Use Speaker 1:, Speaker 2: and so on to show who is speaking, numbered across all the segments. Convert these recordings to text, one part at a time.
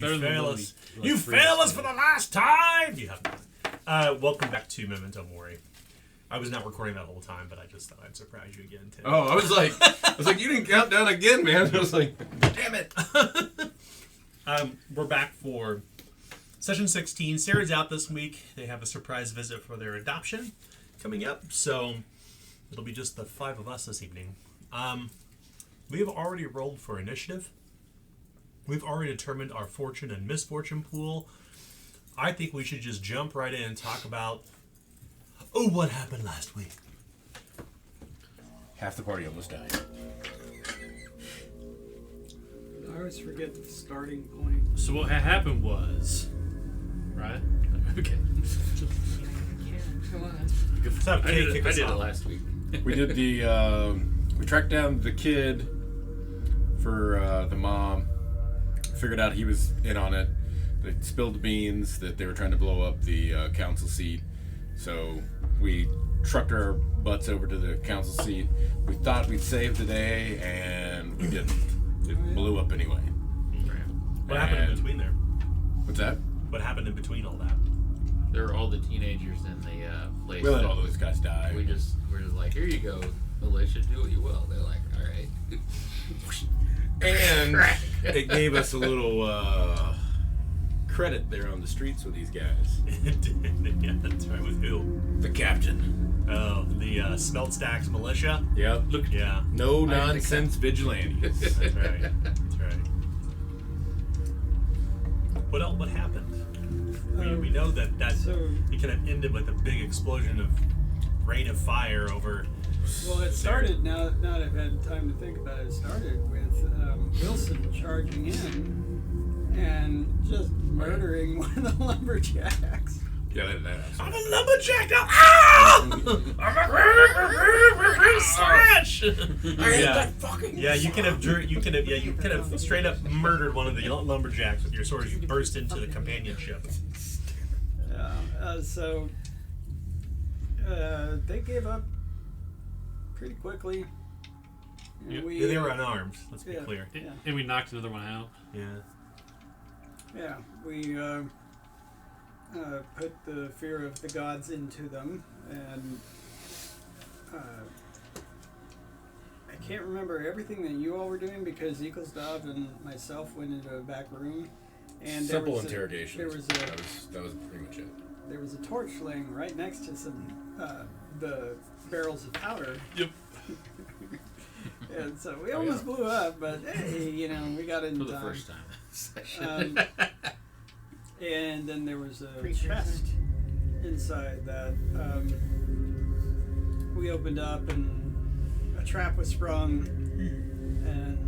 Speaker 1: You fail us. You fail us for the last time. You have not. Welcome back to Memento Mori. I was not recording that whole time, but I just thought I'd surprise you again, Tim.
Speaker 2: Oh, I was like, you didn't count down again, man. I was like, damn it.
Speaker 1: We're back for session 16. Sarah's out this week. They have a surprise visit for their adoption coming up, so it'll be just the 5 of us this evening. We have already rolled for initiative. We've already determined our fortune and misfortune pool. I think we should just jump right in and talk about, what happened last week.
Speaker 2: Half the party almost died.
Speaker 3: I always forget the starting point.
Speaker 4: So what happened was, right? Okay.
Speaker 3: Come on.
Speaker 4: I did it last week.
Speaker 2: We did we tracked down the kid for the mom. Figured out he was in on it. They spilled the beans that they were trying to blow up the council seat. So we trucked our butts over to the council seat. We thought we'd save the day, and we didn't. It blew up anyway.
Speaker 1: What happened in between there?
Speaker 2: What's that?
Speaker 1: What happened in between all that?
Speaker 5: There were all the teenagers in the place.
Speaker 2: We let all those guys die.
Speaker 5: We're just like, here you go, militia, do what you will. They're like, all right.
Speaker 2: And it gave us a little credit there on the streets with these guys.
Speaker 1: Yeah, that's right. With who?
Speaker 2: The captain.
Speaker 1: Oh, the Smelt Stacks militia?
Speaker 2: Yep. Look.
Speaker 1: Yeah.
Speaker 2: No nonsense vigilantes.
Speaker 1: That's right. That's right. What else? What happened? We know that it kind of ended with a big explosion of rain of fire over.
Speaker 3: Well, it started, now that I've had time to think about it, it started with Wilson charging in and just murdering one of the lumberjacks.
Speaker 2: Yeah, that.
Speaker 1: I'm a lumberjack now! Ah! I'm a slash! Yeah, you could have straight up murdered one of the lumberjacks with your sword as you burst into the companionship.
Speaker 3: So they gave up pretty quickly.
Speaker 1: Yeah, they were unarmed, let's be clear.
Speaker 3: Yeah.
Speaker 4: And we knocked another one out.
Speaker 1: Yeah.
Speaker 3: Yeah, we put the fear of the gods into them, and I can't remember everything that you all were doing because Eaglestav and myself went into a back room. And
Speaker 2: simple interrogation. That was pretty much it.
Speaker 3: There was a torch laying right next to some the barrels of powder.
Speaker 4: Yep.
Speaker 3: And so we almost blew up, but hey, we got in
Speaker 5: For the
Speaker 3: time.
Speaker 5: first time in session.
Speaker 3: And then there was a chest inside that we opened up, and a trap was sprung, and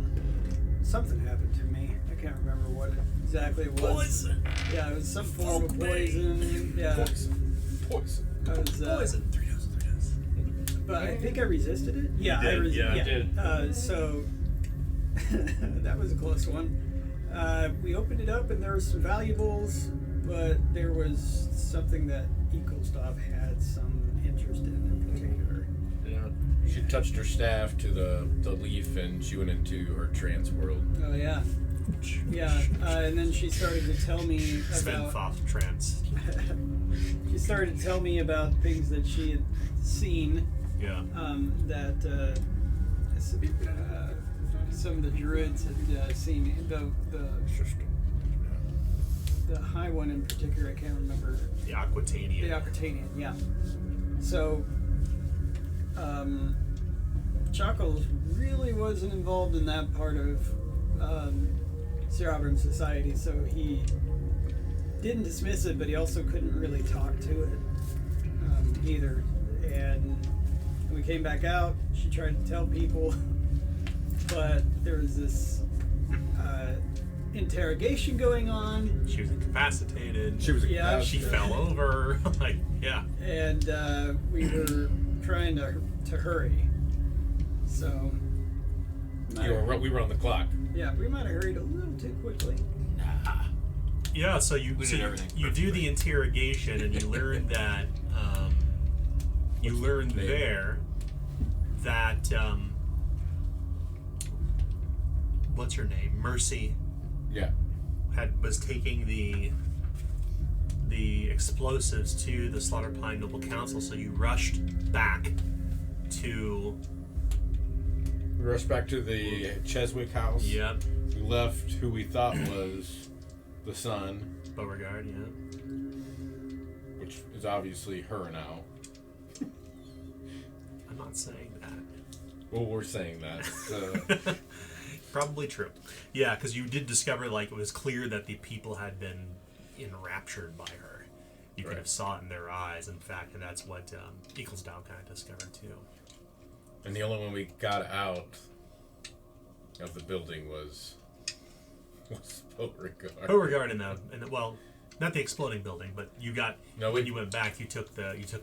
Speaker 3: something happened to me. I can't remember what exactly it was.
Speaker 1: Poison!
Speaker 3: Yeah, it was some form of poison. Yeah.
Speaker 2: Poison.
Speaker 3: I was,
Speaker 1: Poison. 3 doses.
Speaker 3: But I think I resisted it. Yeah,
Speaker 1: You did,
Speaker 3: I
Speaker 1: yeah.
Speaker 3: did. So that was a close one. We opened it up, and there were some valuables, but there was something that Eaglestav had some interest in particular.
Speaker 2: Yeah. She touched her staff to the leaf, and she went into her trance world.
Speaker 3: Oh yeah. Yeah, and then she started to tell me about.
Speaker 1: Svenfoff trance.
Speaker 3: She started to tell me about things that she had seen.
Speaker 1: Yeah.
Speaker 3: That some of the druids had seen. The high one in particular, I can't remember.
Speaker 1: The Aquitanian.
Speaker 3: The Aquitanian, yeah. So, Chuckles really wasn't involved in that part of Sir Auburn society, so he didn't dismiss it, but he also couldn't really talk to it either. And when we came back out, she tried to tell people, but there was this interrogation going on.
Speaker 1: She was incapacitated.
Speaker 2: She
Speaker 1: She fell over.
Speaker 3: And we were trying to hurry. So
Speaker 2: we were on the clock.
Speaker 3: yeah, we might have hurried a little too quickly.
Speaker 1: Yeah, so you do the interrogation, and you learn that that what's her name? Mercy.
Speaker 2: Yeah.
Speaker 1: was taking the explosives to the Slaughter Pine Noble Council, so you rushed back to.
Speaker 2: We rushed back to the Cheswick house.
Speaker 1: Yep.
Speaker 2: We left who we thought was the son,
Speaker 1: Beauregard, yeah.
Speaker 2: which is obviously her now.
Speaker 1: I'm not saying that.
Speaker 2: Well, we're saying that. So.
Speaker 1: Probably true. Yeah, because you did discover, like, it was clear that the people had been enraptured by her. You could have saw it in their eyes, in fact, and that's what Eaglesdown kind of discovered, too.
Speaker 2: And the only one we got out of the building was Beauregard.
Speaker 1: Beauregard in the well, not the exploding building, but you got when
Speaker 2: we-
Speaker 1: you went back, you took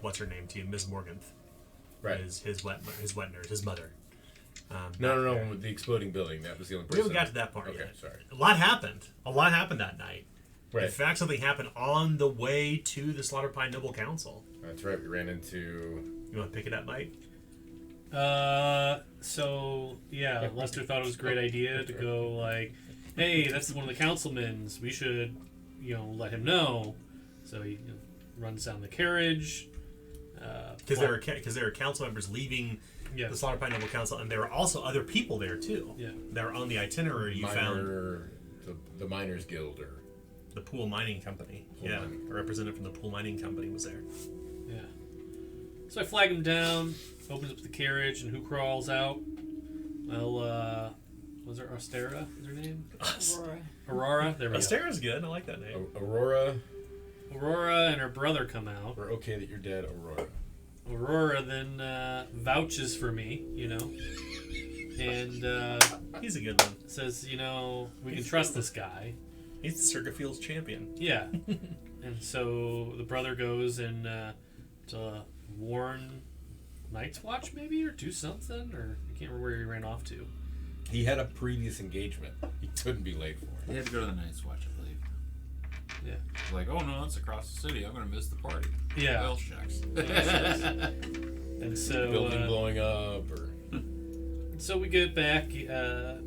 Speaker 1: what's her name to you, Ms. Morganth,
Speaker 2: Right.
Speaker 1: his wet nurse, his mother.
Speaker 2: No, with the exploding building. That was the only person.
Speaker 1: We haven't got to that part
Speaker 2: Okay,
Speaker 1: yet.
Speaker 2: sorry.
Speaker 1: A lot happened. A lot happened that night.
Speaker 2: Right.
Speaker 1: In fact, something happened on the way to the Slaughter Pine Noble Council.
Speaker 2: That's right. We ran into.
Speaker 1: You want to pick it up, Mike?
Speaker 4: So yeah, Lester thought it was a great idea to go like, hey, that's one of the councilmen's. We should, let him know. So he runs down the carriage.
Speaker 1: Because there are council members leaving the Slaughter Pine Noble Council, and there are also other people there too.
Speaker 4: Yeah.
Speaker 1: That are on the itinerary you found.
Speaker 2: The Miners Guild, or
Speaker 1: The Pool Mining Company.
Speaker 2: Mining.
Speaker 1: A representative from the Pool Mining Company was there.
Speaker 4: Yeah. So I flag him down, opens up the carriage, and who crawls out? Well, was there Ostera? Is her name? Aurora. There we go.
Speaker 1: Ostera's good. I like that name.
Speaker 2: Aurora.
Speaker 4: Aurora and her brother come out.
Speaker 2: We're okay that you're dead, Aurora.
Speaker 4: Aurora then vouches for me, and
Speaker 1: He's a good one.
Speaker 4: says, we can trust this guy.
Speaker 1: He's the Circa Fields champion.
Speaker 4: Yeah. And so the brother goes and to warn Night's Watch, maybe, or do something, or I can't remember where he ran off to.
Speaker 2: He had a previous engagement. He couldn't be late for
Speaker 5: He
Speaker 2: it.
Speaker 5: had to go to the Night's Watch, I believe.
Speaker 4: Yeah.
Speaker 5: Like, oh no, it's across the city. I'm gonna miss the party.
Speaker 4: Yeah.
Speaker 5: Well, shucks.
Speaker 4: And so
Speaker 2: Building blowing up, or
Speaker 4: so we get back to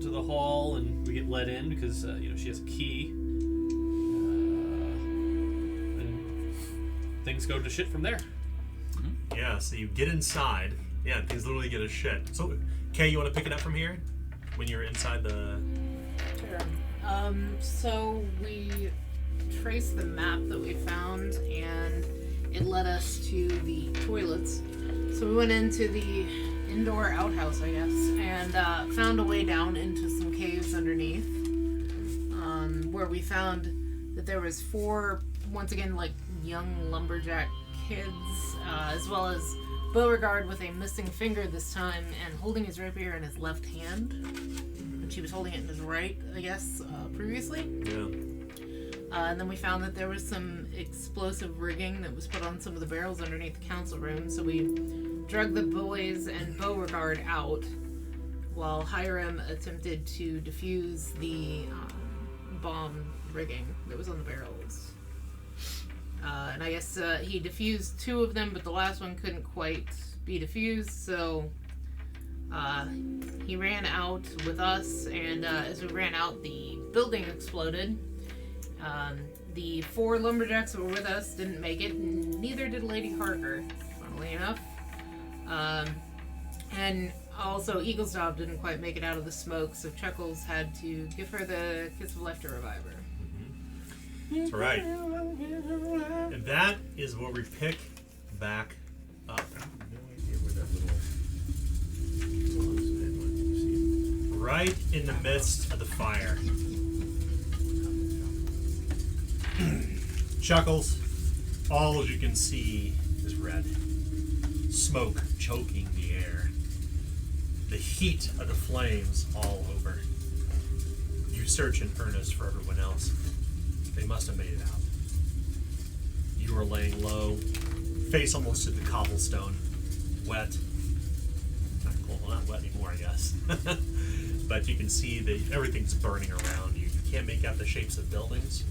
Speaker 4: the hall and we get let in because she has a key. And things go to shit from there.
Speaker 1: Yeah, so you get inside. Yeah, things literally get a shit. So, Kay, you want to pick it up from here? When you're inside the...
Speaker 6: Sure. So we traced the map that we found, and it led us to the toilets. So we went into the indoor outhouse, I guess, and found a way down into some caves underneath, where we found that there was 4, once again, like, young lumberjack kids, as well as Beauregard with a missing finger this time and holding his rapier in his left hand. And she was holding it in his right, I guess, previously.
Speaker 1: Yeah.
Speaker 6: And then we found that there was some explosive rigging that was put on some of the barrels underneath the council room. So we drug the boys and Beauregard out while Hiram attempted to defuse the bomb rigging that was on the barrels. And I guess he defused 2 of them, but the last one couldn't quite be defused, so he ran out with us, and as we ran out, the building exploded. The 4 lumberjacks that were with us didn't make it, and neither did Lady Harker, funnily enough. And also, Eaglesdove didn't quite make it out of the smoke, so Chuckles had to give her the kiss of life to revive her.
Speaker 1: That's right. And that is where we pick back up.
Speaker 2: no idea where that little.
Speaker 1: Right in the midst of the fire. Chuckles, all as you can see is red. Smoke choking the air. The heat of the flames all over. You search in earnest for everyone else. They must have made it out. You are laying low, face almost to the cobblestone, wet. Not cold, well, not wet anymore, I guess. But you can see that everything's burning around you. You can't make out the shapes of buildings.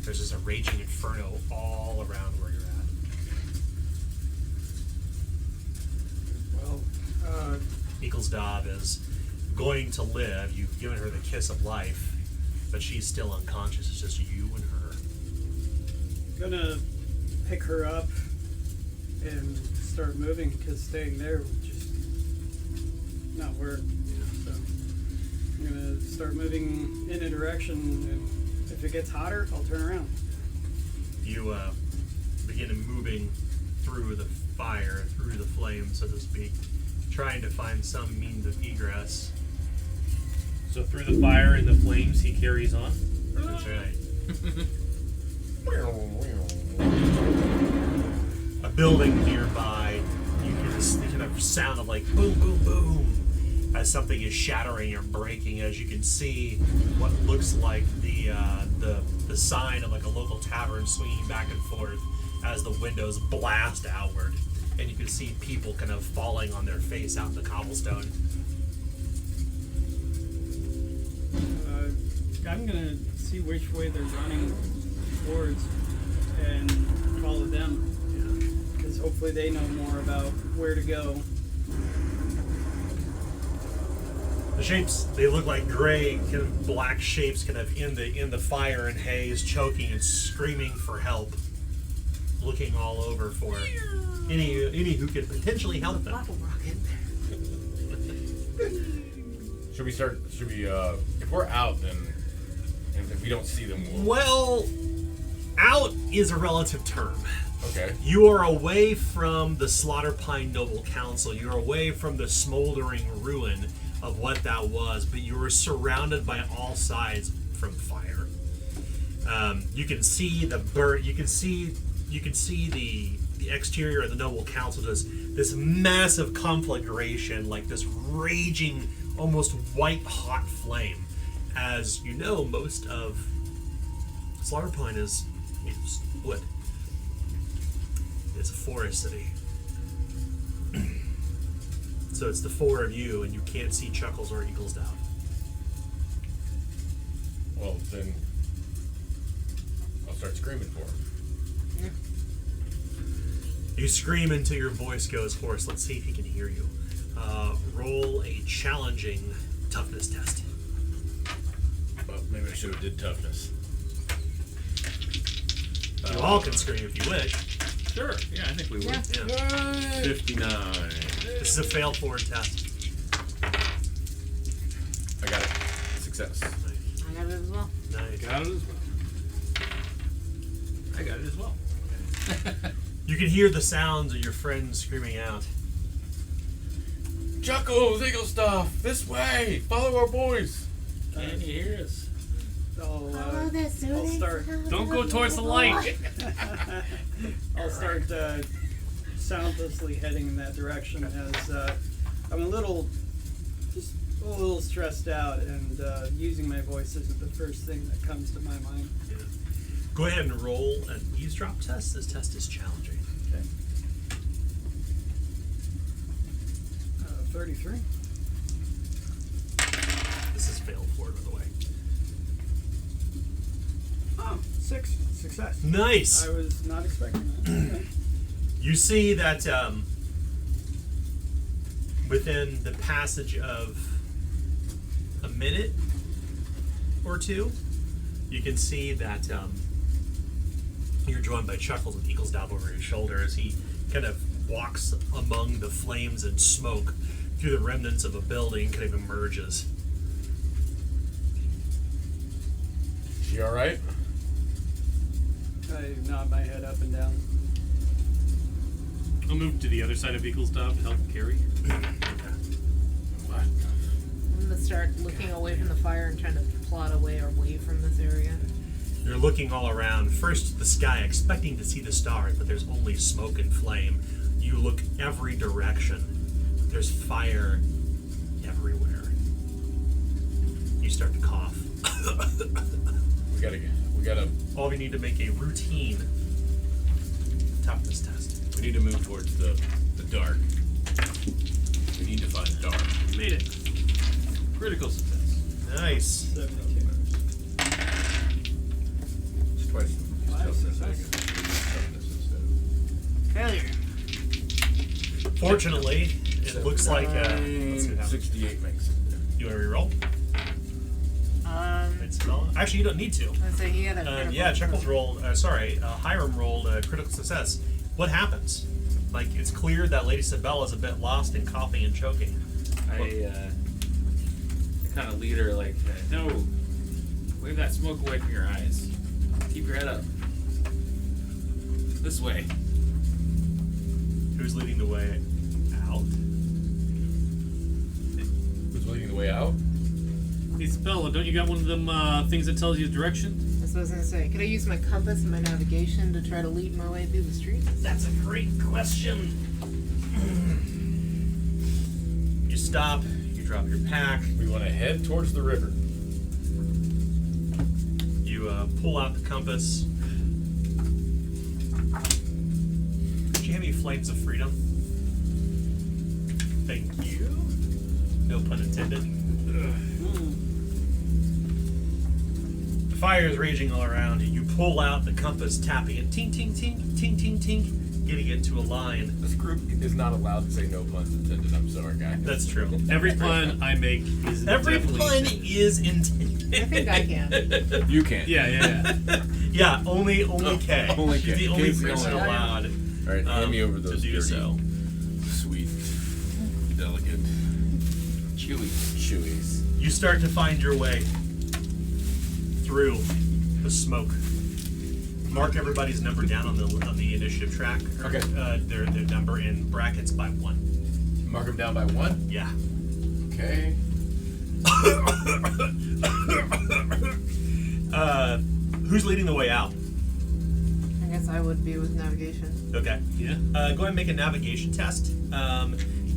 Speaker 1: There's just a raging inferno all around where you're at.
Speaker 3: Well,
Speaker 1: Eaglesdove is going to live. You've given her the kiss of life. but she's still unconscious. It's just you and her.
Speaker 3: Gonna pick her up and start moving because staying there would just not work. So I'm gonna start moving in a direction, and if it gets hotter, I'll turn around.
Speaker 1: You begin moving through the fire, through the flames, so to speak, trying to find some means of egress.
Speaker 4: So through the fire and the flames, he carries on.
Speaker 1: That's right. A building nearby, you hear this kind of sound of like boom, boom, boom, as something is shattering or breaking. As you can see, what looks like the sign of like a local tavern swinging back and forth as the windows blast outward, and you can see people kind of falling on their face out in the cobblestone.
Speaker 3: I'm gonna see which way they're running towards and follow them, because hopefully they know more about where to go.
Speaker 1: The shapes, they look like gray, kind of black shapes, kind of in the fire and haze, choking and screaming for help, looking all over for any who could potentially help them.
Speaker 6: Bottle rocket.
Speaker 2: Should we, if we're out, then, and if we don't see them,
Speaker 1: Well, out is a relative term.
Speaker 2: okay.
Speaker 1: You are away from the Slaughter Pine Noble Council. You're away from the smoldering ruin of what that was, but you were surrounded by all sides from fire. You can see the burnt. You can see the exterior of the Noble Council. Does this massive conflagration, like this raging, almost white-hot flame. As you know, most of Slaughter Pine is wood. It's a forest city. So it's the four of you, and you can't see Chuckles or Eagles down.
Speaker 2: Well, then I'll start screaming for him.
Speaker 1: You scream until your voice goes hoarse. Let's see if he can hear you. Roll a challenging toughness test.
Speaker 2: Well, maybe I should have did toughness.
Speaker 1: You all can scream if you wish.
Speaker 5: Sure. Yeah, I think we would.
Speaker 1: Yeah.
Speaker 2: 59.
Speaker 1: This is a failed forward test.
Speaker 2: I got it. Success.
Speaker 6: I got it as well.
Speaker 1: Nice.
Speaker 4: Got it as well.
Speaker 5: I got it as well.
Speaker 1: You can hear the sounds of your friends screaming out.
Speaker 2: Chuckles, Eagle stuff, this way. Follow our boys.
Speaker 5: Can you hear us?
Speaker 3: I'll start.
Speaker 4: Don't go towards the light.
Speaker 3: I'll start soundlessly heading in that direction as I'm a little stressed out, and using my voice isn't the first thing that comes to my mind.
Speaker 1: Yeah. Go ahead and roll an eavesdrop test. This test is challenging.
Speaker 3: Okay. 33.
Speaker 1: This is failed forward, by the way.
Speaker 3: Oh, 6. Success.
Speaker 1: Nice.
Speaker 3: I was not expecting that. Okay.
Speaker 1: You see that within the passage of a minute or two, you can see that you're joined by Chuckles with Eagles down over his shoulder as he kind of walks among the flames and smoke through the remnants of a building, kind of emerges.
Speaker 2: She all right?
Speaker 3: I nod my head up and down.
Speaker 4: I'll move to the other side of Eagle's Dove to help him carry.
Speaker 2: What?
Speaker 6: I'm gonna start looking away from the fire and trying to plot a way away from this area.
Speaker 1: You're looking all around, first the sky, expecting to see the stars, but there's only smoke and flame. You look every direction. There's fire everywhere. You start to cough.
Speaker 2: We gotta.
Speaker 1: All of you need to make a routine toughness test.
Speaker 2: We need to move towards the dark. We need to find dark.
Speaker 4: Made it. Critical success.
Speaker 1: Nice.
Speaker 3: 72.
Speaker 2: It's twice.
Speaker 3: Wow,
Speaker 2: Toughness, I
Speaker 3: success.
Speaker 2: guess. Toughness instead.
Speaker 6: Failure.
Speaker 1: Fortunately, it looks like let's see what happens.
Speaker 2: 68 makes it.
Speaker 1: You want to reroll?
Speaker 6: Um,
Speaker 1: It's Isabella. Actually, you don't need to.
Speaker 6: Let's say he had a critical
Speaker 1: Yeah, Chuckles rolled. Hiram rolled a critical success. What happens? Like, it's clear that Lady Sabella is a bit lost in coughing and choking.
Speaker 5: I kind of lead her like, no, wave that smoke away from your eyes. Keep your head up. This way.
Speaker 1: Who's leading the way out?
Speaker 2: Who's leading the way out?
Speaker 4: Isabella, don't you got one of them things that tells you direction?
Speaker 6: That's what I was gonna say. Could I use my compass and my navigation to try to lead my way through the streets?
Speaker 1: That's a great question. You stop, you drop your pack,
Speaker 2: We want to head towards the river.
Speaker 1: you pull out the compass. Do you have any flames of freedom? Thank you. No pun intended. The fire is raging all around you. You pull out the compass, tapping it, tink, tink, tink, tink, tink, tink, getting it to a line.
Speaker 2: This group is not allowed to say no puns intended. I'm sorry, guys.
Speaker 1: That's true.
Speaker 4: Every pun I make is
Speaker 1: Every
Speaker 4: definitely
Speaker 1: pun
Speaker 4: intended.
Speaker 1: is intended.
Speaker 6: I think I can.
Speaker 2: You can't.
Speaker 4: Yeah.
Speaker 1: Yeah, only Kay.
Speaker 2: Only
Speaker 1: She's
Speaker 2: Kay.
Speaker 1: the only
Speaker 2: Kay's the
Speaker 1: person
Speaker 2: only one.
Speaker 1: allowed
Speaker 2: All right, hand me over
Speaker 1: to
Speaker 2: those
Speaker 1: do
Speaker 2: dirty,
Speaker 1: so.
Speaker 2: sweet, delicate chewies.
Speaker 1: You start to find your way through the smoke. Mark everybody's number down on the initiative track. Or,
Speaker 2: Okay.
Speaker 1: Their number in brackets by 1.
Speaker 2: Mark them down by 1.
Speaker 1: Yeah.
Speaker 2: Okay.
Speaker 1: Who's leading the way out?
Speaker 6: I guess I would be with navigation.
Speaker 1: Okay.
Speaker 4: Yeah.
Speaker 1: Go ahead and make a navigation test.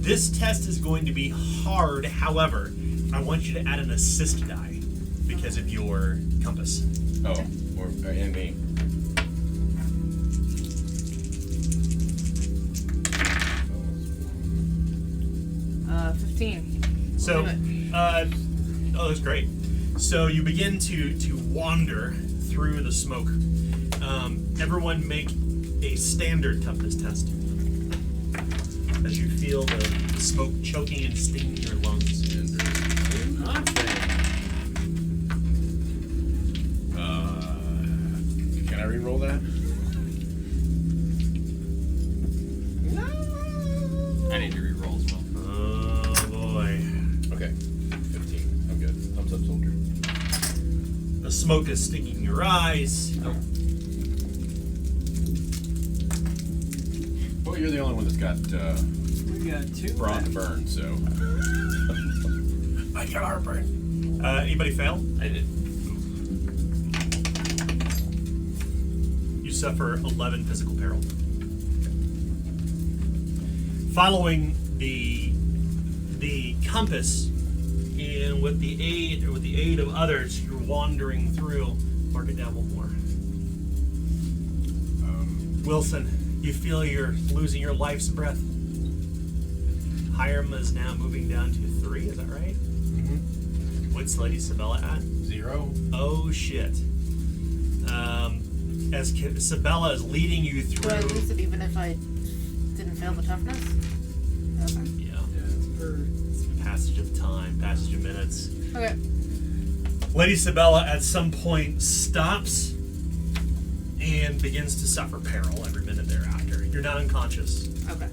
Speaker 1: This test is going to be hard. However, I want you to add an assist die because of your compass.
Speaker 2: Oh, and me.
Speaker 6: Uh, 15.
Speaker 1: So,
Speaker 6: Do it.
Speaker 1: oh, that's great. So you begin to wander through the smoke. Everyone make a standard toughness test as you feel the smoke choking and stinging your lungs.
Speaker 2: Can I re-roll that?
Speaker 5: I need to re-roll as well.
Speaker 1: Oh boy.
Speaker 2: Okay. 15. I'm good. Thumbs up, soldier.
Speaker 1: The smoke is stinging your eyes.
Speaker 2: Well, you're the only one that's got
Speaker 3: We got 2
Speaker 2: brought to
Speaker 3: left.
Speaker 2: burn, so.
Speaker 1: I got heartburn. Anybody fail?
Speaker 5: I did.
Speaker 1: You suffer 11 physical peril. Following the compass, and with the aid of others, you're wandering through. Mark it down one more. Wilson, you feel you're losing your life's breath. Hiram is now moving down to 3. Is that right?
Speaker 2: Mm-hmm.
Speaker 1: What's Lady Sabella at?
Speaker 2: 0.
Speaker 1: Oh shit. As Sabella is leading you
Speaker 6: Do I lose
Speaker 1: through.
Speaker 6: it even if I didn't fail the toughness? Okay.
Speaker 1: Yeah.
Speaker 3: Yeah, it's for
Speaker 1: Passage of time, passage of minutes.
Speaker 6: Okay.
Speaker 1: Lady Sabella at some point stops and begins to suffer peril every minute thereafter. You're not unconscious.
Speaker 6: Okay.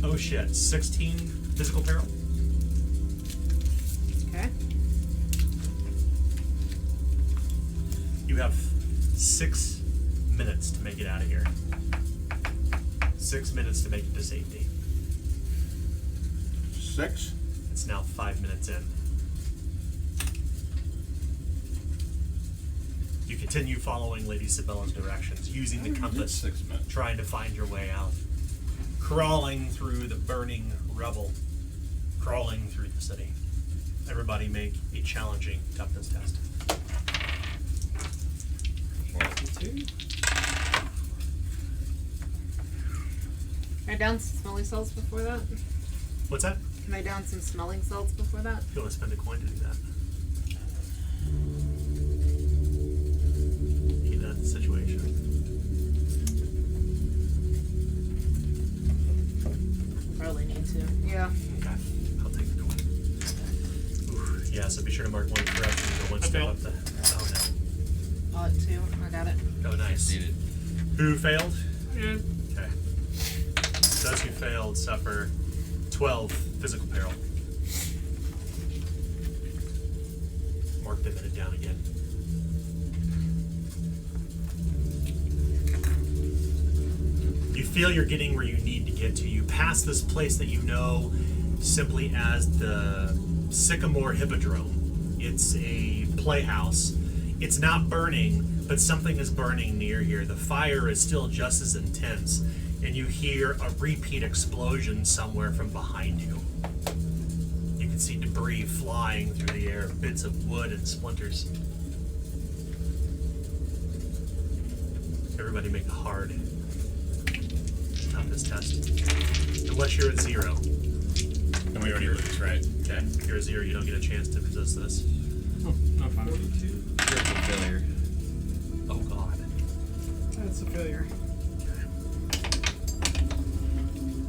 Speaker 1: Oh shit. 16 physical peril.
Speaker 6: Okay.
Speaker 1: You have 6 minutes to make it out of here. 6 minutes to make it to safety.
Speaker 2: 6.
Speaker 1: It's now 5 minutes in. You continue following Lady Sabella's directions, using the compass,
Speaker 2: 6 minutes.
Speaker 1: trying to find your way out. Crawling through the burning rubble, crawling through the city. Everybody make a challenging toughness test.
Speaker 3: 2.
Speaker 6: Can I down some smelling salts before that?
Speaker 1: What's that?
Speaker 6: Can I down some smelling salts before that?
Speaker 1: If you want to spend a coin to do that. Need that situation.
Speaker 6: Probably need to. Yeah.
Speaker 1: Okay, I'll take the coin. Ooh, yeah, so be sure to mark 1 correct.
Speaker 4: fail.
Speaker 1: up the. Oh
Speaker 6: Oh, 2. I got it.
Speaker 1: no. Oh, nice.
Speaker 2: Succeeded.
Speaker 1: Who failed?
Speaker 4: Yeah.
Speaker 1: Okay. Those who failed suffer 12 physical peril. Mark the minute down again. You feel you're getting where you need to get to. You pass this place that you know simply as the Sycamore Hippodrome. It's a playhouse. It's not burning, but something is burning near here. The fire is still just as intense, and you hear a repeat explosion somewhere from behind you. You can see debris flying through the air, bits of wood and splinters. Everybody make a hard toughness test. Unless you're at 0.
Speaker 2: And we already lose, right?
Speaker 1: Okay, if you're at 0, you don't get a chance to resist this.
Speaker 4: Oh, no fun.
Speaker 5: Critical failure.
Speaker 1: Oh god.
Speaker 3: That's a failure.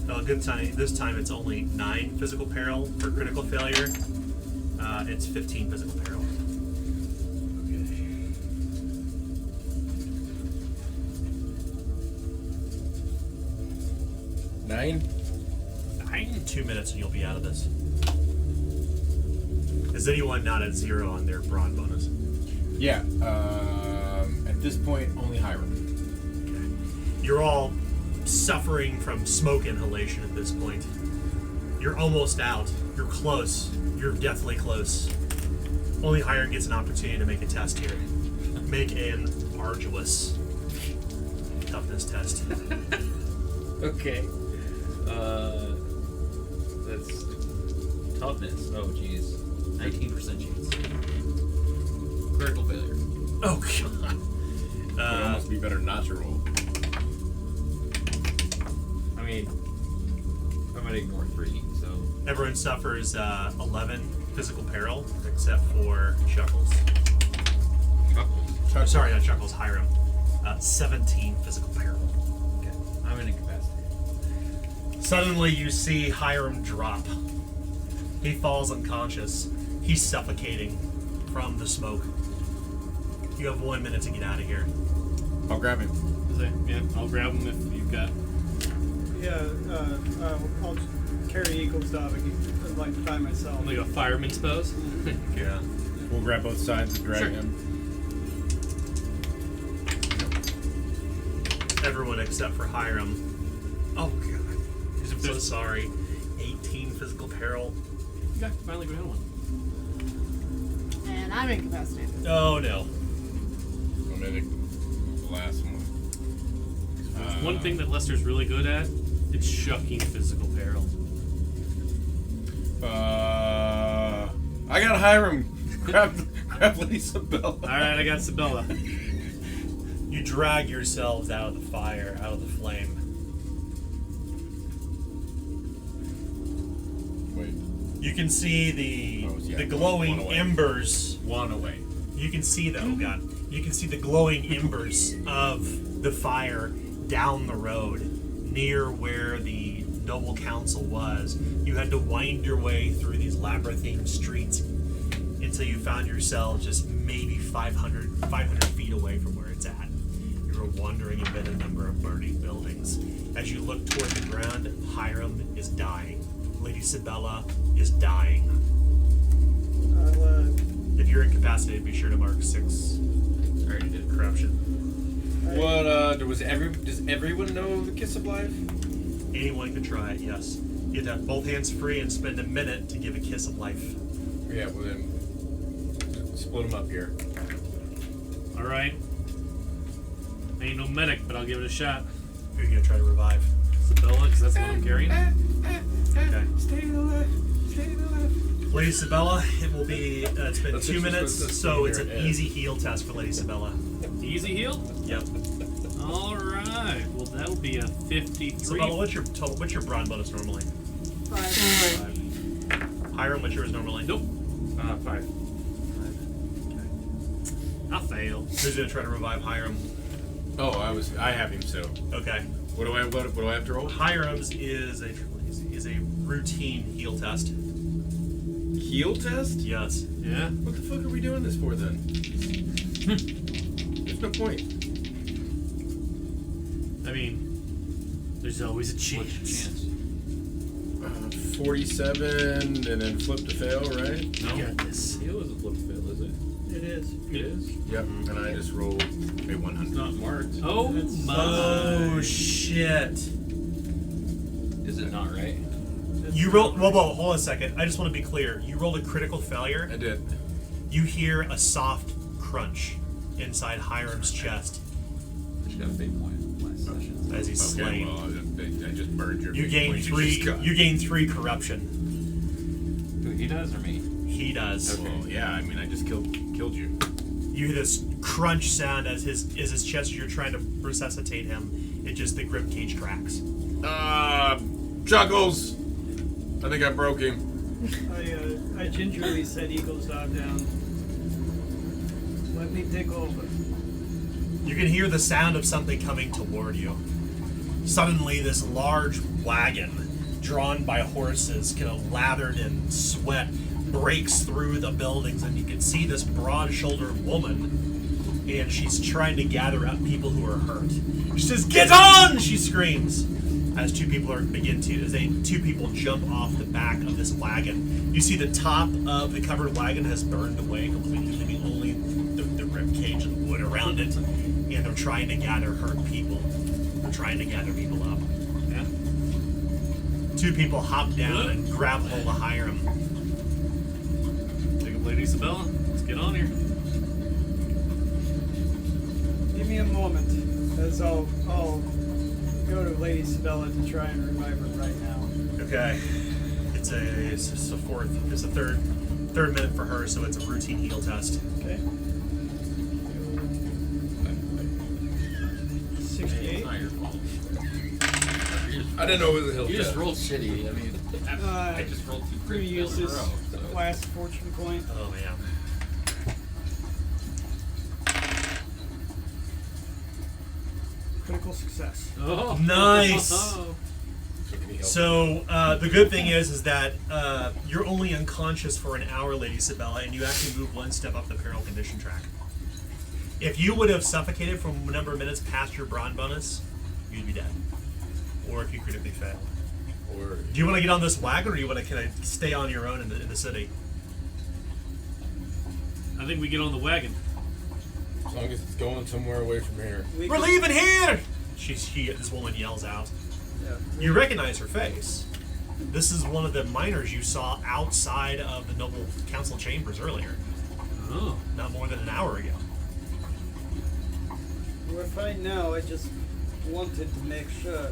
Speaker 1: Well, good time. This time it's only 9 physical peril for critical failure. It's 15 physical peril. Okay.
Speaker 2: Nine?
Speaker 1: 2 minutes and you'll be out of this. Is anyone not at 0 on their brawn bonus?
Speaker 2: Yeah. At this point, only Hiram.
Speaker 1: Okay. You're all suffering from smoke inhalation at this point. You're almost out. You're close. You're deathly close. Only Hiram gets an opportunity to make a test here. Make an arduous toughness test.
Speaker 5: Okay. That's toughness. Oh, jeez. 19% chance. Critical failure.
Speaker 1: Oh god.
Speaker 2: It would almost be better not to roll.
Speaker 5: I mean, I'm gonna ignore 3, so.
Speaker 1: Everyone suffers 11 physical peril, except for Chuckles.
Speaker 5: Chuckles.
Speaker 1: Sorry, not Chuckles, Hiram. 17 physical peril.
Speaker 5: Okay. I'm in incapacity.
Speaker 1: Suddenly you see Hiram drop. He falls unconscious. He's suffocating from the smoke. You have 1 minute to get out of here.
Speaker 2: I'll grab him.
Speaker 4: Yeah, I'll grab him if you've got.
Speaker 3: Yeah, I'll carry Eagle's dog like by myself.
Speaker 4: Like a fireman's pose.
Speaker 1: Yeah.
Speaker 2: We'll grab both sides and drag
Speaker 4: Sure.
Speaker 2: him.
Speaker 1: Everyone except for Hiram. Oh god. I'm so
Speaker 4: there's-
Speaker 1: sorry. 18 physical peril.
Speaker 4: Okay, finally got one.
Speaker 6: And I'm incapacitated.
Speaker 1: Oh no.
Speaker 2: I'm in the last one.
Speaker 4: One thing that Lester's really good at, it's shucking physical peril.
Speaker 2: I got Hiram. grab Lady Sabella.
Speaker 4: Alright, I got Sabella.
Speaker 1: You drag yourselves out of the fire, out of the flame.
Speaker 2: Wait.
Speaker 1: You can see the
Speaker 2: Oh, yeah,
Speaker 1: the
Speaker 2: one
Speaker 1: glowing
Speaker 2: away.
Speaker 1: embers.
Speaker 2: One away.
Speaker 1: You can see the oh god. You can see the glowing embers of the fire down the road near where the noble council was. You had to wind your way through these labyrinthine streets until you found yourself just maybe 500 feet away from where it's at. You were wandering amid a number of burning buildings. As you look toward the ground, Hiram is dying. Lady Sabella is dying.
Speaker 3: I'll,
Speaker 1: If you're incapacitated, be sure to mark 6
Speaker 5: Already did.
Speaker 1: corruption.
Speaker 2: What, does everyone know the Kiss of Life?
Speaker 1: Anyone can try it, yes. You have to have both hands free and spend a minute to give a kiss of life.
Speaker 2: Yeah, well then, split them up here.
Speaker 4: Alright. I ain't no medic, but I'll give it a shot.
Speaker 1: Who are you going to try to revive?
Speaker 4: Sabella, because that's the one I'm carrying.
Speaker 1: Okay.
Speaker 2: Stay alive. Stay alive.
Speaker 1: Lady Sabella, it will be, it's been
Speaker 2: That's
Speaker 1: 2
Speaker 2: just
Speaker 1: minutes,
Speaker 2: supposed to
Speaker 1: so
Speaker 2: be
Speaker 1: it's
Speaker 2: here,
Speaker 1: an
Speaker 2: yeah.
Speaker 1: easy heal test for Lady Sabella.
Speaker 4: Easy heal?
Speaker 1: Yep.
Speaker 4: Alright. Well, that'll be a 53.
Speaker 1: Sabella, what's your brawn bonus normally?
Speaker 6: 5.
Speaker 1: 5. Hiram, what's yours normally?
Speaker 4: Nope.
Speaker 5: 5.
Speaker 1: Okay.
Speaker 4: I fail.
Speaker 1: Who's going to try to revive Hiram?
Speaker 2: Oh, I have him, so.
Speaker 1: Okay.
Speaker 2: What do I have to roll?
Speaker 1: Hiram's is a routine heal test.
Speaker 2: heal test?
Speaker 1: Yes.
Speaker 4: Yeah.
Speaker 2: What the fuck are we doing this for then? There's no point.
Speaker 4: I mean, there's always a
Speaker 5: What's your
Speaker 4: chance.
Speaker 5: chance?
Speaker 2: 47 and then flip to fail, right?
Speaker 4: No.
Speaker 1: You got this.
Speaker 5: Heal isn't flip fail, is it?
Speaker 3: It is.
Speaker 5: It is.
Speaker 2: Yep. And I just rolled a 100.
Speaker 5: It's not marked.
Speaker 4: Oh
Speaker 3: That's-
Speaker 4: my.
Speaker 1: Oh shit!
Speaker 5: Is it not right?
Speaker 1: You rolled. Whoa, hold on a second. I just want to be clear. You rolled a critical failure.
Speaker 2: I did.
Speaker 1: You hear a soft crunch inside Hiram's chest
Speaker 5: But you got a fate point last session.
Speaker 1: as he's
Speaker 2: Okay,
Speaker 1: slain.
Speaker 2: well, I just burned your
Speaker 1: You
Speaker 2: fate
Speaker 1: gain
Speaker 2: point
Speaker 1: three.
Speaker 2: just got.
Speaker 1: You gain 3 corruption.
Speaker 5: Who, he does or me?
Speaker 1: He does.
Speaker 5: Okay.
Speaker 2: Well, yeah, I mean, I just killed you.
Speaker 1: You hear this crunch sound as his chest. You're trying to resuscitate him. It just the grip cage cracks.
Speaker 2: Chuckles! I think I broke him.
Speaker 3: I gingerly set Eagle's dog down. Let me take over.
Speaker 1: You can hear the sound of something coming toward you. Suddenly, this large wagon, drawn by horses, kind of lathered in sweat, breaks through the buildings, and you can see this broad-shouldered woman, and she's trying to gather up people who are hurt. She says, "Get on!" she screams. As two people jump off the back of this wagon. You see the top of the covered wagon has burned away completely, leaving only the rib cage and the wood around it. And they're trying to gather hurt people. They're trying to gather people up.
Speaker 4: Yeah.
Speaker 1: 2 people hop down and grab hold of Hiram.
Speaker 4: Take up Lady Isabella. Let's get on here.
Speaker 3: Give me a moment, as I'll go to Lady Sabella to try and revive her right now.
Speaker 1: Okay. It's a third minute for her, so it's a routine heal test.
Speaker 3: Okay.
Speaker 5: It's
Speaker 3: 68.
Speaker 5: not your fault.
Speaker 2: I didn't know it was a hill
Speaker 5: You just
Speaker 2: test.
Speaker 5: rolled shitty. I mean, I just rolled 2
Speaker 3: I'm gonna
Speaker 5: critical
Speaker 3: use
Speaker 5: in a
Speaker 3: this
Speaker 5: row. So.
Speaker 3: last fortune point.
Speaker 1: Oh man.
Speaker 3: Critical success.
Speaker 4: Oh.
Speaker 1: Nice.
Speaker 2: Can he help?
Speaker 1: So the good thing is that you're only unconscious for an hour, Lady Sabella, and you actually move 1 step up the peril condition track. If you would have suffocated for a number of minutes past your brawn bonus, you'd be dead. Or if you critically fail.
Speaker 2: Or
Speaker 1: Do you want to get on this wagon, or do you want to kind of stay on your own in the city?
Speaker 4: I think we get on the wagon.
Speaker 2: as long as it's going somewhere away from here.
Speaker 3: We
Speaker 1: We're
Speaker 3: could-
Speaker 1: leaving here! This woman yells out.
Speaker 3: Yeah.
Speaker 1: You recognize her face. This is one of the miners you saw outside of the Noble Council chambers earlier,
Speaker 4: Oh.
Speaker 1: not more than an hour ago.
Speaker 3: We're fine now. I just wanted to make sure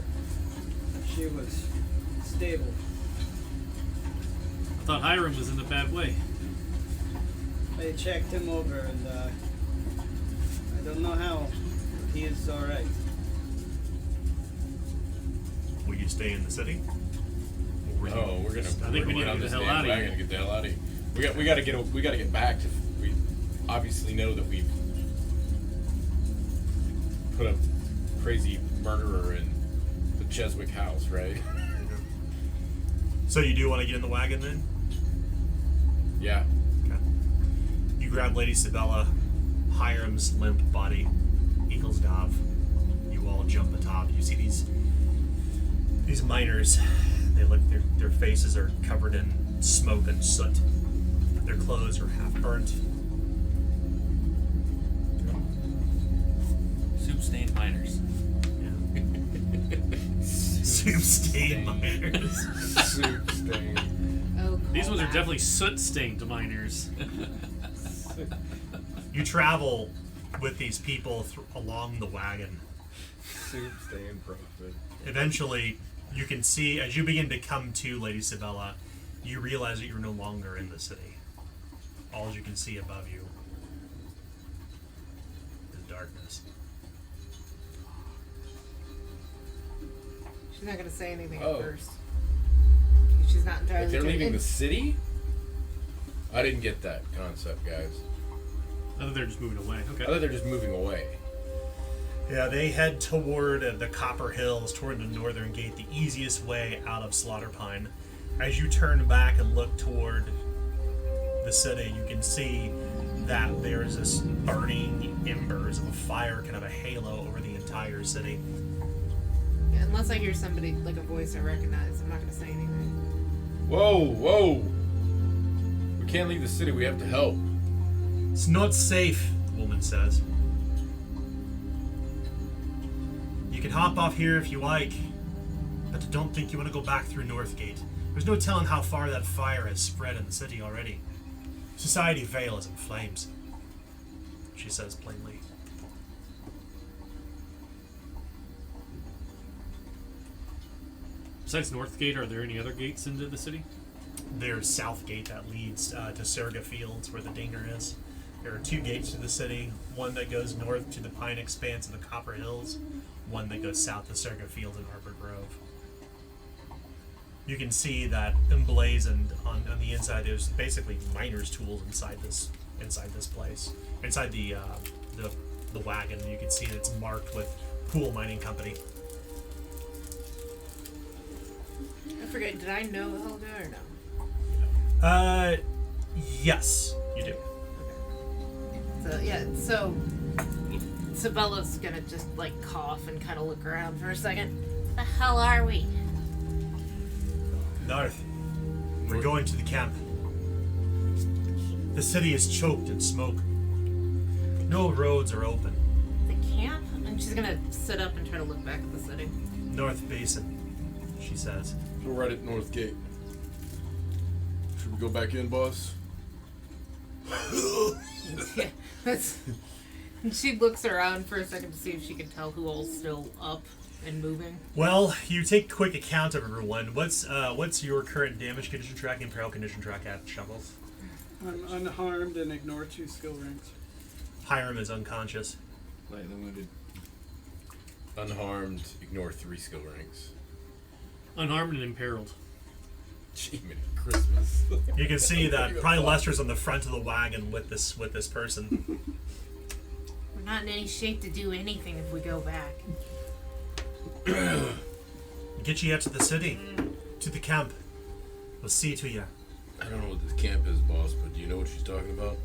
Speaker 3: she was stable.
Speaker 4: I thought Hiram was in a bad way.
Speaker 3: I checked him over, and I don't know how. But he is all right.
Speaker 1: Will you stay in the city? Or will
Speaker 2: No,
Speaker 1: you
Speaker 2: we're gonna.
Speaker 1: just-
Speaker 4: I think we
Speaker 2: we're
Speaker 4: need
Speaker 2: gonna
Speaker 4: to
Speaker 2: get
Speaker 4: get
Speaker 2: this
Speaker 4: the hell
Speaker 2: damn
Speaker 4: outta here.
Speaker 2: wagon and get the hell out of here. We gotta get back to. We obviously know that we've put a crazy murderer in the Cheswick house, right?
Speaker 1: So you do want to get in the wagon then?
Speaker 2: Yeah.
Speaker 1: Okay. You grab Lady Sabella, Hiram's limp body, Eagle's Dove. You all jump atop. You see these miners. They look. Their faces are covered in smoke and soot. Their clothes are half burnt.
Speaker 5: Soup-stained miners.
Speaker 1: Soup stained miners.
Speaker 2: Soup stain.
Speaker 6: Oh,
Speaker 4: These ones are
Speaker 6: callback.
Speaker 4: definitely soot-stained miners.
Speaker 1: You travel with these people along the wagon.
Speaker 2: Soup stain profit.
Speaker 1: Eventually, you can see, as you begin to come to Lady Sabella, you realize that you're no longer in the city. All you can see above you is darkness.
Speaker 6: She's not gonna say anything
Speaker 2: Oh.
Speaker 6: at first. She's not entirely.
Speaker 2: Like they're leaving the
Speaker 6: convinced.
Speaker 2: city? I didn't get that concept, guys.
Speaker 4: I thought they're just moving away.
Speaker 2: I
Speaker 4: Okay.
Speaker 2: thought they're just moving away.
Speaker 1: Yeah, they head toward the Copper Hills, toward the northern gate, the easiest way out of Slaughterpine. As you turn back and look toward the city, you can see that there's this burning embers of a fire, kind of a halo over the entire city.
Speaker 6: Yeah, unless I hear somebody, like a voice I recognize, I'm not going to say anything.
Speaker 2: Whoa! We can't leave the city. We have to help.
Speaker 1: It's not safe, the woman says. You can hop off here if you like, but I don't think you want to go back through Northgate. There's no telling how far that fire has spread in the city already. Society Vale is in flames, she says plainly.
Speaker 4: Besides Northgate, are there any other gates into the city?
Speaker 1: There's South Gate that leads to Serga Fields, where the Dinger is. There are 2 gates to the city, one that goes north to the Pine Expanse and the Copper Hills, one that goes south to Serga Fields and Arbor Grove. You can see that emblazoned on the inside. There's basically miners' tools inside this place. Inside the wagon, you can see that it's marked with Pool Mining Company.
Speaker 6: I forget, did I know Helga or no?
Speaker 1: Yes, you do.
Speaker 6: So, yeah, so Sabella's gonna just, like, cough and kind of look around for a second. The hell are we?
Speaker 1: North. We're going to the camp. The city is choked in smoke. No roads are open.
Speaker 6: The camp? And she's gonna sit up and try to look back at the city.
Speaker 1: North Basin, she says.
Speaker 2: We're right at North Gate. Should we go back in, boss?
Speaker 6: Yeah, that's... And she looks around for a second to see if she can tell who all's still up and moving.
Speaker 1: Well, you take quick account of everyone. What's your current damage condition track and peril condition track at Shovels?
Speaker 3: I'm unharmed and ignore 2 skill ranks.
Speaker 1: Hiram is unconscious.
Speaker 5: Lightly wounded.
Speaker 2: Unharmed, ignore 3 skill ranks.
Speaker 4: Unarmed and imperiled.
Speaker 2: Jiminy Christmas.
Speaker 1: You can see that probably Lester's on the front of the wagon with this person.
Speaker 6: We're not in any shape to do anything if we go back.
Speaker 1: Get you out to the city, to the camp. We'll see to you.
Speaker 2: I don't know what this camp is, boss, but do you know what she's talking about?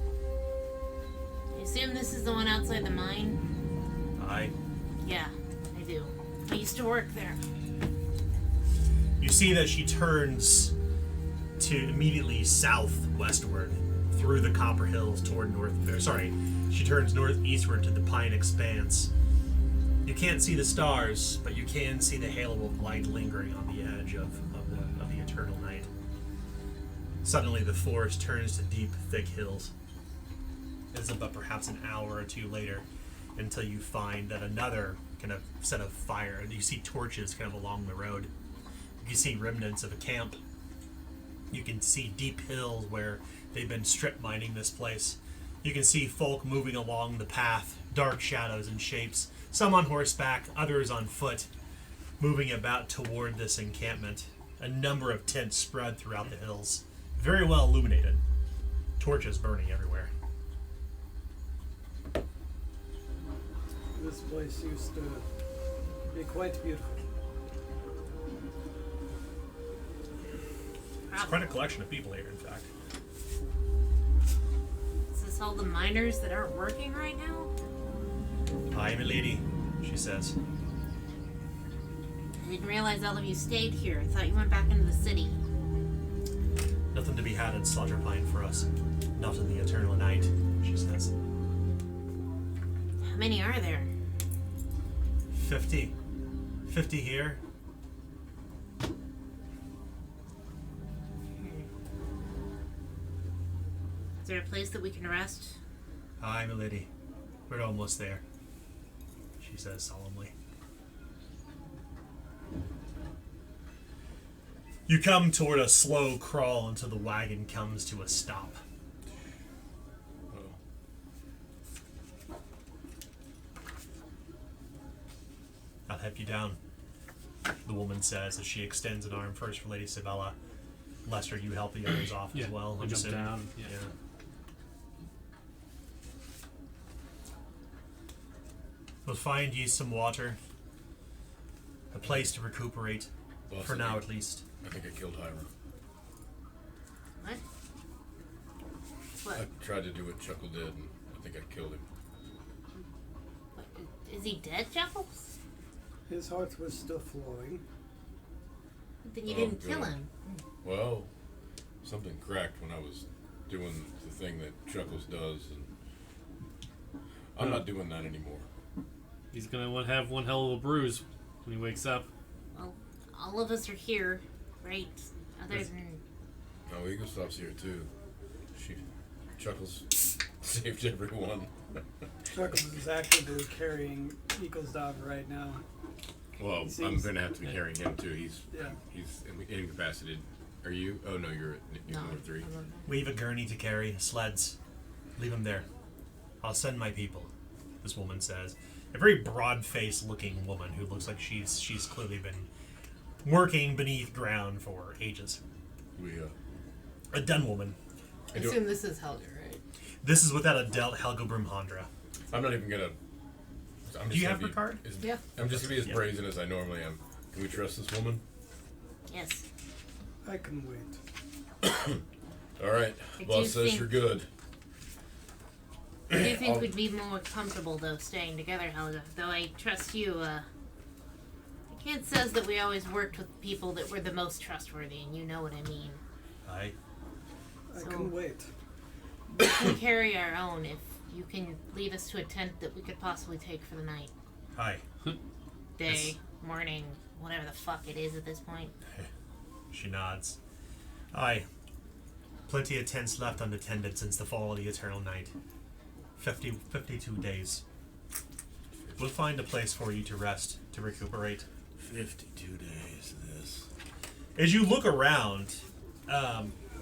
Speaker 6: I assume this is the one outside the mine?
Speaker 1: Aye.
Speaker 6: Yeah, I do. I used to work there.
Speaker 1: You see that she turns to immediately southwestward through the Copper Hills toward she turns northeastward to the Pine Expanse. You can't see the stars, but you can see the halo of light lingering on the edge of the eternal night. Suddenly the forest turns to deep, thick hills. It isn't but perhaps an hour or 2 later until you find that another kind of set of fire, and you see torches kind of along the road. You see remnants of a camp. You can see deep hills where they've been strip mining this place. You can see folk moving along the path, dark shadows and shapes, some on horseback, others on foot, moving about toward this encampment. A number of tents spread throughout the hills, very well illuminated, torches burning everywhere.
Speaker 3: This place used to be quite beautiful.
Speaker 1: It's quite a collection of people here, in fact.
Speaker 6: Is this all the miners that aren't working right now?
Speaker 1: Hi, milady, she says.
Speaker 6: I didn't realize all of you stayed here. I thought you went back into the city.
Speaker 1: Nothing to be had in Slaughterpine for us. Not in the eternal night, she says.
Speaker 6: How many are there?
Speaker 1: 50. 50 here.
Speaker 6: Is there a place that we can rest?
Speaker 1: Aye, milady. We're almost there, she says solemnly. You come toward a slow crawl until the wagon comes to a stop. I'll help you down, the woman says as she extends an arm first for Lady Sabella. Lester, you help the others off as well.
Speaker 4: I
Speaker 1: I'm
Speaker 4: jump
Speaker 1: assuming.
Speaker 4: down. Yeah.
Speaker 1: We'll find ye some water, a place to recuperate,
Speaker 2: Boss,
Speaker 1: for now at least.
Speaker 2: I think I killed Hiram.
Speaker 6: What?
Speaker 2: I tried to do what Chuckle did, and I think I killed him.
Speaker 6: What, is he dead, Chuckles?
Speaker 3: His heart was still flowing.
Speaker 6: Then you
Speaker 2: Oh,
Speaker 6: didn't kill
Speaker 2: good.
Speaker 6: him.
Speaker 2: Well, something cracked when I was doing the thing that Chuckles does, and I'm not doing that anymore.
Speaker 4: He's gonna have one hell of a bruise when he wakes up.
Speaker 6: Well, all of us are here, right? Other than
Speaker 2: No, Eaglesoft's here too. Chuckles saved everyone.
Speaker 3: Chuckles is actively carrying Eaglesdog right now.
Speaker 2: Well,
Speaker 3: He
Speaker 2: I'm
Speaker 3: seems-
Speaker 2: gonna have to be carrying him too. He's
Speaker 3: Yeah.
Speaker 2: incapacitated. Are you? Oh no, you're
Speaker 6: no.
Speaker 2: number 3.
Speaker 6: I don't know.
Speaker 1: We have a gurney to carry, sleds. Leave him there. I'll send my people, this woman says. A very broad-faced looking woman who looks like she's clearly been working beneath ground for ages. A done woman.
Speaker 6: I assume this is Helga, right?
Speaker 1: This is without a doubt Helga Brumhandra.
Speaker 2: I'm not even gonna.
Speaker 1: Do you have her card?
Speaker 6: Yeah.
Speaker 2: I'm just gonna be as
Speaker 1: Yeah.
Speaker 2: brazen as I normally am. Can we trust this woman?
Speaker 6: Yes.
Speaker 3: I can wait.
Speaker 2: All right.
Speaker 6: I
Speaker 2: Boss
Speaker 6: do
Speaker 2: says
Speaker 6: think-
Speaker 2: you're good.
Speaker 6: I do think
Speaker 2: I'll-
Speaker 6: we'd be more comfortable though staying together, Helga. Though I trust you. The kid says that we always worked with people that were the most trustworthy, and you know what I mean.
Speaker 1: Aye.
Speaker 3: I
Speaker 6: So-
Speaker 3: can wait.
Speaker 6: We can carry our own if you can lead us to a tent that we could possibly take for the night,
Speaker 1: Aye.
Speaker 6: day,
Speaker 1: Yes.
Speaker 6: morning, whatever the fuck it is at this point.
Speaker 1: She nods. Aye. Plenty of tents left unattended since the fall of the eternal night. 52 days. We'll find a place for you to rest, to recuperate.
Speaker 2: 52 days of this.
Speaker 1: As you look around,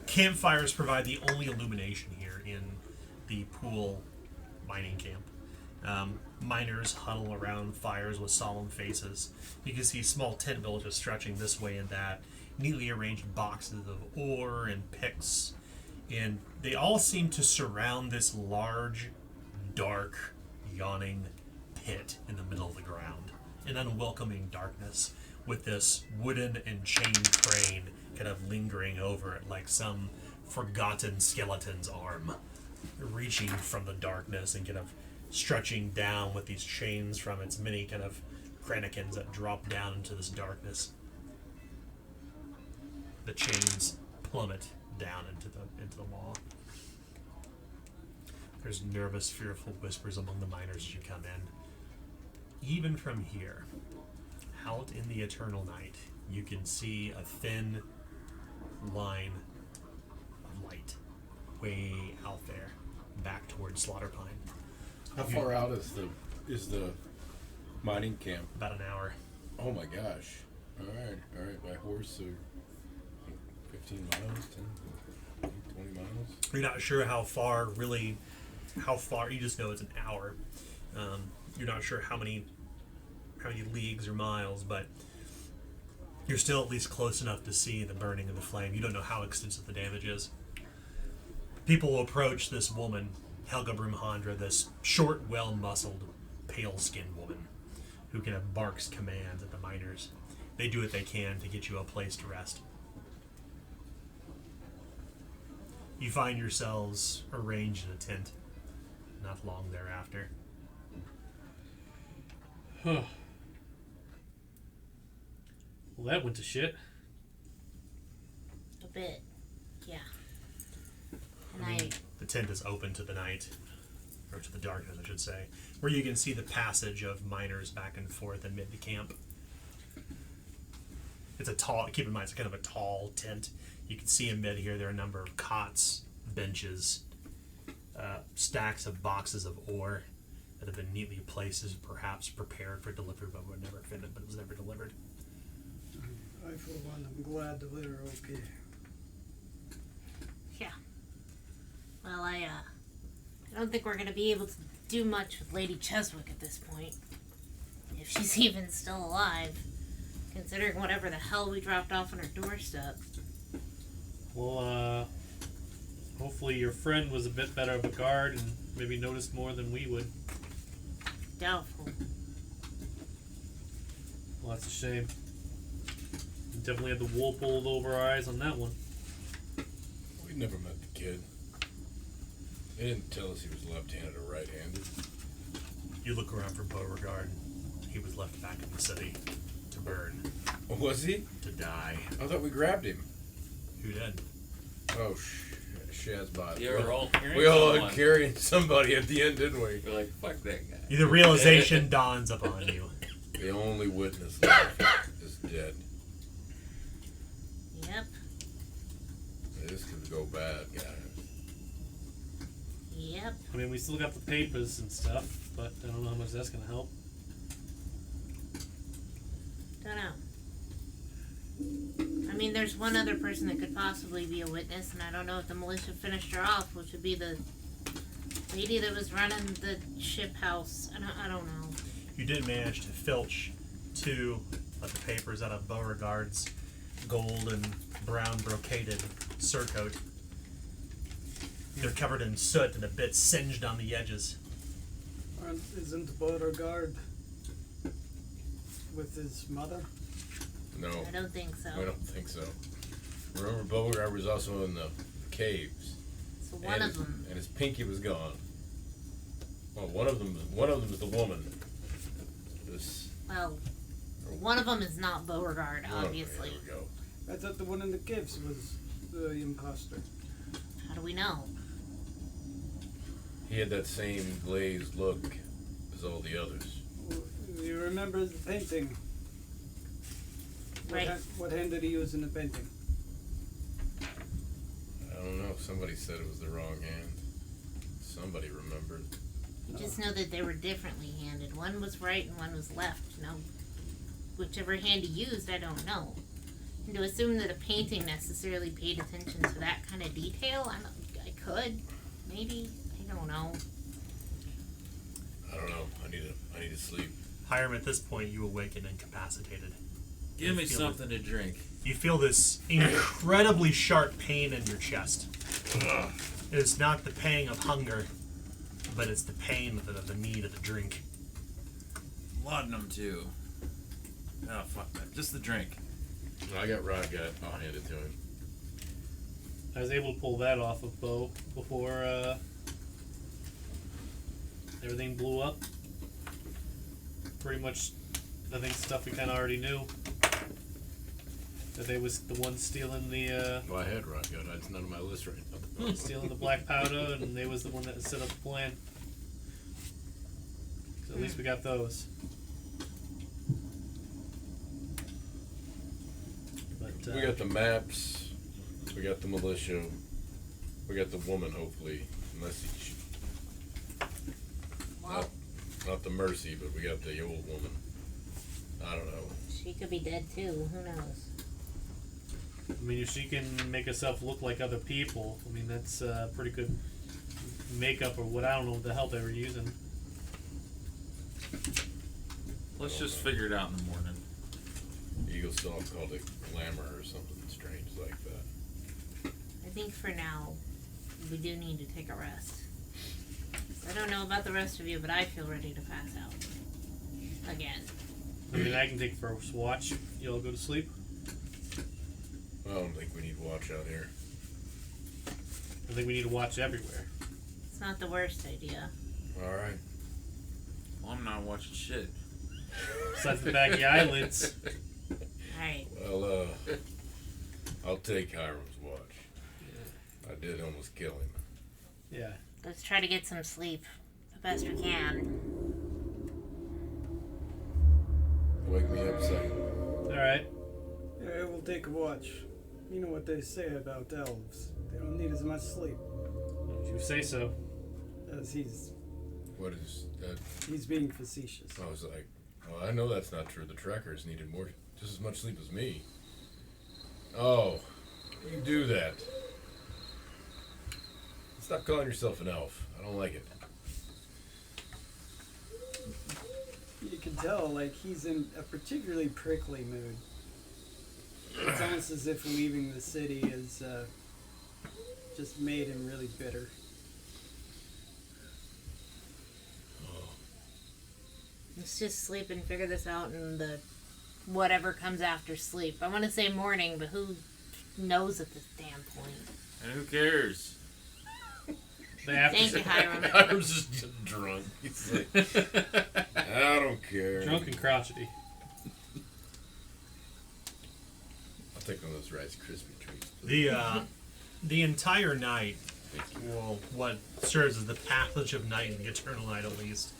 Speaker 1: campfires provide the only illumination here in the pool mining camp. Miners huddle around fires with solemn faces. You can see small tent villages stretching this way and that, neatly arranged boxes of ore and picks, and they all seem to surround this large, dark, yawning pit in the middle of the ground. An unwelcoming darkness, with this wooden and chain crane kind of lingering over it like some forgotten skeleton's arm, reaching from the darkness and kind of stretching down with these chains from its many kind of cranakins that drop down into this darkness. The chains plummet down into the wall. There's nervous, fearful whispers among the miners as you come in. Even from here, out in the eternal night, you can see a thin line of light way out there, back towards Slaughter Pine.
Speaker 2: How far out is the mining camp?
Speaker 1: About an hour.
Speaker 2: Oh my gosh. All right. By horse, so 15 miles, 10, 20 miles.
Speaker 1: You're not sure how far, you just know it's an hour. You're not sure how many leagues or miles, but you're still at least close enough to see the burning of the flame. You don't know how extensive the damage is. People approach this woman, Helga Brumhandra, this short, well-muscled, pale-skinned woman who kind of barks commands at the miners. They do what they can to get you a place to rest. You find yourselves arranged in a tent not long thereafter.
Speaker 4: Well, that went to shit.
Speaker 6: A bit, yeah. And
Speaker 1: The tent is open to the night, or to the darkness, I should say, where you can see the passage of miners back and forth amid the camp. It's a tall, keep in mind, it's kind of a tall tent. You can see amid here there are a number of cots, benches, stacks of boxes of ore that have been neatly placed as perhaps prepared for delivery, but were never finished, but it was never delivered.
Speaker 3: I, for one, am glad that we're okay.
Speaker 6: yeah. Well, I don't think we're gonna be able to do much with Lady Cheswick at this point. If she's even still alive, considering whatever the hell we dropped off on her doorstep.
Speaker 4: Well, hopefully your friend was a bit better of a guard and maybe noticed more than we would.
Speaker 6: Doubtful.
Speaker 4: Well, that's a shame. We definitely had the wool pulled over our eyes on that one.
Speaker 2: We never met the kid. They didn't tell us he was left-handed or right-handed.
Speaker 1: You look around for Beauregard. He was left back in the city to burn,
Speaker 2: Was he?
Speaker 1: to die.
Speaker 2: I thought we grabbed him.
Speaker 1: Who did?
Speaker 2: Oh, Shazbot.
Speaker 5: You were all carrying
Speaker 2: We all
Speaker 5: someone.
Speaker 2: carried somebody at the end, didn't we?
Speaker 5: We're like, fuck that guy.
Speaker 1: The realization dawns upon you.
Speaker 2: The only witness left is dead.
Speaker 6: Yep.
Speaker 2: This could go bad, guys.
Speaker 6: Yep.
Speaker 4: I mean, we still got the papers and stuff, but I don't know how much that's gonna help.
Speaker 6: Don't know. I mean, there's one other person that could possibly be a witness, and I don't know if the militia finished her off, which would be the lady that was running the ship house. I don't know.
Speaker 1: You did manage to filch 2 of the papers out of Beauregard's gold and brown brocaded surcoat. They're covered in soot and a bit singed on the edges.
Speaker 3: Isn't Beauregard with his mother?
Speaker 2: No,
Speaker 6: I don't think so.
Speaker 2: I don't think so. Remember, Beauregard was also in the caves.
Speaker 6: So one of them.
Speaker 2: And his pinky was gone. Well, one of them is the woman. This.
Speaker 6: Well, one of them is not Beauregard,
Speaker 2: Oh,
Speaker 6: obviously.
Speaker 2: there we go.
Speaker 3: I thought the one in the caves was the imposter.
Speaker 6: How do we know?
Speaker 2: He had that same glazed look as all the others.
Speaker 3: You remember the painting?
Speaker 6: Right.
Speaker 3: What hand did he use in the painting?
Speaker 2: I don't know. Somebody said it was the wrong hand. Somebody remembered.
Speaker 6: You just know that they were differently handed. One was right and one was left. You know, whichever hand he used, I don't know. And to assume that a painting necessarily paid attention to that kind of detail, I could, maybe, I don't know.
Speaker 2: I don't know. I need to sleep.
Speaker 1: Hiram, at this point, you awaken incapacitated.
Speaker 5: Give me
Speaker 1: You feel
Speaker 5: something to drink.
Speaker 1: You feel this incredibly sharp pain in your chest. It's not the pain of hunger, but it's the pain of the need of the drink.
Speaker 5: Laudanum too. Oh fuck that. Just the drink.
Speaker 2: I got Rod got. I'll hand it to him.
Speaker 4: I was able to pull that off of Bo before everything blew up. Pretty much, I think stuff we kind of already knew. That they was the one stealing the
Speaker 2: Well, I had Rod got. It's none of my list right now.
Speaker 4: stealing the black powder, and they was the one that set up the plan. So at least we got those. But
Speaker 2: We got the maps. We got the militia. We got the woman, hopefully. Unless he,
Speaker 6: Well,
Speaker 2: not the Mercy, but we got the old woman. I don't know.
Speaker 6: she could be dead too. Who knows?
Speaker 4: I mean, if she can make herself look like other people, I mean that's pretty good makeup or what. I don't know what the hell they were using.
Speaker 5: Let's just figure it out in the morning.
Speaker 2: Eagle Salt called it glamour or something strange like that.
Speaker 6: I think for now, we do need to take a rest. I don't know about the rest of you, but I feel ready to pass out. Again.
Speaker 4: I mean, I can take first watch. You all go to sleep.
Speaker 2: I don't think we need watch out here.
Speaker 4: I think we need to watch everywhere.
Speaker 6: It's not the worst idea.
Speaker 2: All right.
Speaker 5: Well, I'm not watching shit.
Speaker 4: Besides the back of your eyelids.
Speaker 6: Alright.
Speaker 2: Well, I'll take Hiram's watch. I did almost kill him.
Speaker 4: Yeah.
Speaker 6: Let's try to get some sleep. The best we can.
Speaker 2: Wake me up, second.
Speaker 4: Alright.
Speaker 3: Yeah, we'll take a watch. You know what they say about elves. They don't need as much sleep.
Speaker 4: You say so.
Speaker 3: As he's
Speaker 2: What is that?
Speaker 3: being facetious.
Speaker 2: I was like, well, I know that's not true. The trackers needed just as much sleep as me. Oh, you do that. Stop calling yourself an elf. I don't like it.
Speaker 3: You can tell, like, he's in a particularly prickly mood. It's almost as if leaving the city has just made him really bitter.
Speaker 6: Let's just sleep and figure this out in the whatever comes after sleep. I want to say morning, but who knows at this damn point?
Speaker 5: And who cares?
Speaker 4: The after
Speaker 6: Thank you, Hiram.
Speaker 2: Hiram's just getting drunk. He's like, I don't care.
Speaker 4: Drunk and crotchety.
Speaker 2: I'll take one of those Rice Krispie treats.
Speaker 1: The entire night,
Speaker 2: Thank you.
Speaker 1: well, what serves as the passage of night and the eternal night at least,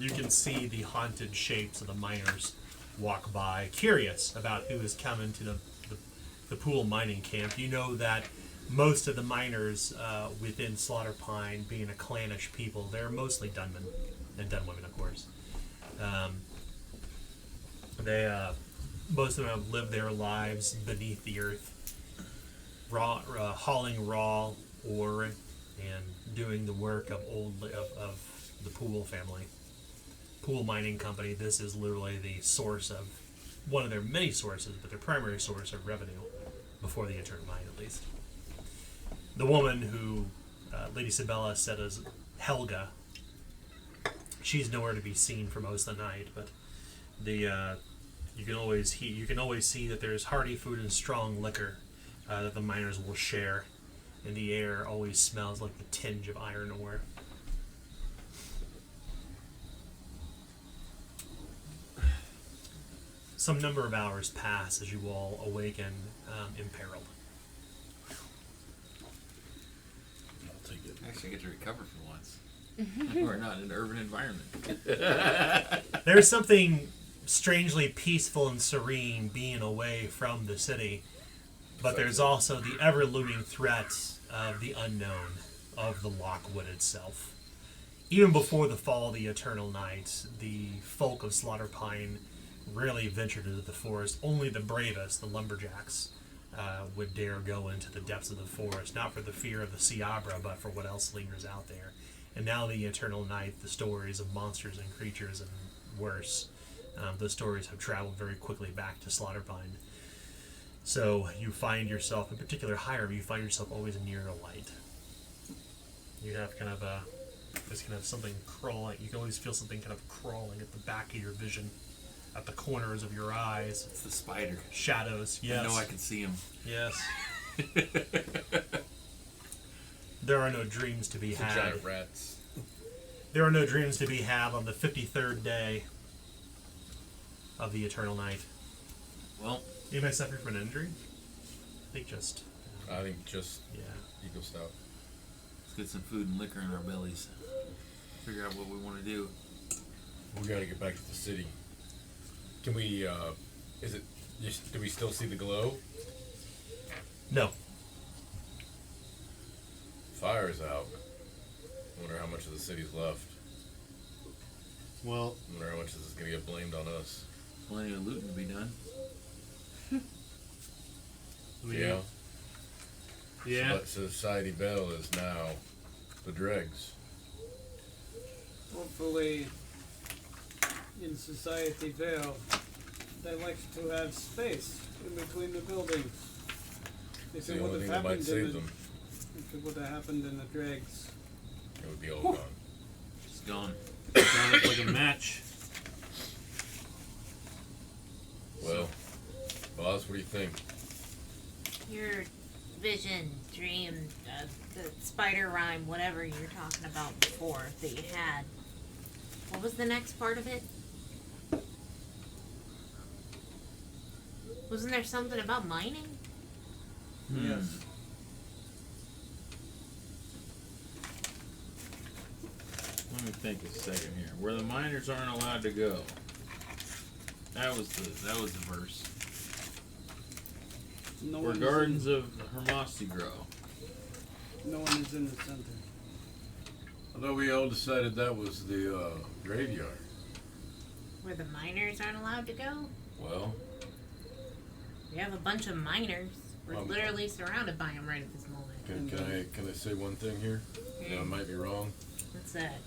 Speaker 1: you can see the haunted shapes of the miners walk by, curious about who is coming to the pool mining camp. You know that most of the miners within Slaughter Pine, being a clannish people, they're mostly Dunmen and Dunwomen, of course. Most of them have lived their lives beneath the earth, hauling raw ore and doing the work of the Pool family, Pool Mining Company. This is literally the source of one of their many sources, but their primary source of revenue before the eternal night, at least. The woman who Lady Sabella said is Helga, she's nowhere to be seen for most of the night, but you can always see that there's hearty food and strong liquor that the miners will share, and the air always smells like the tinge of iron ore. Some number of hours pass as you all awaken imperiled.
Speaker 2: I'll take it.
Speaker 5: Actually, I get to recover for once. We're not in an urban environment.
Speaker 1: There's something strangely peaceful and serene being away from the city, but there's also the ever-looming threat of the unknown, of the Lockwood itself. Even before the fall of the eternal night, the folk of Slaughter Pine rarely ventured into the forest. Only the bravest, the lumberjacks, would dare go into the depths of the forest, not for the fear of the Ciabra, but for what else lingers out there. And now the eternal night, the stories of monsters and creatures and worse, those stories have traveled very quickly back to Slaughter Pine. So you find yourself, in particular Hiram, you find yourself always near a light. You have kind of there's kind of something crawling. You can always feel something kind of crawling at the back of your vision, at the corners of your eyes.
Speaker 5: It's the spider.
Speaker 1: Shadows, yes.
Speaker 5: I know I can see him.
Speaker 1: Yes. There are no dreams to be
Speaker 2: It's a
Speaker 1: had.
Speaker 2: giant rats.
Speaker 1: There are no dreams to be had on the 53rd day of the eternal night.
Speaker 5: Well,
Speaker 1: Anybody suffering from an injury? I think just.
Speaker 2: I think just
Speaker 1: Yeah.
Speaker 2: Eagle Stout.
Speaker 5: let's get some food and liquor in our bellies. Figure out what we want to do.
Speaker 2: We gotta get back to the city. Can we, do we still see the glow?
Speaker 1: No.
Speaker 2: Fire's out. Wonder how much of the city's left.
Speaker 4: Well,
Speaker 2: Wonder how much of this is gonna get blamed on us.
Speaker 5: Plenty of looting to be done.
Speaker 2: Yeah.
Speaker 4: yeah.
Speaker 2: But Society Bell is now the dregs.
Speaker 3: Hopefully, in Society Vale, they like to have space in between the buildings. If
Speaker 2: It's the
Speaker 3: it would
Speaker 2: only
Speaker 3: have
Speaker 2: thing that might
Speaker 3: happened
Speaker 2: save
Speaker 3: in
Speaker 2: them.
Speaker 3: if it would have happened in the dregs,
Speaker 2: It would be all gone.
Speaker 5: It's gone.
Speaker 4: Burn up like a match.
Speaker 2: Well, boss, what do you think?
Speaker 6: Your vision, dream, the spider rhyme, whatever you were talking about before that you had. What was the next part of it? Wasn't there something about mining?
Speaker 3: yes.
Speaker 5: Let me think a second here. Where the miners aren't allowed to go. That was the verse.
Speaker 3: No
Speaker 5: Where
Speaker 3: one
Speaker 5: gardens of Hermosty grow.
Speaker 3: No one is in the center.
Speaker 2: I thought we all decided that was the graveyard.
Speaker 6: Where the miners aren't allowed to go?
Speaker 2: Well,
Speaker 6: We have a bunch of miners. We're
Speaker 2: Um,
Speaker 6: literally surrounded by them right at this moment.
Speaker 2: can I say one thing here? Yeah, I might be wrong.
Speaker 6: What's that?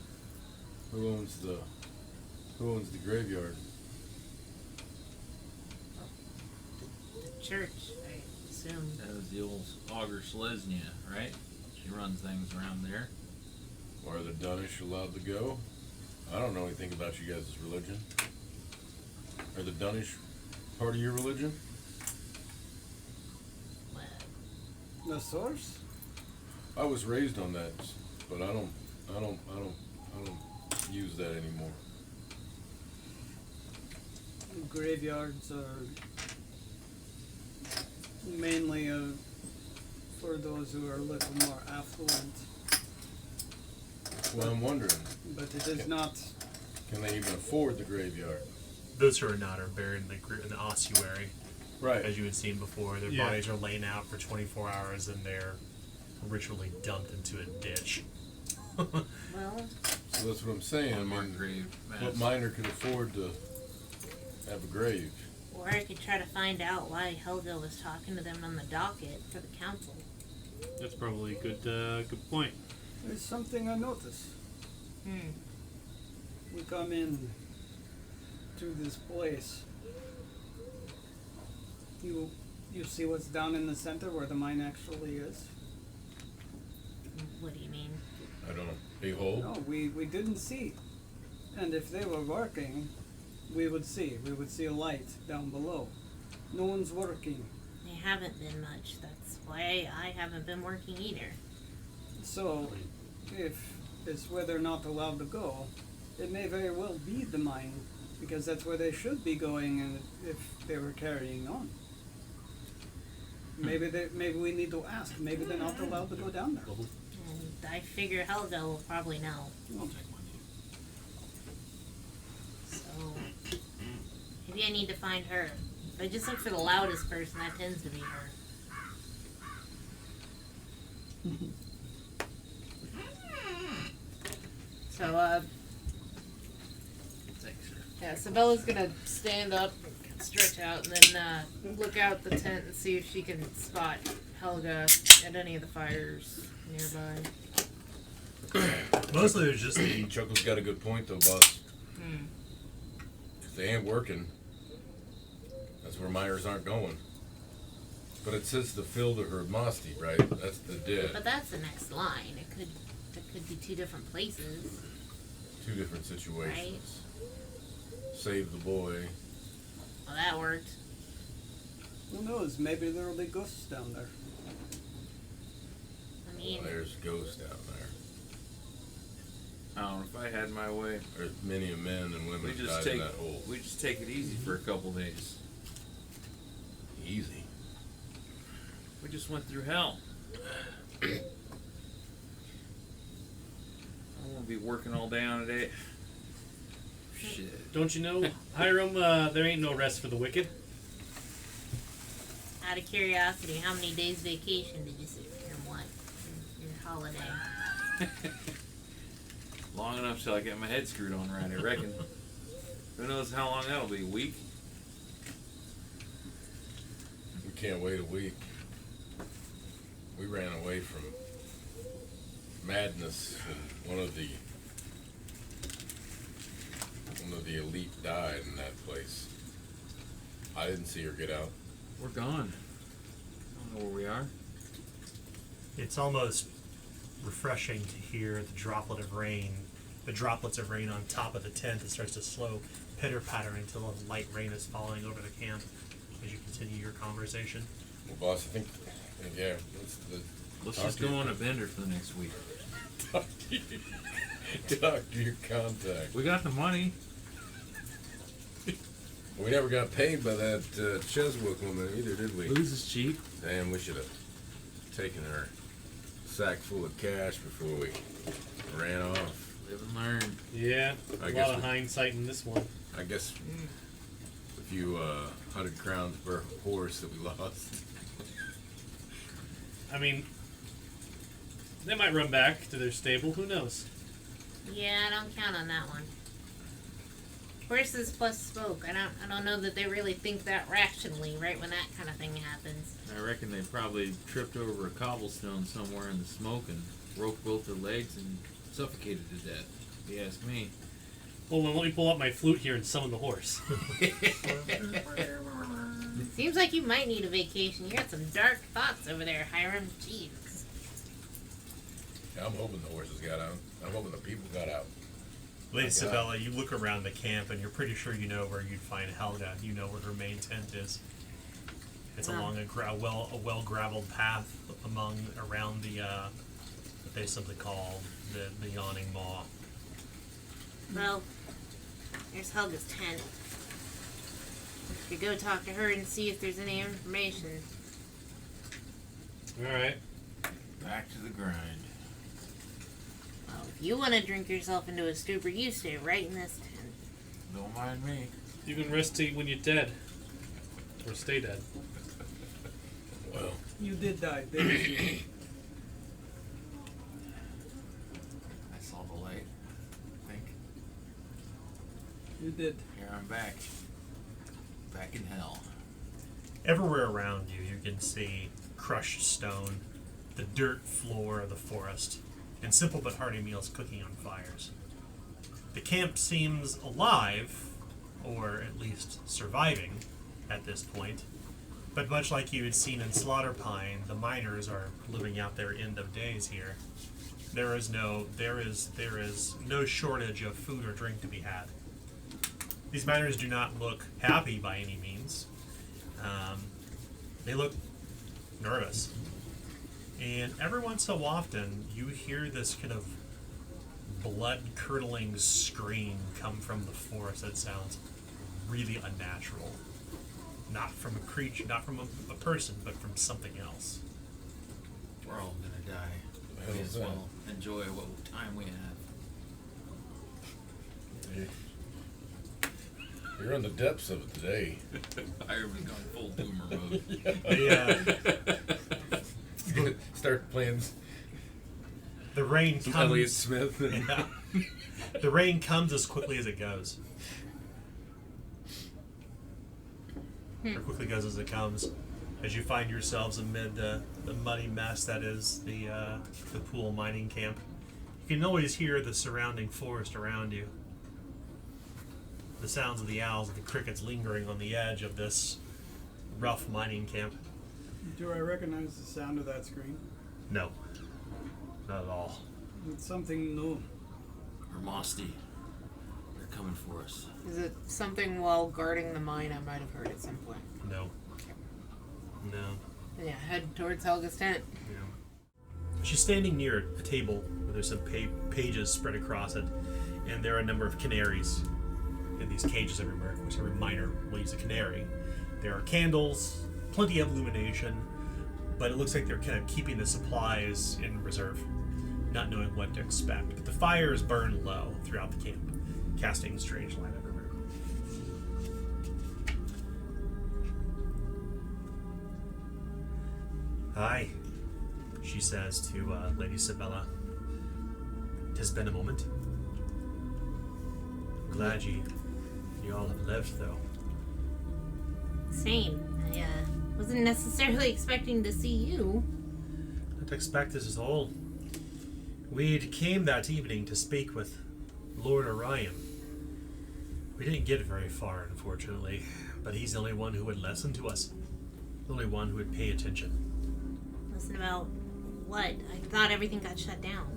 Speaker 2: Who owns the graveyard?
Speaker 6: The church, I assume.
Speaker 5: That was the old Augur Selesnya, right? She runs things around there.
Speaker 2: Are the Dunish allowed to go? I don't know anything about you guys' religion. Are the Dunish part of your religion?
Speaker 3: The source?
Speaker 2: I was raised on that, but I don't use that anymore.
Speaker 3: Graveyards are mainly for those who are a little more affluent,
Speaker 2: Well, I'm wondering,
Speaker 3: but it is not.
Speaker 2: can they even afford the graveyard?
Speaker 1: Those who are not are buried in the ossuary,
Speaker 2: Right.
Speaker 1: as you had seen before. Their
Speaker 4: Yeah.
Speaker 1: bodies are laying out for 24 hours and they're ritually dumped into a ditch.
Speaker 6: Well,
Speaker 2: So that's what I'm saying. I
Speaker 5: Unmarked
Speaker 2: mean,
Speaker 5: grave mass.
Speaker 2: what miner could afford to have a grave?
Speaker 7: Or I could try to find out why Helga was talking to them on the docket for the council.
Speaker 4: That's probably a good point.
Speaker 3: There's something I noticed.
Speaker 7: Hmm.
Speaker 3: We come in to this place. You see what's down in the center where the mine actually is?
Speaker 7: What do you mean?
Speaker 2: I don't know. Big hole?
Speaker 3: No, we didn't see. And if they were working, we would see. We would see a light down below. No one's working.
Speaker 7: They haven't been much. That's why I haven't been working either.
Speaker 3: So, if it's where they're not allowed to go, it may very well be the mine, because that's where they should be going, and if they were carrying on. Maybe we need to ask. Maybe they're not allowed to go down there.
Speaker 7: And I figure Helga will probably know. So maybe I need to find her. If I just look for the loudest person, that tends to be her.
Speaker 6: So,
Speaker 5: Thanks, sir.
Speaker 6: yeah, Sabella's gonna stand up, stretch out, and then look out the tent and see if she can spot Helga at any of the fires nearby.
Speaker 1: Mostly there's just the
Speaker 2: Chuckle's got a good point though, boss.
Speaker 6: Hmm.
Speaker 2: If they ain't working, that's where miners aren't going. But it says the field of Hermasti, right? That's the dead.
Speaker 7: But that's the next line. It could be two different places.
Speaker 2: Two different situations. Save the boy.
Speaker 7: Well, that worked.
Speaker 3: Who knows? Maybe there'll be ghosts down there.
Speaker 7: I mean,
Speaker 2: There's ghosts down there.
Speaker 5: I don't know if I had my way.
Speaker 2: There's many a men and women
Speaker 5: We
Speaker 2: who
Speaker 5: just
Speaker 2: died in
Speaker 5: take
Speaker 2: that hole.
Speaker 5: we just take it easy for a couple days.
Speaker 2: Easy.
Speaker 5: We just went through hell. I won't be working all day on a day. Shit.
Speaker 4: Don't you know, Hiram, there ain't no rest for the wicked.
Speaker 7: out of curiosity, how many days vacation did you sit here and what? Your holiday?
Speaker 5: Long enough till I get my head screwed on right, I reckon. Who knows how long that'll be? A week?
Speaker 2: We can't wait a week. We ran away from madness, and one of the elite died in that place. I didn't see her get out.
Speaker 5: We're gone. I don't know where we are.
Speaker 1: It's almost refreshing to hear the droplets of rain on top of the tent that starts to slow pitter-pattering until a light rain is falling over the camp as you continue your conversation.
Speaker 2: Well, boss, I think, yeah,
Speaker 5: Let's
Speaker 2: Talk
Speaker 5: just
Speaker 2: to
Speaker 5: go
Speaker 2: your-
Speaker 5: on a bender for the next week.
Speaker 2: talk to your contact.
Speaker 5: We got the money.
Speaker 2: We never got paid by that Cheswick woman either, did we?
Speaker 5: Booze is cheap.
Speaker 2: Damn, we should have taken her sack full of cash before we ran off.
Speaker 5: Live and learn.
Speaker 4: Yeah,
Speaker 2: I
Speaker 4: a
Speaker 2: guess
Speaker 4: lot of
Speaker 2: we-
Speaker 4: hindsight in this one.
Speaker 2: I guess a few 100 crowns per horse that we lost.
Speaker 4: I mean, they might run back to their stable. Who knows?
Speaker 7: Yeah, I don't count on that one. Horses plus smoke. I don't know that they really think that rationally right when that kind of thing happens.
Speaker 5: I reckon they probably tripped over a cobblestone somewhere in the smoke and broke both their legs and suffocated to death. If you ask me.
Speaker 4: Hold on, let me pull out my flute here and summon the horse.
Speaker 7: Seems like you might need a vacation. You got some dark thoughts over there, Hiram. Jeez.
Speaker 2: I'm hoping the horses got out. I'm hoping the people got out.
Speaker 1: Lady
Speaker 2: Okay.
Speaker 1: Sabella, you look around the camp and you're pretty sure you know where you'd find Helga. You know where her main tent is. It's
Speaker 7: Wow.
Speaker 1: along a well graveled path around the they simply call the Yawning Maw.
Speaker 7: Well, there's Helga's tent. We could go talk to her and see if there's any information.
Speaker 4: Alright.
Speaker 5: Back to the grind.
Speaker 7: Well, if you want to drink yourself into a stupor, you stay right in this tent.
Speaker 5: Don't mind me.
Speaker 4: You can rest when you're dead. Or stay dead.
Speaker 2: Well,
Speaker 3: You did die, didn't you?
Speaker 5: I saw the light. I think.
Speaker 3: You did.
Speaker 5: Here I'm back. Back in hell.
Speaker 1: Everywhere around you, you can see crushed stone, the dirt floor of the forest, and simple but hearty meals cooking on fires. The camp seems alive, or at least surviving, at this point. But much like you had seen in Slaughter Pine, the miners are living out their end of days here. There is no shortage of food or drink to be had. These miners do not look happy by any means. They look nervous. And every once so often, you hear this kind of blood-curdling scream come from the forest that sounds really unnatural. Not from a creature, not from a person, but from something else.
Speaker 5: We're all gonna die.
Speaker 2: Hell
Speaker 5: May
Speaker 2: is
Speaker 5: as
Speaker 2: that?
Speaker 5: well enjoy what time we have.
Speaker 2: you're in the depths of it today.
Speaker 5: Iron's gone full boomer mode.
Speaker 2: Start playing
Speaker 1: The rain
Speaker 2: some
Speaker 1: comes.
Speaker 2: Elliott Smith.
Speaker 1: Yeah. The rain comes as quickly as it goes. Or quickly goes as it comes. As you find yourselves amid the muddy mess that is the Pool mining camp. You can always hear the surrounding forest around you. The sounds of the owls and the crickets lingering on the edge of this rough mining camp.
Speaker 3: Do I recognize the sound of that scream?
Speaker 1: No. Not at all.
Speaker 3: It's something new.
Speaker 5: Hermosty. They're coming for us.
Speaker 6: Is it something while guarding the mine I might have heard at some point?
Speaker 1: No. No.
Speaker 6: Yeah, head towards Helga's tent.
Speaker 1: Yeah. She's standing near a table where there's some pages spread across it, and there are a number of canaries in these cages everywhere, which every miner will use a canary. There are candles, plenty of illumination, but it looks like they're kind of keeping the supplies in reserve, not knowing what to expect. But the fires burn low throughout the camp, casting strange light everywhere. Hi, she says to Lady Sabella. "'Tis been a moment. Glad you all have left, though.
Speaker 7: Same. I wasn't necessarily expecting to see you.
Speaker 1: Not expect this at all. We'd came that evening to speak with Lord Orion. We didn't get very far, unfortunately, but he's the only one who would listen to us. The only one who would pay attention.
Speaker 7: Listen about what? I thought everything got shut down.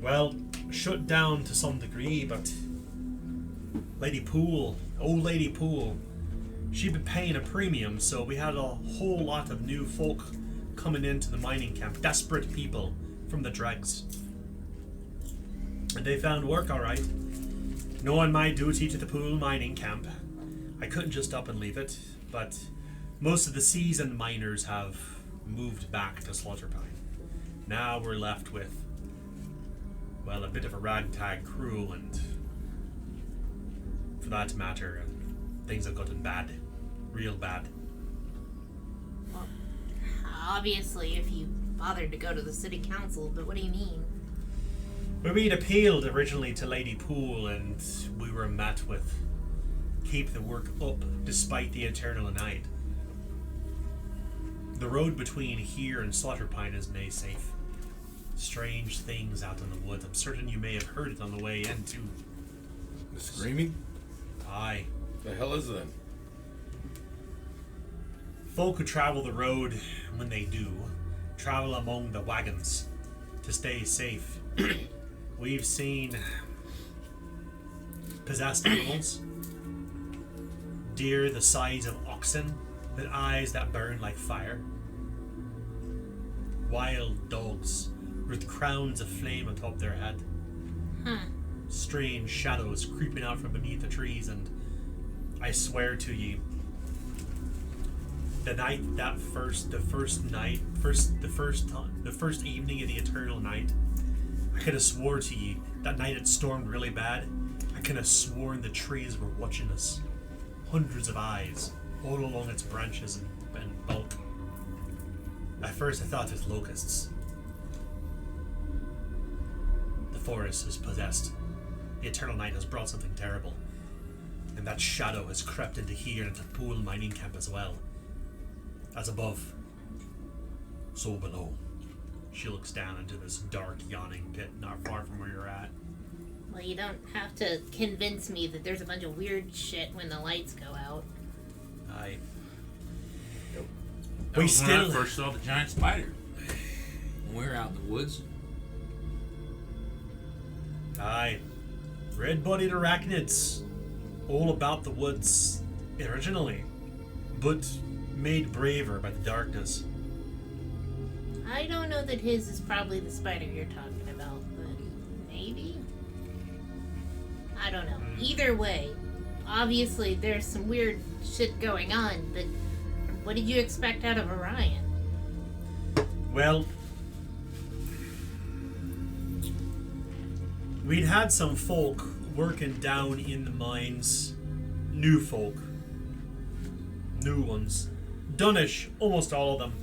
Speaker 1: Well, shut down to some degree, but Lady Poole, old Lady Poole, she'd been paying a premium, so we had a whole lot of new folk coming into the mining camp, desperate people from the dregs. And they found work all right. Knowing my duty to the Poole mining camp, I couldn't just up and leave it, but most of the seasoned miners have moved back to Slaughterpine. Now we're left with, well, a bit of a ragtag crew, and for that matter, things have gotten bad. Real bad.
Speaker 7: Well, obviously, if you bothered to go to the city council, but what do you mean?
Speaker 1: Well, we'd appealed originally to Lady Poole, and we were met with keep the work up despite the eternal night. The road between here and Slaughterpine is nae safe. Strange things out in the woods. I'm certain you may have heard it on the way in, too.
Speaker 2: The screaming?
Speaker 1: Aye.
Speaker 2: The hell is that?
Speaker 1: Folk who travel the road, when they do, travel among the wagons to stay safe. We've seen possessed animals, deer the size of oxen, with eyes that burn like fire, wild dogs with crowns of flame atop their head.
Speaker 7: Huh.
Speaker 1: Strange shadows creeping out from beneath the trees, and I swear to ye, the first evening of the eternal night, I could have swore to ye that night it stormed really bad. I could have sworn the trees were watching us. Hundreds of eyes, all along its branches and bulk. At first I thought it was locusts. The forest is possessed. The eternal night has brought something terrible. And that shadow has crept into here, into the pool mining camp as well. As above, so below. She looks down into this dark, yawning pit not far from where you're at.
Speaker 7: Well, you don't have to convince me that there's a bunch of weird shit when the lights go out.
Speaker 1: Aye.
Speaker 5: That
Speaker 1: We
Speaker 5: was when
Speaker 1: still-
Speaker 5: I first saw the giant spider. When we were out in the woods.
Speaker 1: Aye. Red-bodied arachnids. All about the woods originally, but made braver by the darkness.
Speaker 7: I don't know that his is probably the spider you're talking about, but maybe? I don't know. Either way, obviously there's some weird shit going on, but what did you expect out of Orion?
Speaker 1: Well, we'd had some folk working down in the mines. New folk. New ones. Dunnish, almost all of them.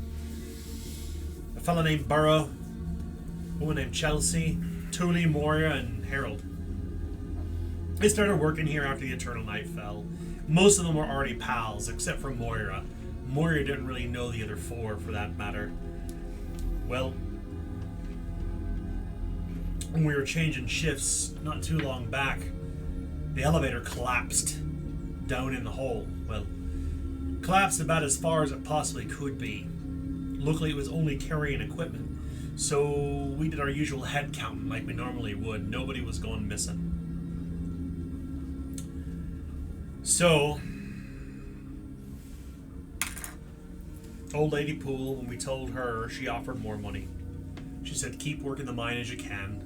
Speaker 1: A fella named Burrow, a woman named Chelsea, Tully, Moira, and Harold. They started working here after the Eternal Night fell. Most of them were already pals, except for Moira. Moira didn't really know the other four, for that matter. Well, when we were changing shifts not too long back, the elevator collapsed down in the hole. Well, collapsed about as far as it possibly could be. Luckily, it was only carrying equipment, so we did our usual head counting like we normally would. Nobody was going missing. So, old lady Poole, when we told her, she offered more money. She said, keep working the mine as you can.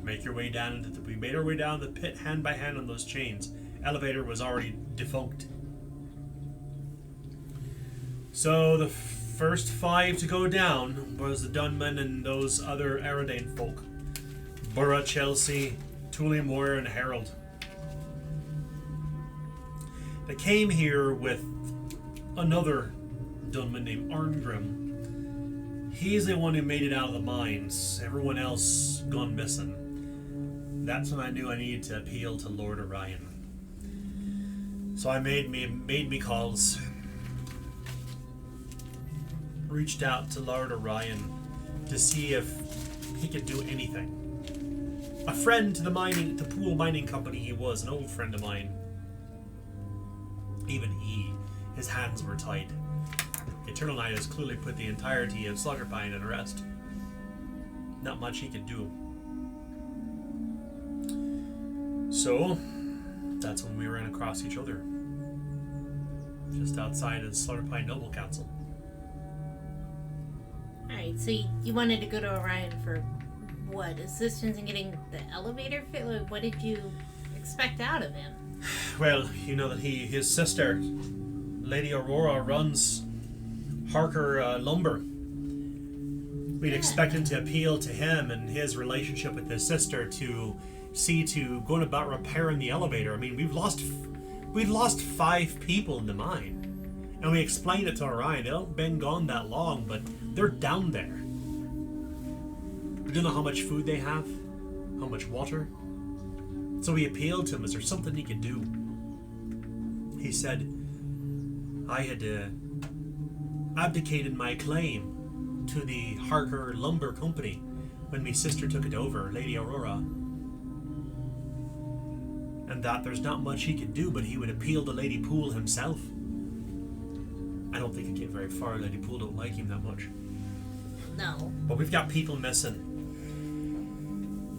Speaker 1: Make your way down into we made our way down the pit hand by hand on those chains. Elevator was already defunct. So the first 5 to go down was the Dunman and those other Aridane folk. Burra, Chelsea, Tully, Moira, and Harold. They came here with another Dunman named Arngrim. He's the one who made it out of the mines. Everyone else gone missing. That's when I knew I needed to appeal to Lord Orion. So I made me calls. Reached out to Lord Orion to see if he could do anything. A friend to the pool mining company he was, an old friend of mine. Even his hands were tied. The Eternal Night has clearly put the entirety of Slaughterpine at rest. Not much he could do. So, that's when we ran across each other. Just outside of the Slaughterpine Noble Council.
Speaker 7: Alright, so you wanted to go to Orion for what? Assistance in getting the elevator fit? Like, what did you expect out of him?
Speaker 1: Well, you know that his sister, Lady Aurora, runs Harker Lumber. We'd expect him to appeal to him and his relationship with his sister to see to going about repairing the elevator. I mean, we've lost 5 people in the mine. And we explained it to Orion. They haven't been gone that long, but they're down there. We don't know how much food they have, how much water. So we appealed to him. Is there something he could do? He said, I had abdicated my claim to the Harker Lumber Company when my sister took it over, Lady Aurora. And that there's not much he could do, but he would appeal to Lady Poole himself. I don't think he'd get very far. Lady Poole don't like him that much.
Speaker 7: No.
Speaker 1: But we've got people missing.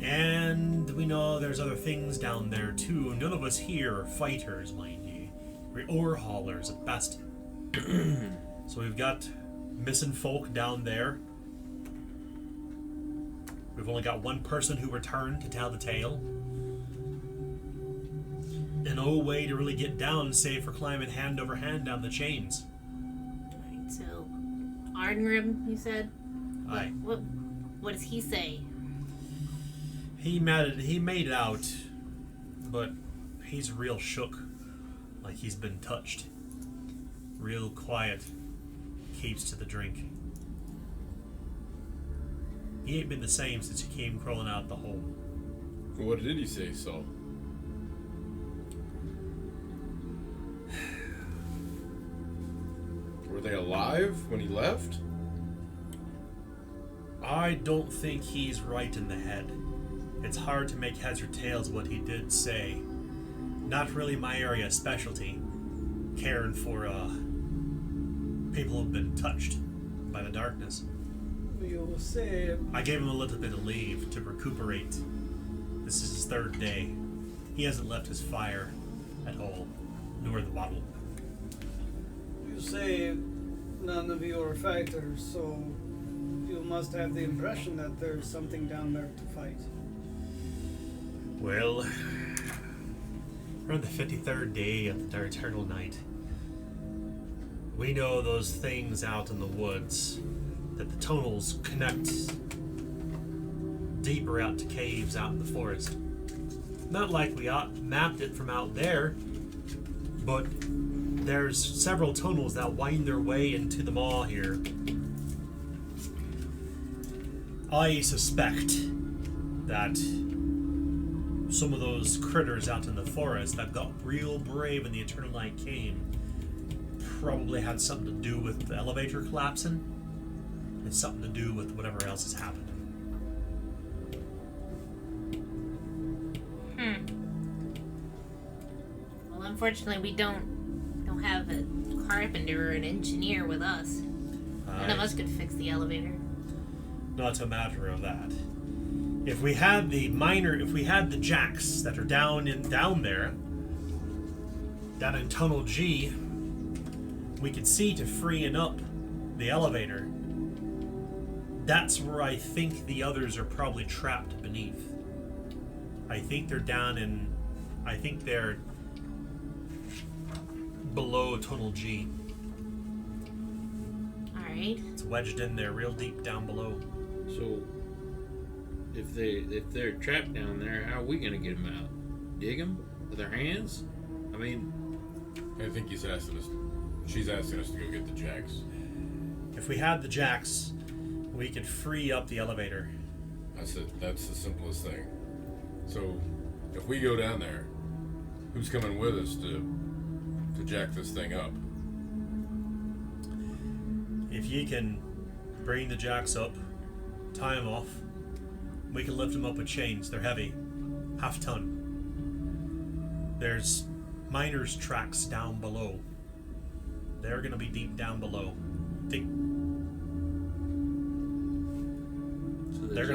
Speaker 1: And we know there's other things down there too. None of us here are fighters, mind you. We're ore haulers at best. So we've got missing folk down there. We've only got one person who returned to tell the tale. And no way to really get down save for climbing hand over hand down the chains.
Speaker 7: Alright, so Ardenrim, you said?
Speaker 1: Aye.
Speaker 7: What does he say?
Speaker 1: He made it out, but he's real shook. Like he's been touched. Real quiet. Keeps to the drink. He ain't been the same since he came crawling out the hole.
Speaker 2: What did he say, Saul? Were they alive when he left?
Speaker 1: I don't think he's right in the head. It's hard to make heads or tails what he did say. Not really my area of specialty. Caring for people who've been touched by the darkness.
Speaker 3: You'll say
Speaker 1: I gave him a little bit of leave to recuperate. This is his third day. He hasn't left his fire at all, nor the bottle.
Speaker 3: you say none of you are fighters, so you must have the impression that there's something down there to fight.
Speaker 1: Well, we're on the 53rd day of our eternal night. We know those things out in the woods, that the tunnels connect deeper out to caves out in the forest. Not like we mapped it from out there, but there's several tunnels that wind their way into the maw here. I suspect that some of those critters out in the forest that got real brave when the eternal night came probably had something to do with the elevator collapsing and something to do with whatever else has happened.
Speaker 7: Well, unfortunately, we don't have a carpenter or an engineer with us. None of us could fix the elevator.
Speaker 1: Not a matter of that. If we had the jacks that are down there, down in Tunnel G, we could see to freeing up the elevator. That's where I think the others are probably trapped beneath. I think they're they're below Tunnel G.
Speaker 7: Alright.
Speaker 1: It's wedged in there real deep down below.
Speaker 5: So, if they're trapped down there, how are we gonna get them out? Dig them with our hands? I mean,
Speaker 2: I think she's asking us to go get the jacks.
Speaker 1: If we had the jacks, we could free up the elevator.
Speaker 2: That's the simplest thing. So, if we go down there, who's coming with us to jack this thing up?
Speaker 1: If you can bring the jacks up, tie them off, we can lift them up with chains. They're heavy, half ton. There's miners' tracks down below. They're gonna be deep down below. They're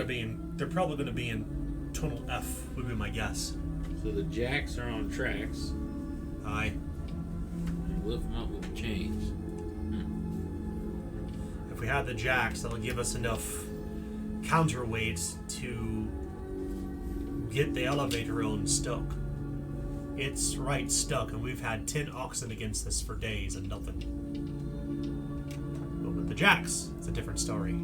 Speaker 1: probably gonna be in Tunnel F, would be my guess.
Speaker 5: So the jacks are on tracks.
Speaker 1: Aye.
Speaker 5: And lift them up with chains.
Speaker 1: If we had the jacks, that'll give us enough counterweight to get the elevator unstuck. It's right stuck, and we've had 10 oxen against this for days and nothing. But with the jacks, it's a different story.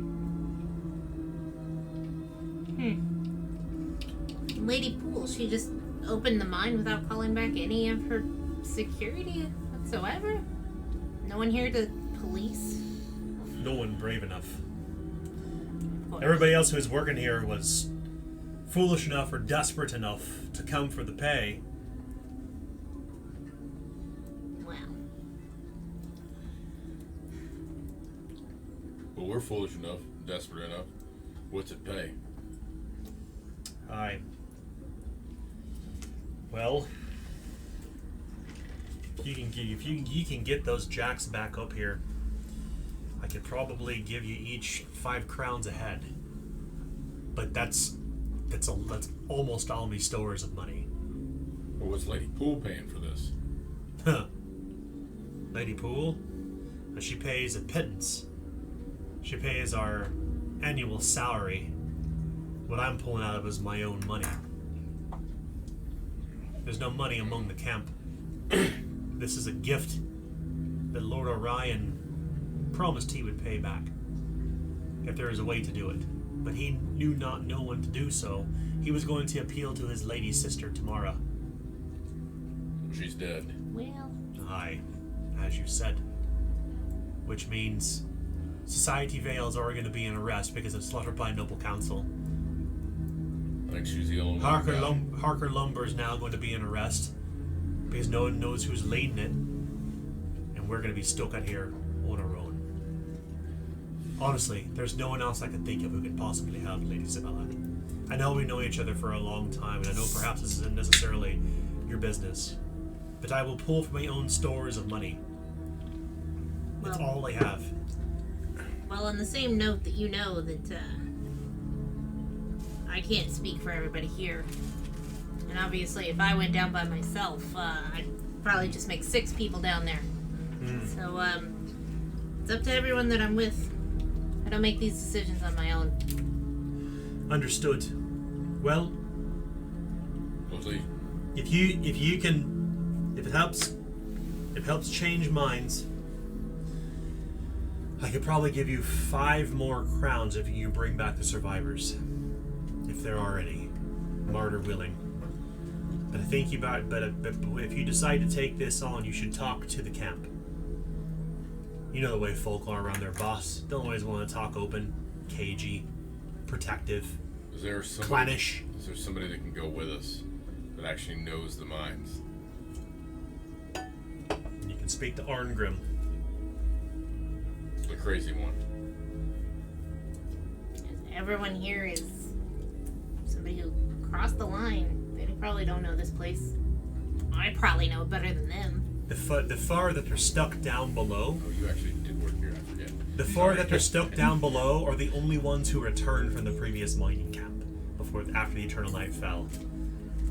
Speaker 7: Lady Poole, she just opened the mine without calling back any of her security whatsoever? No one here to police?
Speaker 1: No one brave enough.
Speaker 7: Of course.
Speaker 1: Everybody else who was working here was foolish enough or desperate enough to come for the pay.
Speaker 7: Wow.
Speaker 2: Well, we're foolish enough, desperate enough. What's it pay?
Speaker 1: Aye. Well, if you can get those jacks back up here, I could probably give you each 5 crowns a head. But that's almost all me stores of money.
Speaker 2: Well, what's Lady Poole paying for this?
Speaker 1: Huh. Lady Poole? She pays a pittance. She pays our annual salary. What I'm pulling out of is my own money. There's no money among the camp. This is a gift that Lord Orion promised he would pay back, if there is a way to do it. But he knew not know when to do so. He was going to appeal to his lady sister, Tamara.
Speaker 2: She's dead.
Speaker 7: Well,
Speaker 1: Aye, as you said. Which means Society Vales are going to be in arrest because of slaughter by noble council.
Speaker 2: I think she's the only
Speaker 1: Harker,
Speaker 2: one.
Speaker 1: Harker Lumber is now going to be in arrest because no one knows who's leading it, and we're going to be stuck out here on our own. Honestly, there's no one else I can think of who could possibly help Lady Isabella. I know we know each other for a long time, and I know perhaps this isn't necessarily your business, but I will pull from my own stores of money. It's
Speaker 7: Well-
Speaker 1: all I have.
Speaker 7: well, on the same note that you know that I can't speak for everybody here. And obviously, if I went down by myself, I'd probably just make 6 people down there. So, it's up to everyone that I'm with. I don't make these decisions on my own.
Speaker 1: Understood. Well,
Speaker 2: We'll see.
Speaker 1: if it helps change minds, I could probably give you 5 more crowns if you bring back the survivors, if there are any, martyr willing. But I think but if you decide to take this on, you should talk to the camp. You know the way folk are around their boss. Don't always want to talk open, cagey, protective,
Speaker 2: Is there somebody,
Speaker 1: clannish.
Speaker 2: is there somebody that can go with us that actually knows the mines?
Speaker 1: You can speak to Arngrim.
Speaker 2: The crazy one.
Speaker 7: Everyone here is somebody who crossed the line. They probably don't know this place. I probably know it better than them.
Speaker 1: The far that they're stuck down below.
Speaker 2: Oh, you actually did work here, I forget.
Speaker 1: The four that are stuck down below are the only ones who returned from the previous mining camp after the Eternal Night fell.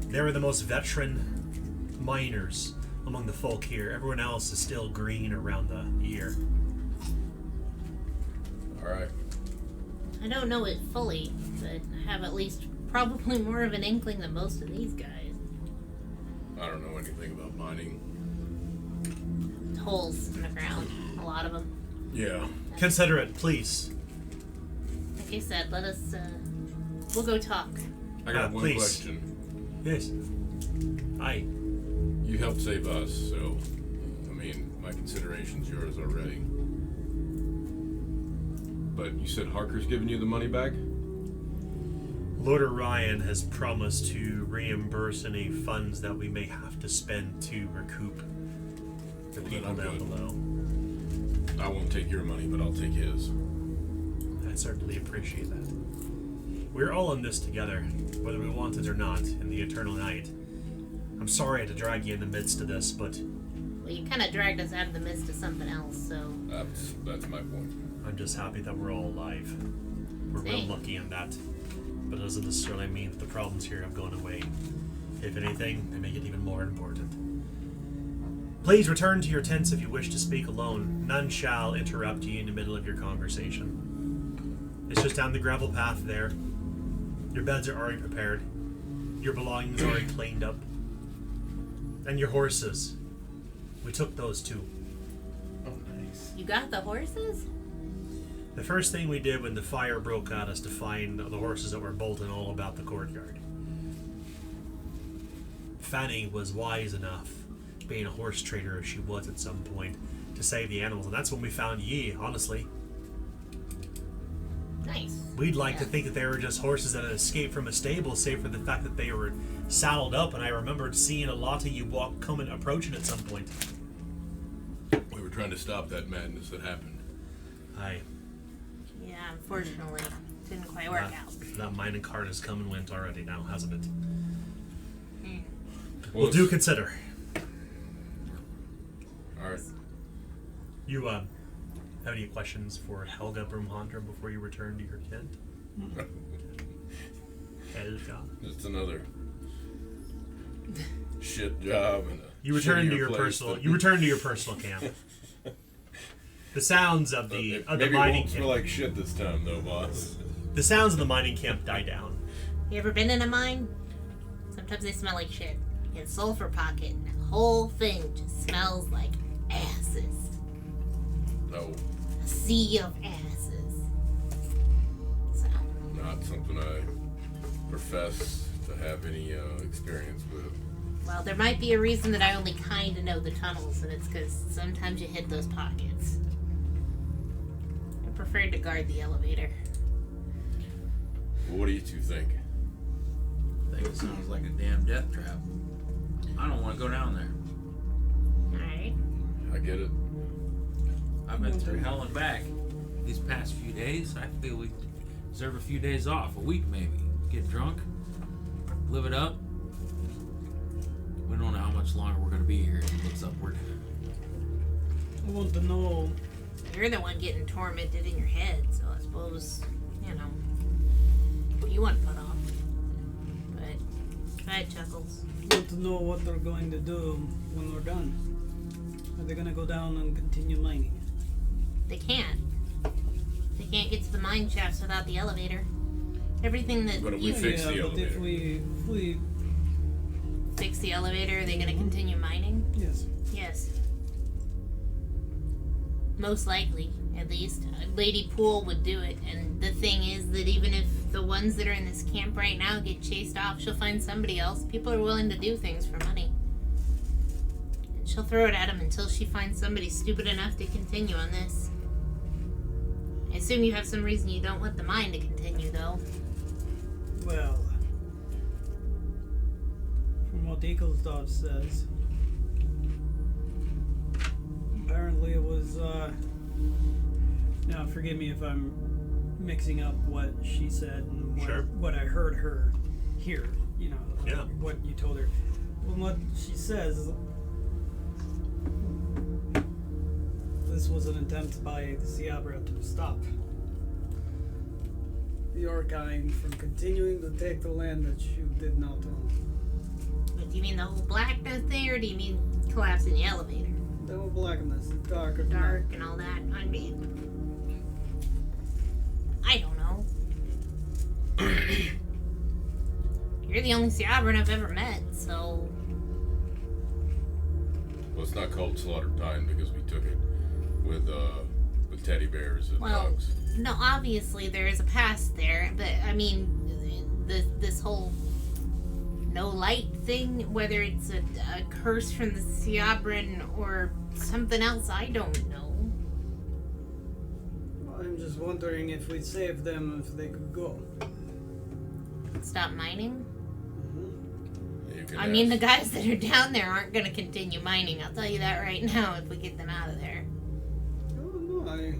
Speaker 1: They were the most veteran miners among the folk here. Everyone else is still green around the ear.
Speaker 2: Alright.
Speaker 7: I don't know it fully, but I have at least probably more of an inkling than most of these guys.
Speaker 2: I don't know anything about mining.
Speaker 7: Holes in the ground, a lot of them.
Speaker 2: Yeah.
Speaker 1: Consider it, please.
Speaker 7: Like I said, let us, we'll go talk.
Speaker 2: I got one
Speaker 1: please.
Speaker 2: question.
Speaker 1: Yes. Aye.
Speaker 2: You helped save us, so, I mean, my consideration's yours already. But you said Harker's giving you the money back?
Speaker 1: Lord Orion has promised to reimburse any funds that we may have to spend to recoup the
Speaker 2: Well, then
Speaker 1: people
Speaker 2: I'm
Speaker 1: down
Speaker 2: good.
Speaker 1: below.
Speaker 2: I won't take your money, but I'll take his.
Speaker 1: I certainly appreciate that. We're all in this together, whether we want it or not, in the Eternal Night. I'm sorry to drag you in the midst of this, but
Speaker 7: Well, you kind of dragged us out of the midst of something else, so
Speaker 2: That's my point.
Speaker 1: I'm just happy that we're all alive. We're real
Speaker 7: Same.
Speaker 1: lucky in that. But it doesn't necessarily mean that the problems here have gone away. If anything, they make it even more important. Please return to your tents if you wish to speak alone. None shall interrupt you in the middle of your conversation. It's just down the gravel path there. Your beds are already prepared. Your belongings are already cleaned up. And your horses. We took those too.
Speaker 2: Oh, nice.
Speaker 7: you got the horses?
Speaker 1: The first thing we did when the fire broke out is to find the horses that were bolting all about the courtyard. Fanny was wise enough, being a horse trader as she was at some point, to save the animals, and that's when we found ye, honestly.
Speaker 7: Nice.
Speaker 1: We'd like to think that they were just horses that had escaped from a stable, save for the fact that they were saddled up, and I remembered seeing a lot of you approaching at some point.
Speaker 2: We were trying to stop that madness that happened.
Speaker 1: Aye.
Speaker 7: Yeah, unfortunately, didn't quite work out.
Speaker 1: That mining cart has come and went already now, hasn't it?
Speaker 2: Well,
Speaker 1: We'll do consider.
Speaker 2: Alright.
Speaker 1: You, have any questions for Helga Brumhandra before you return to your tent? Helga.
Speaker 2: It's another shit job and a
Speaker 1: You return to
Speaker 2: shittier
Speaker 1: your
Speaker 2: place
Speaker 1: personal.
Speaker 2: that-
Speaker 1: You return to your personal camp. The sounds of the
Speaker 2: Maybe it
Speaker 1: mining
Speaker 2: won't smell
Speaker 1: camp.
Speaker 2: like shit this time, though, boss.
Speaker 1: The sounds of the mining camp die down.
Speaker 7: You ever been in a mine? Sometimes they smell like shit. You get a sulfur pocket, and the whole thing just smells like asses.
Speaker 2: No,
Speaker 7: A sea of asses. So,
Speaker 2: not something I profess to have any experience with.
Speaker 7: well, there might be a reason that I only kind of know the tunnels, and it's because sometimes you hit those pockets. I prefer to guard the elevator.
Speaker 2: What do you two think?
Speaker 5: I think it sounds like a damn death trap. I don't want to go down there.
Speaker 7: Alright.
Speaker 2: I get it.
Speaker 5: I've been through hell and back these past few days. I feel we deserve a few days off, a week maybe. Get drunk, live it up. We don't know how much longer we're going to be here. It looks upward.
Speaker 3: I want to know.
Speaker 7: You're the one getting tormented in your head, so I suppose, you know, what you want to put off. But, go ahead, Chuckles.
Speaker 3: I want to know what they're going to do when we're done. Are they going to go down and continue mining?
Speaker 7: They can't. They can't get to the mine shafts without the elevator. Everything that
Speaker 2: But if we
Speaker 7: you
Speaker 2: fix the
Speaker 3: but
Speaker 2: elevator.
Speaker 3: if we
Speaker 7: fix the elevator, are they going to continue mining?
Speaker 3: yes.
Speaker 7: Yes. Most likely, at least. Lady Poole would do it. And the thing is that even if the ones that are in this camp right now get chased off, she'll find somebody else. People are willing to do things for money. And she'll throw it at them until she finds somebody stupid enough to continue on this. I assume you have some reason you don't want the mine to continue, though.
Speaker 3: Well, from what Eaglesdorf says, apparently it was, now forgive me if I'm mixing up what she said and
Speaker 1: Sure.
Speaker 3: what I heard her hear, you know,
Speaker 1: Yeah.
Speaker 3: what you told her. From what she says, this was an attempt by the Siabra to stop your kind from continuing to take the land that you did not own.
Speaker 7: But do you mean the whole blackness thing, or do you mean collapsing the elevator?
Speaker 3: The whole blackness, dark at
Speaker 7: Dark and all that. I mean, I don't know. You're the only Siabran I've ever met, so
Speaker 2: Well, it's not called Slaughter Time because we took it with teddy bears and
Speaker 7: well,
Speaker 2: dogs.
Speaker 7: no. Obviously, there is a past there, but I mean, this whole no light thing, whether it's a curse from the Siabran or something else, I don't know.
Speaker 3: I'm just wondering if we saved them, if they could go.
Speaker 7: Stop mining.
Speaker 2: You can
Speaker 7: I mean, the
Speaker 2: ask.
Speaker 7: guys that are down there aren't going to continue mining. I'll tell you that right now. If we get them out of there.
Speaker 3: Oh, no, I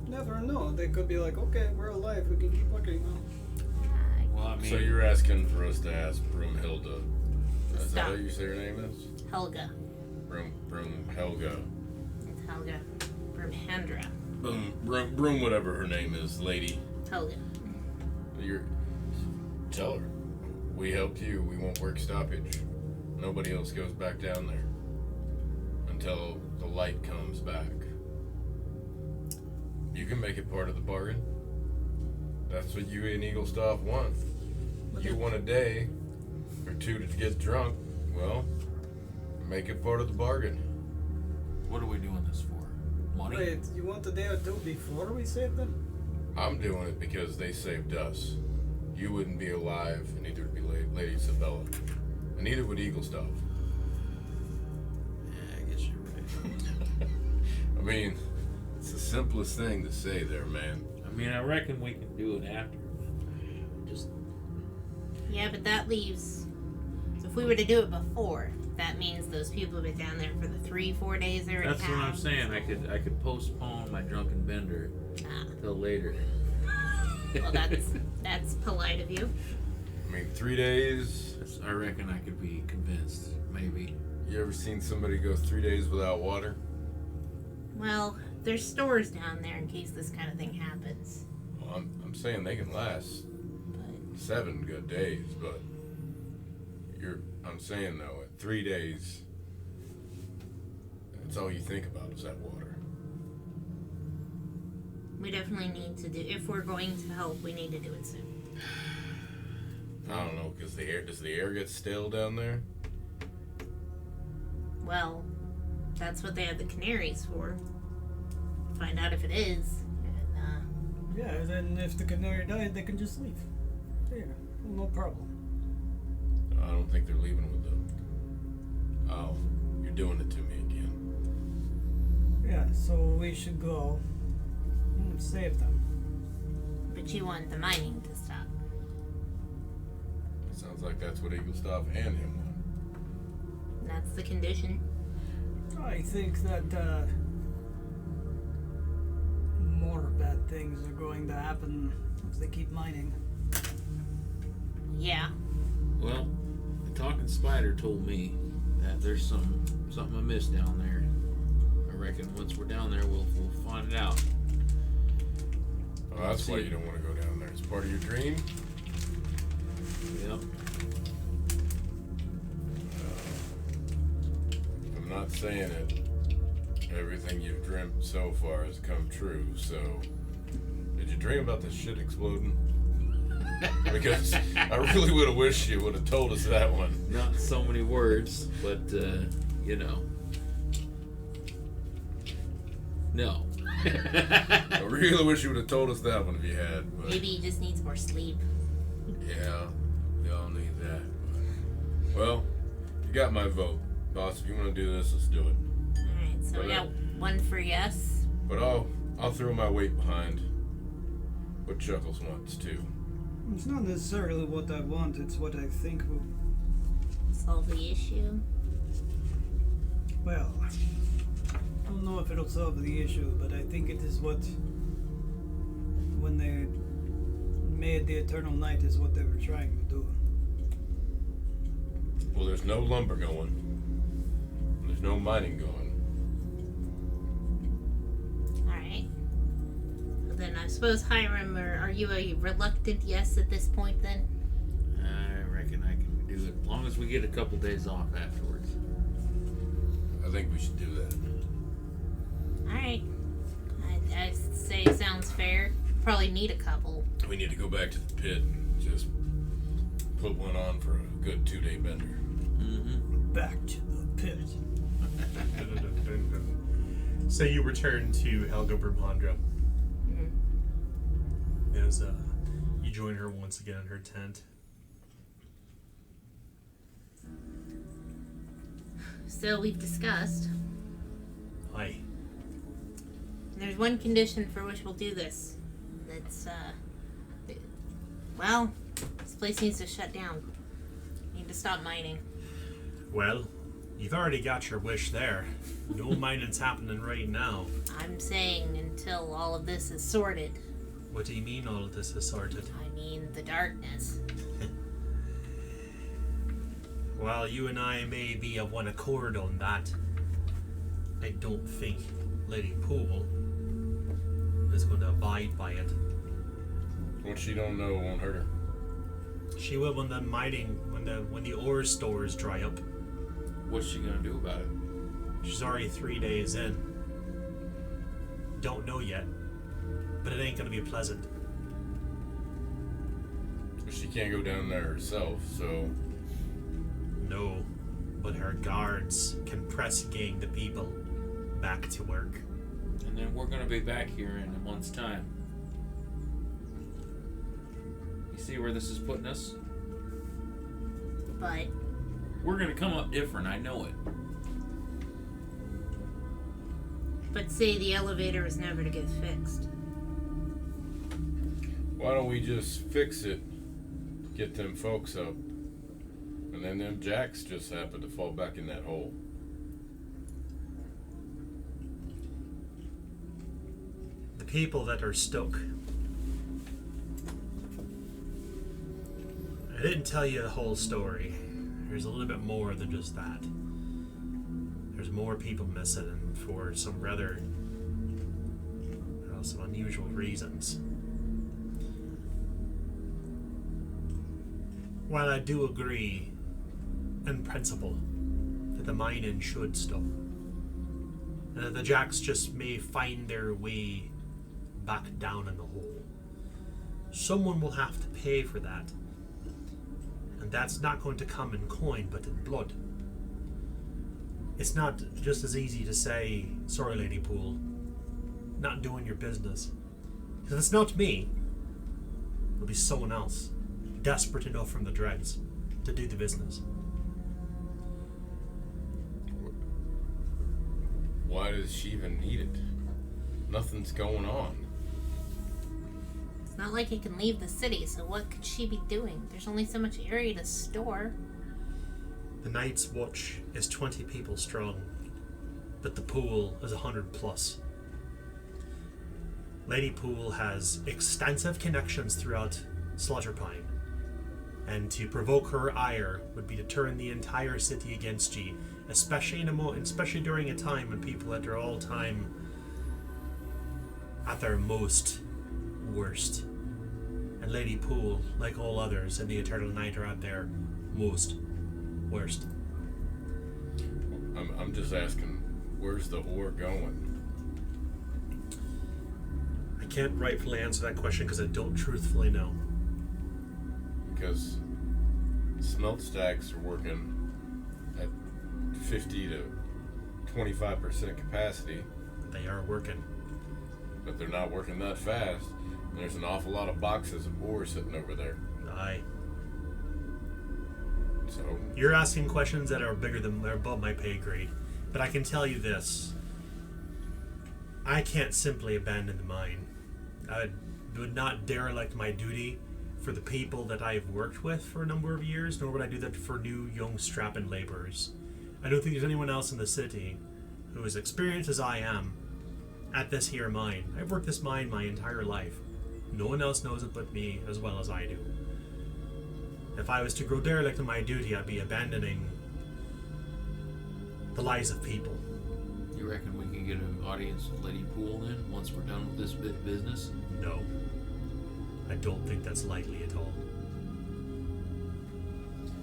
Speaker 3: never know. They could be like, okay, we're alive, we can keep working now.
Speaker 5: Well, I mean,
Speaker 2: So you're asking for us to ask Broomhilda. Is that
Speaker 7: Stop.
Speaker 2: how you say her name is?
Speaker 7: Helga.
Speaker 2: Broomhelga.
Speaker 7: It's Helga. Brumhandra.
Speaker 2: Broom, whatever her name is, lady.
Speaker 7: Helga.
Speaker 2: You're. Tell her. We helped you. We won't work stoppage. Nobody else goes back down there until the light comes back. You can make it part of the bargain. That's what you and Eaglestaff want. You want a day or two to get drunk. Well, make it part of the bargain.
Speaker 5: what are we doing this for? Money?
Speaker 3: Wait, you want a day or two before we save them?
Speaker 2: I'm doing it because they saved us. You wouldn't be alive, and neither would be Lady Isabella. And neither would Eaglestaff.
Speaker 5: Yeah, I guess you're right.
Speaker 2: I mean, it's the simplest thing to say there, man.
Speaker 5: I mean, I reckon we can do it after. Just
Speaker 7: Yeah, but that leaves. So if we were to do it before, that means those people have been down there for the 3-4 days they already
Speaker 5: that's what I'm
Speaker 7: have.
Speaker 5: saying. I could postpone my drunken bender
Speaker 7: Ah,
Speaker 5: till later.
Speaker 7: well, that's polite of you.
Speaker 2: I mean, 3 days.
Speaker 5: I reckon I could be convinced. Maybe.
Speaker 2: You ever seen somebody go 3 days without water?
Speaker 7: Well, there's stores down there in case this kind of thing happens.
Speaker 2: Well, I'm saying they can last
Speaker 7: But
Speaker 2: 7 good days, but I'm saying though, at 3 days, that's all you think about is that water.
Speaker 7: we definitely need to do. If we're going to help, we need to do it soon.
Speaker 2: I don't know, because does the air get stale down there?
Speaker 7: Well, that's what they have the canaries for. Find out if it is. And,
Speaker 3: Yeah, then if the canary died, they can just leave. Yeah, no problem.
Speaker 2: I don't think they're leaving with them. Oh, you're doing it to me again.
Speaker 3: Yeah, so we should go and save them.
Speaker 7: but you want the mining to stop.
Speaker 2: Sounds like that's what Eaglestaff and him want.
Speaker 7: That's the condition.
Speaker 3: I think that more bad things are going to happen if they keep mining.
Speaker 7: Yeah.
Speaker 5: Well, the talking spider told me that there's something amiss down there. I reckon once we're down there, we'll find it out.
Speaker 2: Oh, that's why you don't want to go down there. It's part of your dream.
Speaker 5: Yep.
Speaker 2: If I'm not saying it, everything you've dreamt so far has come true. So, did you dream about this shit exploding? Because I really would have wished you would have told us that one.
Speaker 5: Not so many words, but you know. No.
Speaker 2: I really wish you would have told us that one if you had. But
Speaker 7: Maybe he just needs more sleep.
Speaker 2: yeah, we all need that. But, well, you got my vote, boss. If you want to do this, let's do it.
Speaker 7: Alright, so we got one for yes.
Speaker 2: But I'll throw my weight behind what Chuckles wants too.
Speaker 3: It's not necessarily what I want, it's what I think will.
Speaker 7: Solve the issue.
Speaker 3: Well, I don't know if it'll solve the issue, but I think it is what. When they made the Eternal Night, is what they were trying to do.
Speaker 2: Well, there's no lumber going. There's no mining going.
Speaker 7: Alright. Then I suppose Hiram, are you a reluctant yes at this point then?
Speaker 5: I reckon I can do it as long as we get a couple days off afterwards.
Speaker 2: I think we should do that.
Speaker 7: Alright. I say sounds fair. Probably need a couple.
Speaker 2: We need to go back to the pit and just put one on for a good 2-day bender.
Speaker 5: Mm-hmm.
Speaker 3: Back to the pit.
Speaker 1: So you return to Helga Brahmandra as you join her once again in her tent.
Speaker 7: So we've discussed.
Speaker 1: Aye.
Speaker 7: There's one condition for which we'll do this. That's, well, this place needs to shut down. Need to stop mining.
Speaker 1: Well, you've already got your wish there. No mining's happening right now.
Speaker 7: I'm saying until all of this is sorted.
Speaker 1: What do you mean all of this is sorted?
Speaker 7: I mean the darkness.
Speaker 1: While you and I may be of one accord on that, I don't think Lady Poole is going to abide by it.
Speaker 2: What she don't know won't hurt her.
Speaker 1: She will when the mining, when the ore stores dry up.
Speaker 5: What's she gonna do about it?
Speaker 1: She's already 3 days in. Don't know yet, but it ain't gonna be pleasant.
Speaker 2: She can't go down there herself, so
Speaker 1: No, but her guards can press gang the people back to work.
Speaker 5: And then we're gonna be back here in a month's time. You see where this is putting us?
Speaker 7: But
Speaker 5: We're gonna come up different, I know it.
Speaker 7: say the elevator is never to get fixed.
Speaker 2: why don't we just fix it, get them folks up, and then them jacks just happen to fall back in that hole.
Speaker 1: The people that are stuck. I didn't tell you the whole story. There's a little bit more than just that. There's more people missing, and for some rather, some unusual reasons. While I do agree, in principle, that the mining should stop, and that the jacks just may find their way back down in the hole, someone will have to pay for that. And that's not going to come in coin, but in blood. It's not just as easy to say, sorry, Lady Poole, not doing your business. If it's not me, it'll be someone else, desperate enough from the dregs to do the business.
Speaker 2: Why does she even need it? Nothing's going on.
Speaker 7: It's not like he can leave the city, so what could she be doing? There's only so much area to store.
Speaker 1: The Night's Watch is 20 people strong, but the Pool is 100 plus. Lady Poole has extensive connections throughout Slaughterpine, and to provoke her ire would be to turn the entire city against ye, especially especially during a time when people at their all-time, at their most worst. And Lady Poole, like all others in the Eternal Night, are at their most worst.
Speaker 2: I'm just asking, where's the ore going?
Speaker 1: I can't rightfully answer that question because I don't truthfully know.
Speaker 2: Because smelt stacks are working at 50 to 25% capacity,
Speaker 1: They are working.
Speaker 2: but they're not working that fast. And there's an awful lot of boxes of ore sitting over there.
Speaker 1: Aye.
Speaker 2: So,
Speaker 1: You're asking questions that are they're above my pay grade. But I can tell you this. I can't simply abandon the mine. I would not derelict my duty for the people that I've worked with for a number of years, nor would I do that for new, young, strapping laborers. I don't think there's anyone else in the city who is experienced as I am at this here mine. I've worked this mine my entire life. No one else knows it but me as well as I do. If I was to grow derelict in my duty, I'd be abandoning the lives of people.
Speaker 5: You reckon we can get an audience with Lady Poole then, once we're done with this bit of business?
Speaker 1: No. I don't think that's likely at all.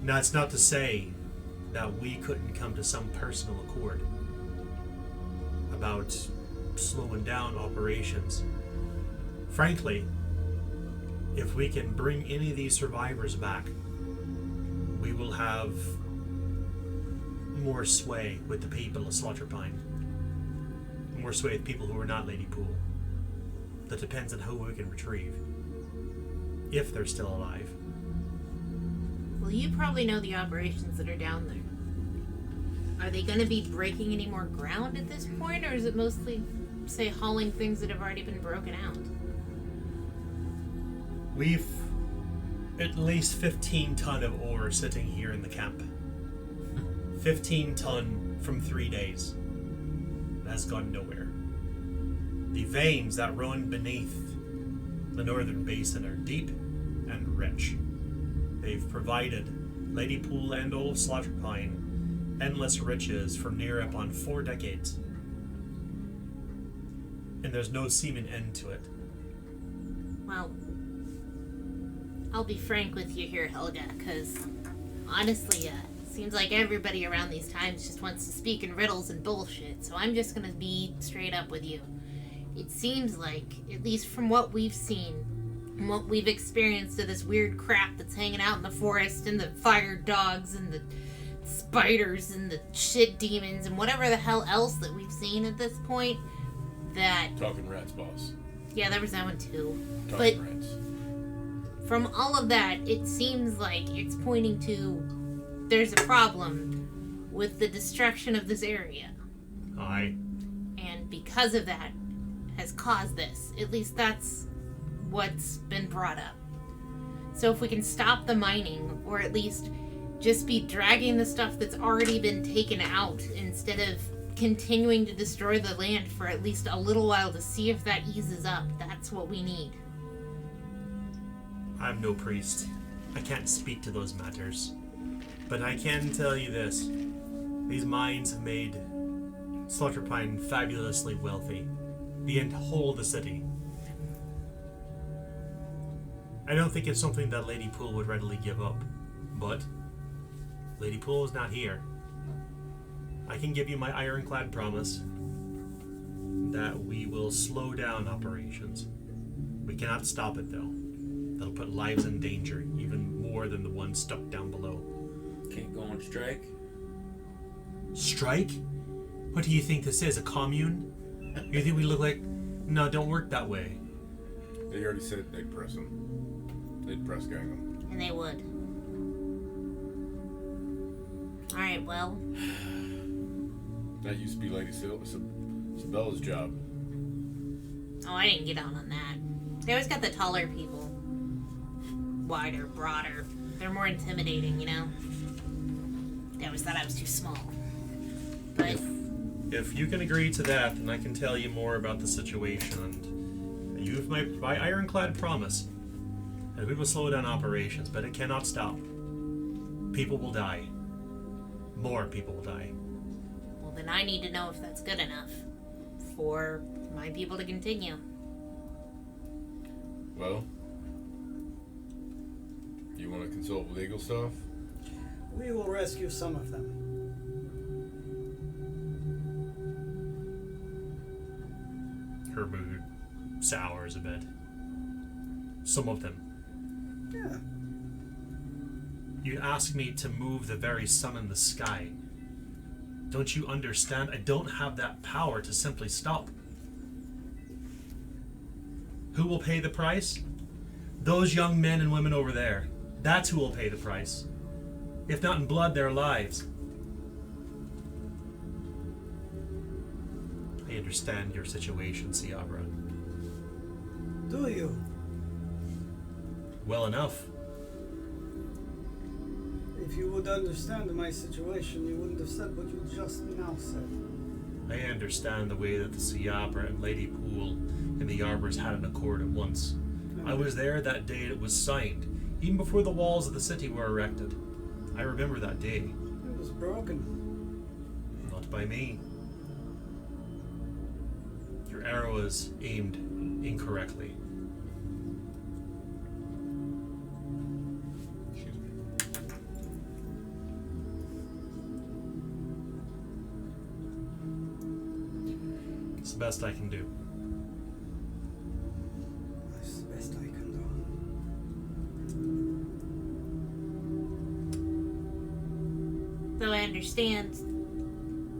Speaker 1: Now, it's not to say that we couldn't come to some personal accord about slowing down operations. Frankly, if we can bring any of these survivors back, we will have more sway with the people of Slaughterpine. More sway with people who are not Lady Poole. That depends on who we can retrieve. If they're still alive.
Speaker 7: Well, you probably know the operations that are down there. Are they going to be breaking any more ground at this point, or is it mostly, say, hauling things that have already been broken out?
Speaker 1: We've at least 15 ton of ore sitting here in the camp. 15 ton from 3 days. That's gone nowhere. The veins that run beneath the northern basin are deep and rich. They've provided Lady Poole and all of Slaughterpine endless riches for near upon 4 decades. And there's no seeming end to it.
Speaker 7: Well, I'll be frank with you here, Helga, because honestly, seems like everybody around these times just wants to speak in riddles and bullshit, so I'm just gonna be straight up with you. It seems like, at least from what we've seen, and what we've experienced of this weird crap that's hanging out in the forest, and the fire dogs, and the spiders, and the shit demons, and whatever the hell else that we've seen at this point, that...
Speaker 2: talking rats, boss.
Speaker 7: Yeah, there was that one too.
Speaker 2: Talking rats.
Speaker 7: From all of that, it seems like it's pointing to there's a problem with the destruction of this area.
Speaker 1: Aye.
Speaker 7: And because of that, has caused this. At least that's what's been brought up. So if we can stop the mining, or at least just be dragging the stuff that's already been taken out instead of continuing to destroy the land for at least a little while to see if that eases up, that's what we need.
Speaker 1: I'm no priest. I can't speak to those matters. But I can tell you this. These mines have made Slaughterpine fabulously wealthy. The whole of the city. I don't think it's something that Lady Poole would readily give up. But Lady Poole is not here. I can give you my ironclad promise that we will slow down operations. We cannot stop it though. That'll put lives in danger, even more than the one stuck down below.
Speaker 5: Can't go on strike.
Speaker 1: Strike? What do you think this is, a commune? You think we look like... No, don't work that way.
Speaker 2: They already said they'd press him. They'd press gang him.
Speaker 7: And they would. Alright, well.
Speaker 2: That used to be Lady Sabella's job.
Speaker 7: Oh, I didn't get on that. They always got the taller people. Wider, broader. They're more intimidating, you know? They always thought I was too small. But
Speaker 1: If you can agree to that, then I can tell you more about the situation. And you have my ironclad promise that we will slow down operations, but it cannot stop. People will die. More people will die.
Speaker 7: well, then I need to know if that's good enough for my people to continue.
Speaker 2: Well, you want to consult legal stuff?
Speaker 3: We will rescue some of them.
Speaker 1: Her mood sours a bit. Some of them.
Speaker 3: Yeah.
Speaker 1: You asked me to move the very sun in the sky. Don't you understand? I don't have that power to simply stop. Who will pay the price? Those young men and women over there. That's who will pay the price. If not in blood, their lives. I understand your situation, Ciabra.
Speaker 3: Do you?
Speaker 1: Well enough.
Speaker 3: If you would understand my situation, you wouldn't have said what you just now said.
Speaker 1: I understand the way that the Ciabra and Lady Poole and the Arbors had an accord at once. I was there that day it was signed, even before the walls of the city were erected. I remember that day.
Speaker 3: It was broken.
Speaker 1: Not by me. Your arrow was aimed incorrectly.
Speaker 2: Excuse me.
Speaker 1: It's the best I can do.
Speaker 3: That's the best I can
Speaker 7: Though I understand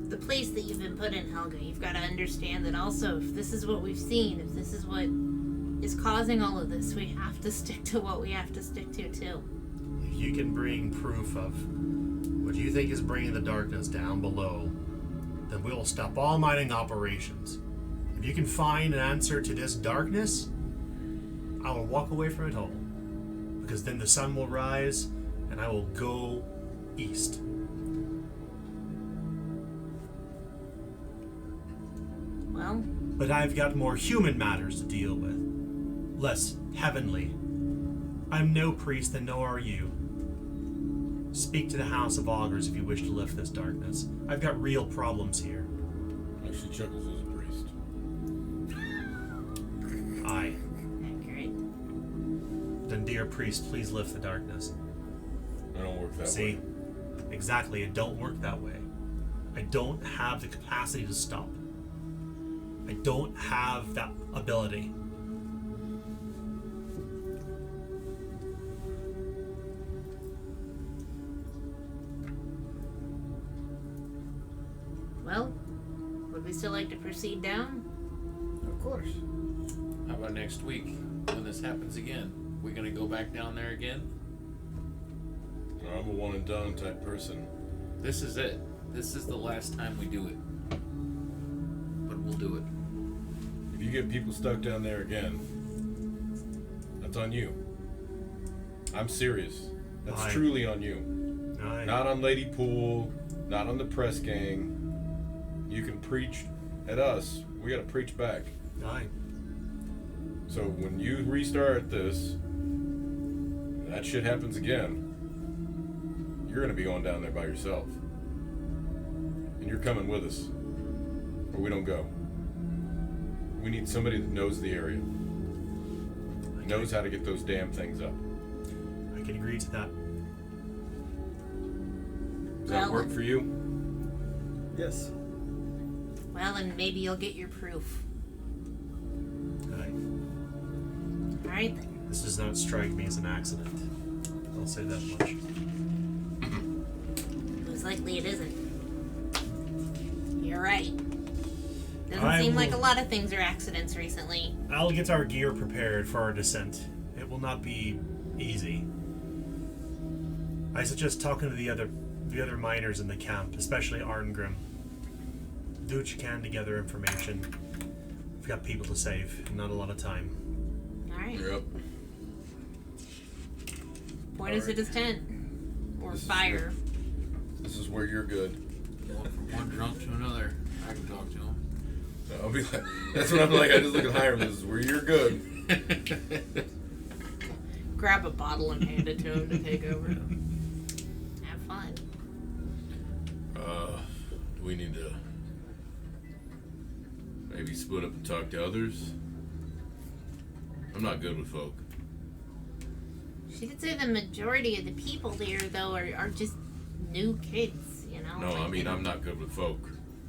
Speaker 7: the place that you've been put in, Helga, you've got to understand that also if this is what we've seen, if this is what is causing all of this, we have to stick to what we have to stick to too.
Speaker 1: If you can bring proof of what you think is bringing the darkness down below, then we will stop all mining operations. If you can find an answer to this darkness, I will walk away from it all. Because then the sun will rise and I will go east.
Speaker 7: Well,
Speaker 1: But I've got more human matters to deal with. Less heavenly. I'm no priest and nor are you. Speak to the House of Augurs if you wish to lift this darkness. I've got real problems here.
Speaker 2: Actually, Chuckles is a priest.
Speaker 1: Aye.
Speaker 7: accurate.
Speaker 1: Then, dear priest, please lift the darkness.
Speaker 2: I don't work that
Speaker 1: See?
Speaker 2: way.
Speaker 1: Exactly, it don't work that way. I don't have the capacity to stop. I don't have that ability.
Speaker 7: Well, would we still like to proceed down?
Speaker 3: Of course.
Speaker 4: How about next week when this happens again? We gonna go back down there again?
Speaker 2: I'm a one and done type person.
Speaker 4: This is it. This is the last time we do it. But we'll do it.
Speaker 2: If you get people stuck down there again, that's on you. I'm serious. That's
Speaker 1: Aye.
Speaker 2: truly on you.
Speaker 1: Aye.
Speaker 2: Not on Lady Poole, not on the press gang. You can preach at us. We gotta preach back.
Speaker 1: Aye.
Speaker 2: So when you restart this, that shit happens again, you're gonna be going down there by yourself. And you're coming with us. Or we don't go. We need somebody that knows the area. Knows how to get those damn things up.
Speaker 1: I can agree to that.
Speaker 2: Does that
Speaker 7: Well-
Speaker 2: work for you?
Speaker 3: Yes.
Speaker 7: Well, and maybe you'll get your proof.
Speaker 1: Aye.
Speaker 7: Alright then.
Speaker 1: This does not strike me as an accident. I'll say that much.
Speaker 7: Most likely it isn't. You're right. Doesn't
Speaker 1: I
Speaker 7: seem like a
Speaker 1: will-
Speaker 7: lot of things are accidents recently.
Speaker 1: I'll get our gear prepared for our descent. It will not be easy. I suggest talking to the other miners in the camp, especially Arngrim. Do what you can to gather information. We've got people to save, and not a lot of time.
Speaker 7: Alright.
Speaker 2: You're up.
Speaker 7: Point us at his tent. Or
Speaker 2: This is
Speaker 7: fire.
Speaker 2: This is where you're good.
Speaker 5: Going from one drunk to another. I can talk to him.
Speaker 2: I'll be like, that's what I'm like. I just look at Hiram. This is where you're good.
Speaker 6: Grab a bottle and hand it to him to take over.
Speaker 7: Have fun.
Speaker 2: We need to maybe split up and talk to others. I'm not good with folk.
Speaker 7: She did say the majority of the people there, though, are just new kids, you know?
Speaker 2: No,
Speaker 7: Like,
Speaker 2: I mean I'm not good with folk.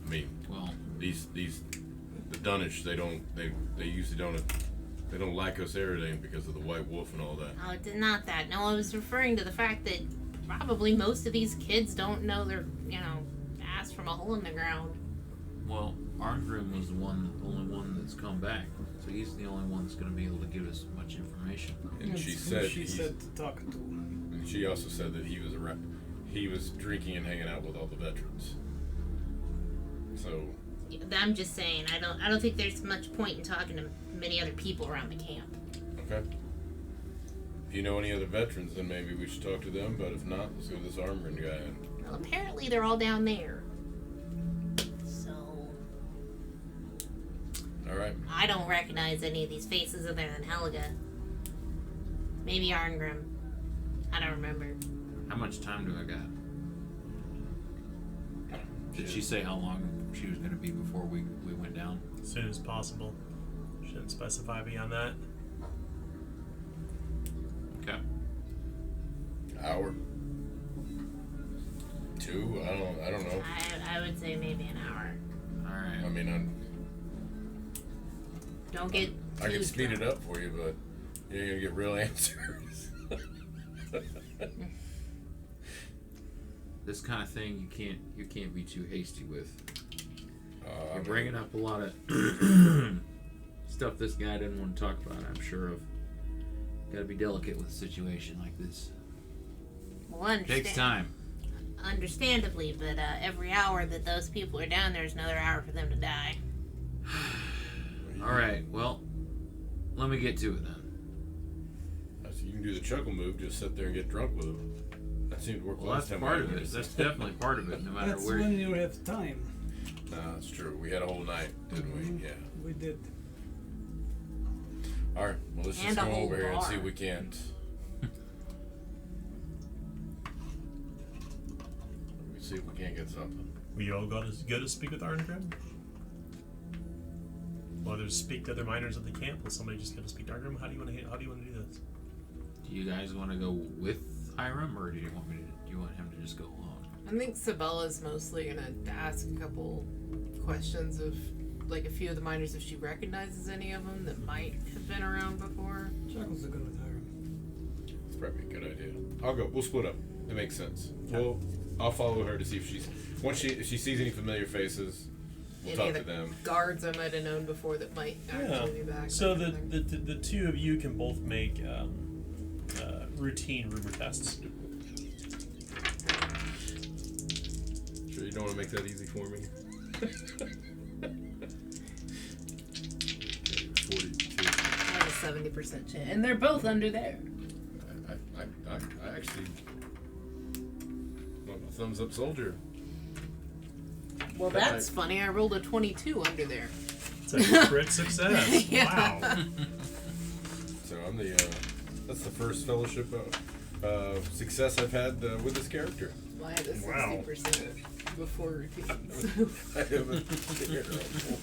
Speaker 2: I mean
Speaker 5: Well,
Speaker 2: these the Dunnish they usually don't like us everything because of the White Wolf and all that.
Speaker 7: Oh, it's not that. No, I was referring to the fact that probably most of these kids don't know their, ass from a hole in the ground.
Speaker 5: well, Arngrim was the only one that's come back, so he's the only one that's going to be able to give us much information.
Speaker 2: And she
Speaker 3: That's who
Speaker 2: said
Speaker 3: she said to talk to.
Speaker 2: and she also said that he was drinking and hanging out with all the veterans. So
Speaker 7: I'm just saying, I don't think there's much point in talking to many other people around the camp.
Speaker 2: okay. If you know any other veterans, then maybe we should talk to them. But if not, let's go to this Armgren guy.
Speaker 7: Well, apparently they're all down there. So,
Speaker 2: All right.
Speaker 7: I don't recognize any of these faces other than Helga. Maybe Arngrim. I don't remember.
Speaker 5: How much time do I got? Did she say how long she was going to be before we went down?
Speaker 1: As soon as possible. Shouldn't specify beyond that.
Speaker 5: Okay.
Speaker 2: Hour. 2? I don't know.
Speaker 7: I would say maybe an hour.
Speaker 5: All right.
Speaker 2: I mean,
Speaker 7: Don't get
Speaker 2: I can
Speaker 7: too
Speaker 2: speed it
Speaker 7: drunk.
Speaker 2: up for you, but you ain't gonna get real answers.
Speaker 5: This kind of thing you can't be too hasty with.
Speaker 2: I
Speaker 5: You're
Speaker 2: mean,
Speaker 5: bringing up a lot of stuff this guy didn't want to talk about. I'm sure of. Got to be delicate with a situation like this.
Speaker 7: Well,
Speaker 5: Takes time.
Speaker 7: Understandably, but every hour that those people are down there is another hour for them to die.
Speaker 5: All right. Well, let me get to it then.
Speaker 2: You can do the chuckle move. Just sit there and get drunk with them. That seemed to work
Speaker 5: Well,
Speaker 2: last
Speaker 5: that's
Speaker 2: time.
Speaker 5: part of it. That's definitely part of it. No matter
Speaker 3: That's
Speaker 5: where.
Speaker 3: when you have time.
Speaker 2: Nah, that's true. We had a whole night, didn't we? Yeah.
Speaker 3: We did.
Speaker 2: All right. Well, let's
Speaker 7: And
Speaker 2: just
Speaker 7: a
Speaker 2: go
Speaker 7: whole
Speaker 2: over here and
Speaker 7: bar.
Speaker 2: see if we can't. Let me see if we can't get something.
Speaker 1: We all go to speak with Arngrim? Well, there's speak to other miners at the camp. Will somebody just go to speak to Arngrim? How do you want to do this?
Speaker 5: Do you guys want to go with Hiram, or do you want him to just go along?
Speaker 6: I think Sabella's mostly gonna ask a couple questions of, like, a few of the miners if she recognizes any of them that might have been around before.
Speaker 3: Chuckles are good with her.
Speaker 2: It's probably a good idea. I'll go. We'll split up. It makes sense. I'll follow her to see if if she sees any familiar faces. We'll
Speaker 6: Any
Speaker 2: talk
Speaker 6: of
Speaker 2: to
Speaker 6: the
Speaker 2: them.
Speaker 6: guards I might have known before that might actually be back.
Speaker 1: So
Speaker 6: that kind of thing.
Speaker 1: the two of you can both make routine rumor tests.
Speaker 2: Sure you don't want to make that easy for me? 42.
Speaker 6: I have a 70% chance, and they're both under there.
Speaker 2: I actually want a thumbs up soldier.
Speaker 6: Well,
Speaker 2: But
Speaker 6: that's funny. I rolled a 22 under there.
Speaker 1: It's a crit success.
Speaker 6: Yeah.
Speaker 1: Wow.
Speaker 2: So I'm that's the first fellowship success I've had with this character.
Speaker 6: Well, I had a
Speaker 1: Wow.
Speaker 6: 60% before routine.
Speaker 2: I haven't terrible.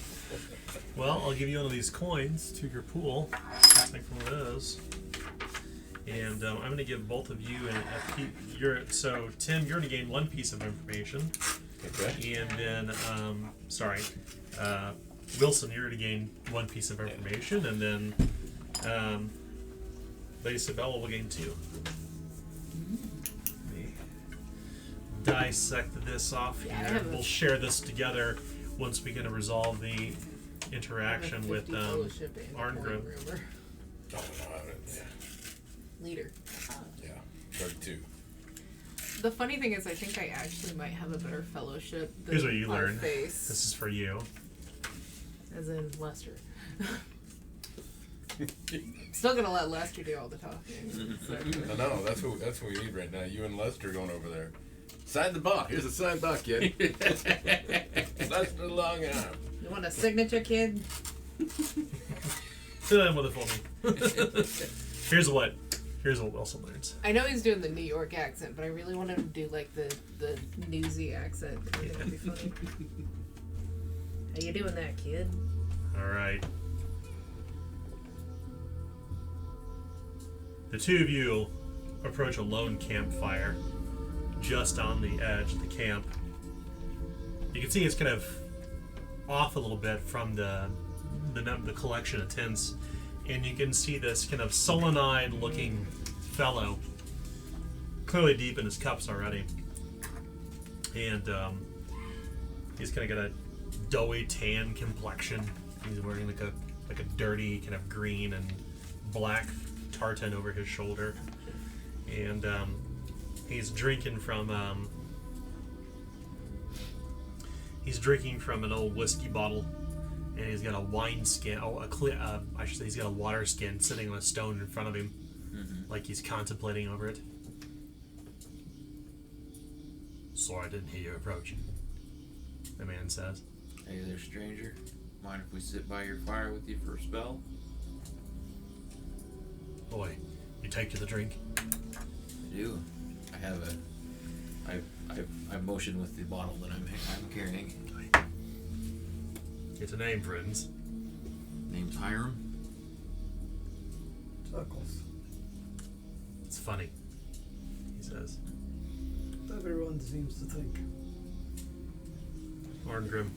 Speaker 1: Well, I'll give you one of these coins to your pool. Just think what it is. And I'm going to give both of you so Tim, you're going to gain one piece of information.
Speaker 2: Okay.
Speaker 1: And then, Wilson, you're going to gain one piece of information. And then, Lady Sabella will gain 2. dissect this off
Speaker 6: Yeah, I
Speaker 1: here.
Speaker 6: have a-
Speaker 1: We'll share this together once we get to resolve the interaction with Arngrim.
Speaker 2: Oh, no, yeah.
Speaker 6: Leader.
Speaker 2: Yeah. 32.
Speaker 6: The funny thing is, I think I actually might have a better fellowship than
Speaker 1: Here's what you
Speaker 6: our
Speaker 1: learn.
Speaker 6: face.
Speaker 1: This is for you.
Speaker 6: As in Lester. Still gonna let Lester do all the talking. So.
Speaker 2: I know, that's what we need right now. You and Lester going over there. Sign the buck. Here's a signed buck, kid. Lester long arm.
Speaker 6: You want a signature, kid?
Speaker 1: Sit down with it for me. Here's what Wilson learns.
Speaker 6: I know he's doing the New York accent, but I really want him to do like the newsy accent. I think that'd be funny. How you doing that, kid?
Speaker 1: All right. The two of you approach a lone campfire just on the edge of the camp. You can see it's kind of off a little bit from the collection of tents, and you can see this kind of sullen-eyed looking fellow, clearly deep in his cups already, and he's kind of got a doughy tan complexion. He's wearing like a dirty kind of green and black tartan over his shoulder, and he's drinking from an old whiskey bottle, and he's got a wine skin. I should say he's got a water skin sitting on a stone in front of him, like he's contemplating over it. Sorry, I didn't hear you approach. The man says.
Speaker 5: Hey there, stranger. Mind if we sit by your fire with you for a spell?
Speaker 1: Boy, you take to the drink.
Speaker 5: I do. I have I motion with the bottle that I'm carrying.
Speaker 1: It's a name, friends.
Speaker 5: Name's Hiram.
Speaker 3: Chuckles.
Speaker 1: It's funny, he says.
Speaker 3: Everyone seems to think.
Speaker 1: Arngrim.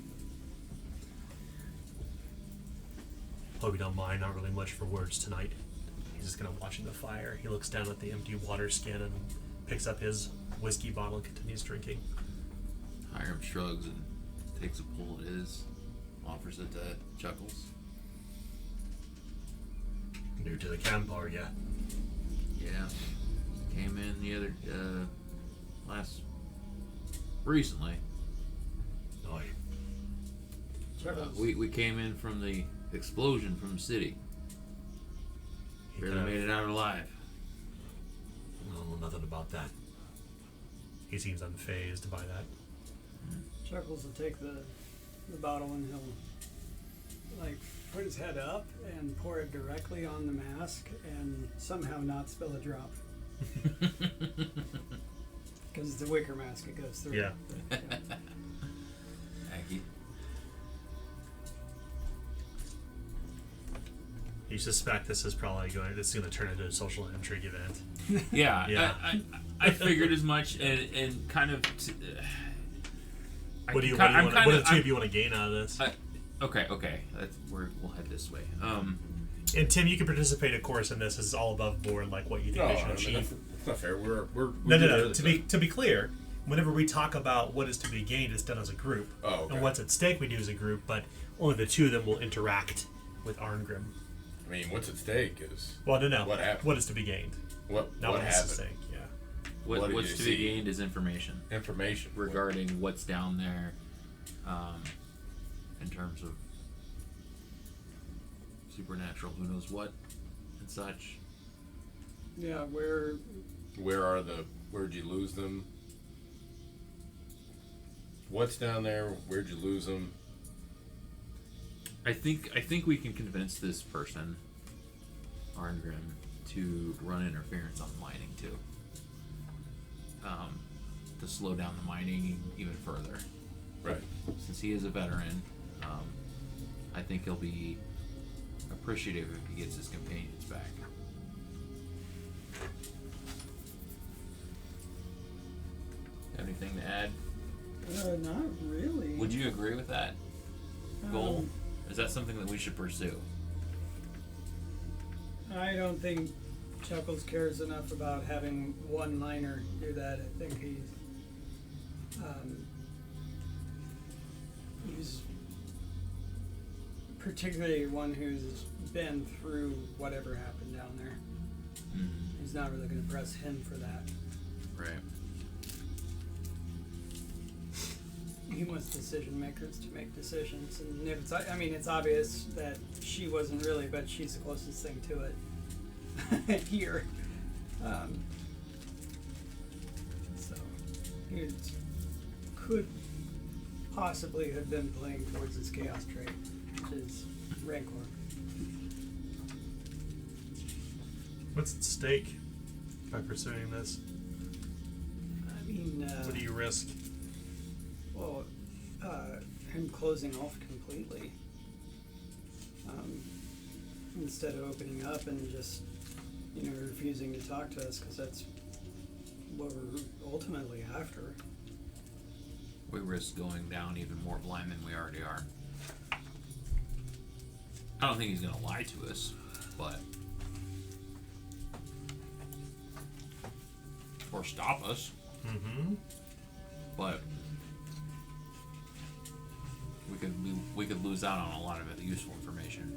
Speaker 1: Hope you don't mind, not really much for words tonight. He's just kind of watching the fire. He looks down at the empty water skin and picks up his whiskey bottle and continues drinking.
Speaker 5: Hiram shrugs and takes a pull at his, offers it to Chuckles.
Speaker 1: New to the camp, are ya?
Speaker 5: Yeah. Came in the other, recently.
Speaker 1: Oi.
Speaker 3: Chuckles.
Speaker 5: We came in from the explosion from the city.
Speaker 1: He
Speaker 5: Barely
Speaker 1: kind of-
Speaker 5: made it out alive.
Speaker 1: I don't know nothing about that. He seems unfazed by that.
Speaker 3: Chuckles will take the bottle and he'll like put his head up and pour it directly on the mask and somehow not spill a drop. Because it's a wicker mask, it goes through.
Speaker 1: Yeah.
Speaker 5: Aggie.
Speaker 1: You suspect this is probably going to turn into a social intrigue event.
Speaker 5: Yeah,
Speaker 1: Yeah.
Speaker 5: I figured as much, and kind of.
Speaker 1: What do the two of you want to gain out of this?
Speaker 5: Okay. We'll head this way.
Speaker 1: And Tim, you can participate, of course, in this. This is all above board, like what you think they should achieve.
Speaker 2: That's not fair. We're
Speaker 1: No. To be clear, whenever we talk about what is to be gained, it's done as a group.
Speaker 2: Oh, okay.
Speaker 1: And what's at stake, we do as a group, but only the two of them will interact with Arngrim.
Speaker 2: I mean, what's at stake is
Speaker 1: Well, no.
Speaker 2: What happened?
Speaker 1: What is to be gained?
Speaker 2: what
Speaker 1: Not what is at
Speaker 2: happened.
Speaker 1: stake. Yeah.
Speaker 2: What did
Speaker 5: What's
Speaker 2: you
Speaker 5: to
Speaker 2: see?
Speaker 5: be gained is information
Speaker 2: Information
Speaker 5: regarding what's down there, in terms of supernatural, who knows what, and such.
Speaker 3: Yeah,
Speaker 2: Where'd you lose them? What's down there? Where'd you lose them?
Speaker 5: I think we can convince this person, Arngrim, to run interference on mining too. To slow down the mining even further.
Speaker 2: Right.
Speaker 5: Since he is a veteran, I think he'll be appreciative if he gets his companions back. Have anything to add?
Speaker 3: not really.
Speaker 5: Would you agree with that goal?
Speaker 3: Um,
Speaker 5: Is that something that we should pursue?
Speaker 3: I don't think Chuckles cares enough about having one liner do that. I think He's particularly one who's been through whatever happened down there. He's not really going to press him for that.
Speaker 2: Right.
Speaker 3: He wants decision makers to make decisions, and if it's, I mean, it's obvious that she wasn't really, but she's the closest thing to it here. So he could possibly have been playing towards his chaos trait, which is Rancor.
Speaker 1: What's at stake by pursuing this?
Speaker 3: I mean,
Speaker 1: What do you risk?
Speaker 3: well, him closing off completely. Instead of opening up and just, refusing to talk to us, because that's what we're ultimately after.
Speaker 5: We risk going down even more blind than we already are. I don't think he's gonna lie to us, but or stop us.
Speaker 1: Mm-hmm.
Speaker 5: But we could lose out on a lot of useful information.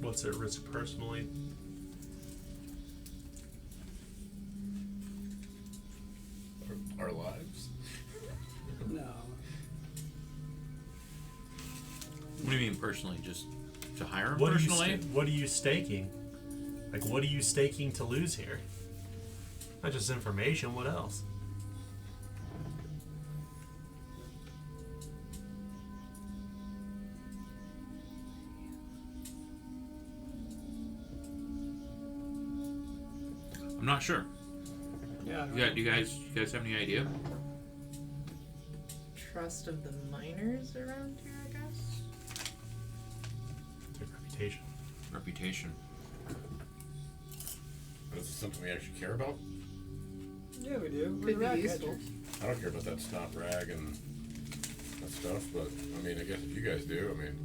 Speaker 1: What's at risk personally?
Speaker 2: Our lives.
Speaker 3: No.
Speaker 5: What do you mean personally? Just to hire him
Speaker 1: What
Speaker 5: personally?
Speaker 1: what are you staking? Like, what are you staking to lose here? Not just information. What else?
Speaker 5: I'm not sure.
Speaker 3: Yeah. I don't
Speaker 5: Do
Speaker 3: know.
Speaker 5: you guys have any idea?
Speaker 6: Trust of the miners around here, I guess.
Speaker 1: Their reputation.
Speaker 5: Reputation.
Speaker 2: Is this something we actually care about?
Speaker 3: Yeah, we do. We're
Speaker 6: Could be
Speaker 3: rat
Speaker 6: useful.
Speaker 3: catchers.
Speaker 2: I don't care about that snot rag and that stuff, but I mean, I guess if you guys do, I mean.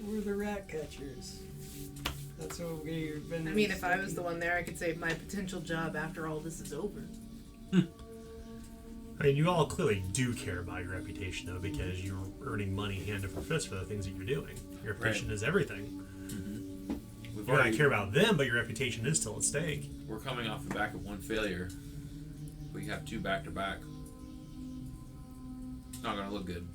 Speaker 3: We're the rat catchers. That's what we've been.
Speaker 6: I mean, if I was the one there, I could save my potential job after all this is over.
Speaker 1: I mean, you all clearly do care about your reputation, though, because you're earning money hand over fist for the things that you're doing. Your reputation is everything.
Speaker 5: We've
Speaker 1: You might care about them, but your reputation is still at stake.
Speaker 5: We're coming off the back of one failure. We have two back to back. It's not gonna look good.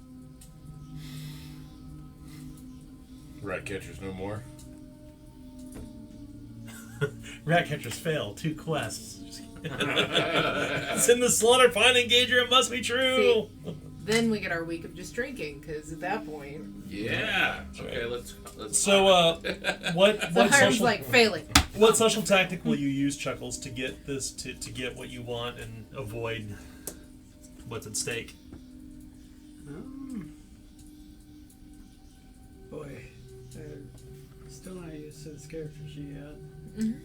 Speaker 2: Rat catchers no more.
Speaker 1: Rat catchers fail. 2 quests. It's in the slaughter pine engager. It must be true.
Speaker 6: Then we get our week of just drinking, because at that point,
Speaker 5: Yeah. Okay. Let's.
Speaker 1: So, what
Speaker 6: the Hiram's
Speaker 1: social
Speaker 6: like failing.
Speaker 1: what social tactic will you use, Chuckles, to get this to get what you want and avoid what's at stake?
Speaker 3: Boy, still not used to this character sheet yet.
Speaker 6: Mhm.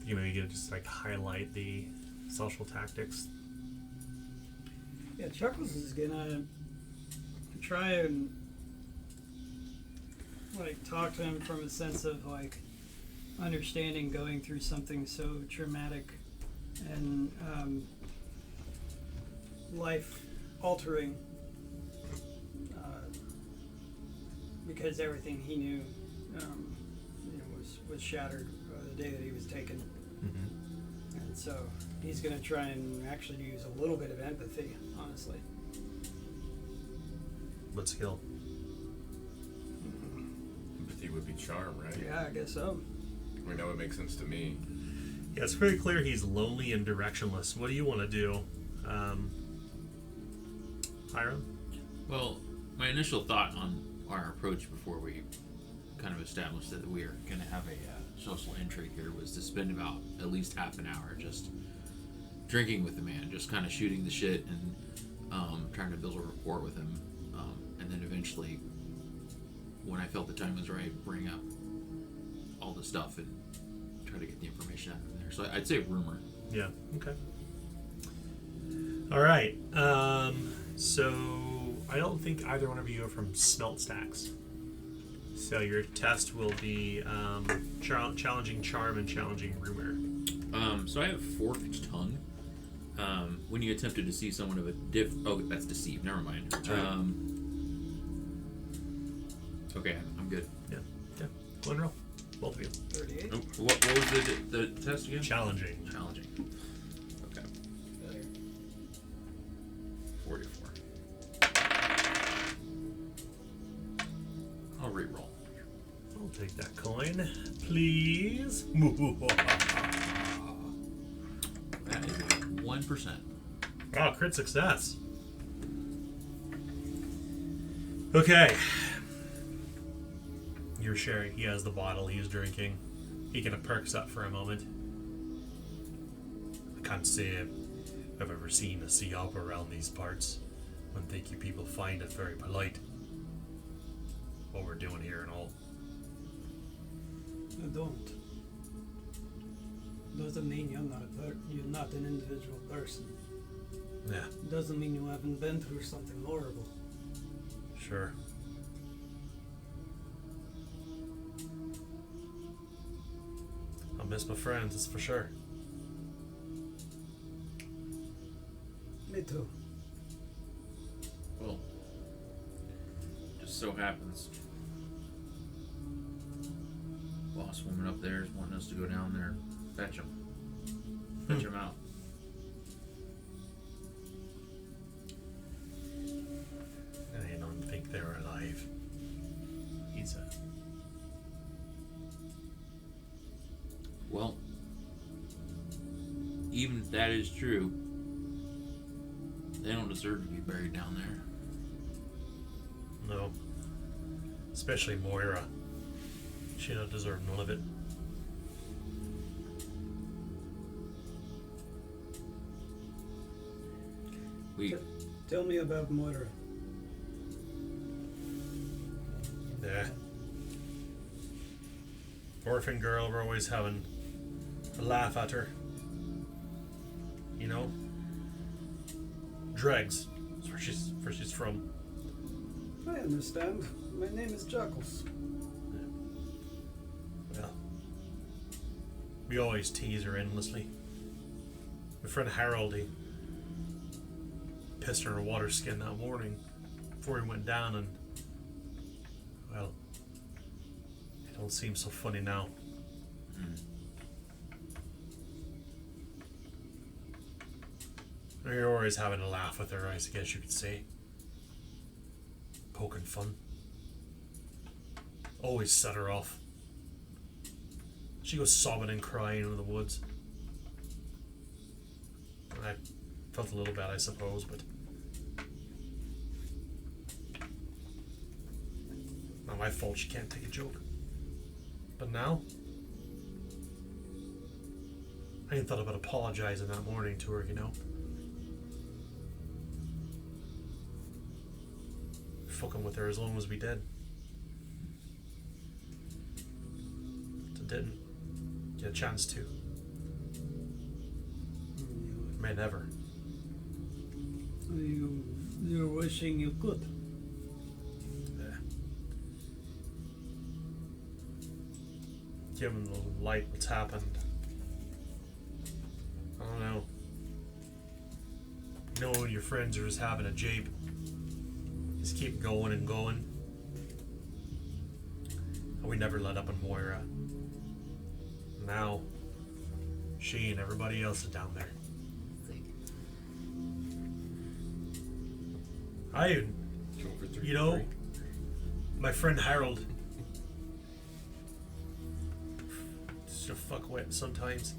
Speaker 1: You maybe get to just like highlight the social tactics.
Speaker 3: Yeah, Chuckles is gonna try and talk to him from a sense of understanding going through something so traumatic and life altering, because everything he knew was shattered the day that he was taken.
Speaker 1: Mm-hmm.
Speaker 3: And so he's going to try and actually use a little bit of empathy, honestly.
Speaker 1: What skill?
Speaker 2: Empathy would be charm, right?
Speaker 3: Yeah, I guess so.
Speaker 2: I mean, that would make sense to me.
Speaker 1: Yeah, it's very clear he's lonely and directionless. What do you want to do, Hiram?
Speaker 5: Well, my initial thought on our approach before we kind of established that we were going to have a social intrigue here was to spend about at least half an hour just drinking with the man, just kind of shooting the shit and trying to build a rapport with him, and then eventually, when I felt the time was right, bring up all the stuff and try to get the information out of him there. So I'd say rumor.
Speaker 1: Yeah. Okay. All right. So I don't think either one of you are from smelt stacks. So your test will be challenging charm and challenging rumor.
Speaker 5: So I have forked tongue. When you attempt to deceive someone of a oh, that's deceive. Never mind.
Speaker 1: That's right.
Speaker 5: Okay, I'm good.
Speaker 1: Yeah. Go and roll. Both of you.
Speaker 3: 38.
Speaker 5: Oh, what was the test again?
Speaker 1: Challenging.
Speaker 5: Challenging. Okay. 44. I'll re-roll.
Speaker 1: I'll take that coin, please.
Speaker 5: That is 1%.
Speaker 1: Wow, crit success. Okay. You're sharing. He has the bottle. He's drinking. He kind of perks up for a moment. I can't say I've ever seen a sea opera around these parts. I don't think you people find it very polite. What we're doing here and all.
Speaker 3: I don't. Doesn't mean you're not an individual person.
Speaker 1: Yeah,
Speaker 3: Doesn't mean you haven't been through something horrible.
Speaker 1: sure. I'll miss my friends, that's for sure.
Speaker 3: Me too.
Speaker 5: Well, just so happens, boss woman up there is wanting us to go down there and fetch him. Fetch him out.
Speaker 1: I don't think they're alive. He's a...
Speaker 5: Well, even if that is true, they don't deserve to be buried down there.
Speaker 1: No. Especially Moira. She don't deserve none of it.
Speaker 5: We
Speaker 3: Tell me about Moira.
Speaker 1: Yeah. Orphan girl, we're always having a laugh at her. You know? Dregs. That's where she's from.
Speaker 3: I understand. My name is Juggles.
Speaker 1: Well, we always tease her endlessly. My friend Harold, he pissed her in a water skin that morning before he went down, and well, it don't seem so funny now. You're always having a laugh with her, I guess you could say. Poking fun. Always set her off. She goes sobbing and crying in the woods. And I felt a little bad, I suppose, but not my fault she can't take a joke. But now, I ain't thought about apologizing that morning to her, you know? Fucking with her as long as we did. Didn't get a chance to. May never.
Speaker 3: You're wishing you could.
Speaker 1: Yeah. Given the light what's happened, I don't know. You know when your friends are just having a jape, just keep going and going. And we never let up on Moira. Now, she and everybody else is down there. You know, my friend Harold, just a fuckwit sometimes.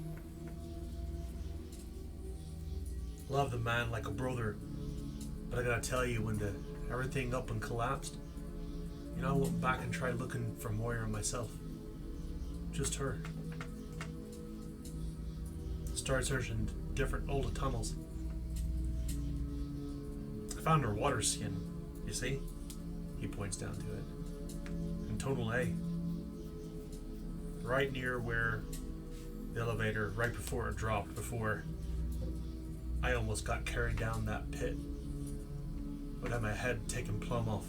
Speaker 1: Love the man like a brother, but I gotta tell you, when everything up and collapsed, you know, I went back and tried looking for Moira myself. Just her. Started searching different old tunnels. I found her water skin, you see? He points down to it. In Tonal A. Right near where the elevator, right before it dropped, before I almost got carried down that pit. Would have my head taken plumb off.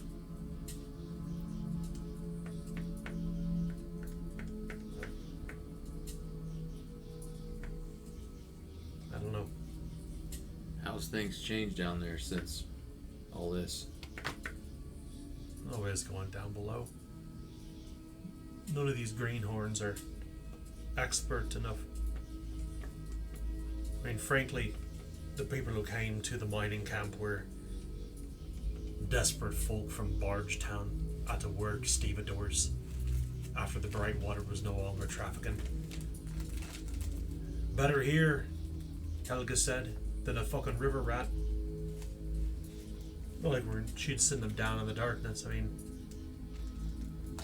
Speaker 5: How's things changed down there since all this?
Speaker 1: Always going down below. None of these greenhorns are expert enough. I mean, frankly, the people who came to the mining camp were desperate folk from Bargetown out to work stevedores after the Brightwater was no longer trafficking. Better here, Helga said, than a fucking river rat. Not like she'd send them down in the darkness. I mean,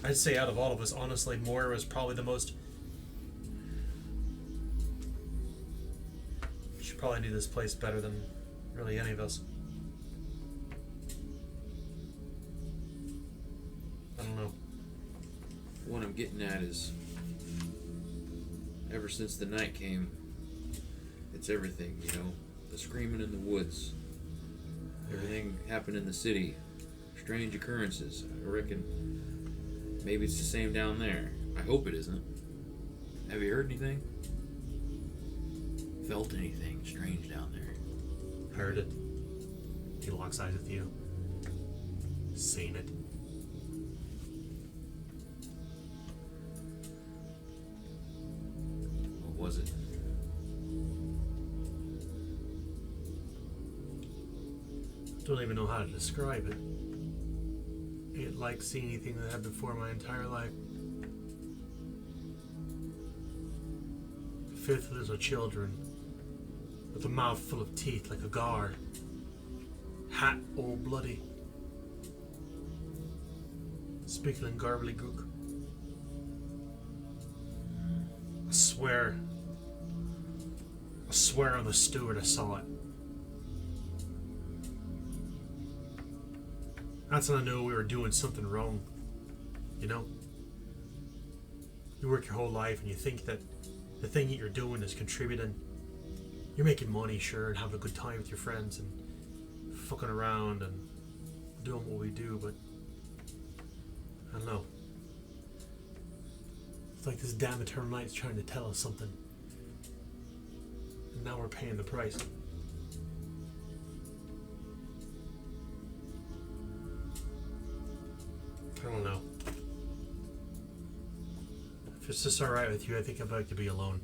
Speaker 1: I'd say out of all of us, honestly, Moira was probably the most... She probably knew this place better than really any of us. I don't know.
Speaker 5: What I'm getting at is, ever since the night came, it's everything, you know? The screaming in the woods. Everything happened in the city. Strange occurrences. I reckon maybe it's the same down there. I hope it isn't. Have you heard anything? Felt anything strange down there?
Speaker 1: Heard it. He locks eyes with you. Seen it.
Speaker 5: What was it?
Speaker 1: Don't even know how to describe it. Ain't like seeing anything that I had before my entire life. Fifth little children with a mouth full of teeth like a gar. Hat all bloody. Speaking in gobbledygook. I swear on the steward I saw it. That's when I knew we were doing something wrong. You know? You work your whole life and you think that the thing that you're doing is contributing. You're making money, sure, and having a good time with your friends and fucking around and doing what we do, but I don't know. It's like this damn eternal night's trying to tell us something. And now we're paying the price. I don't know. If it's just alright with you, I think I'd like to be alone.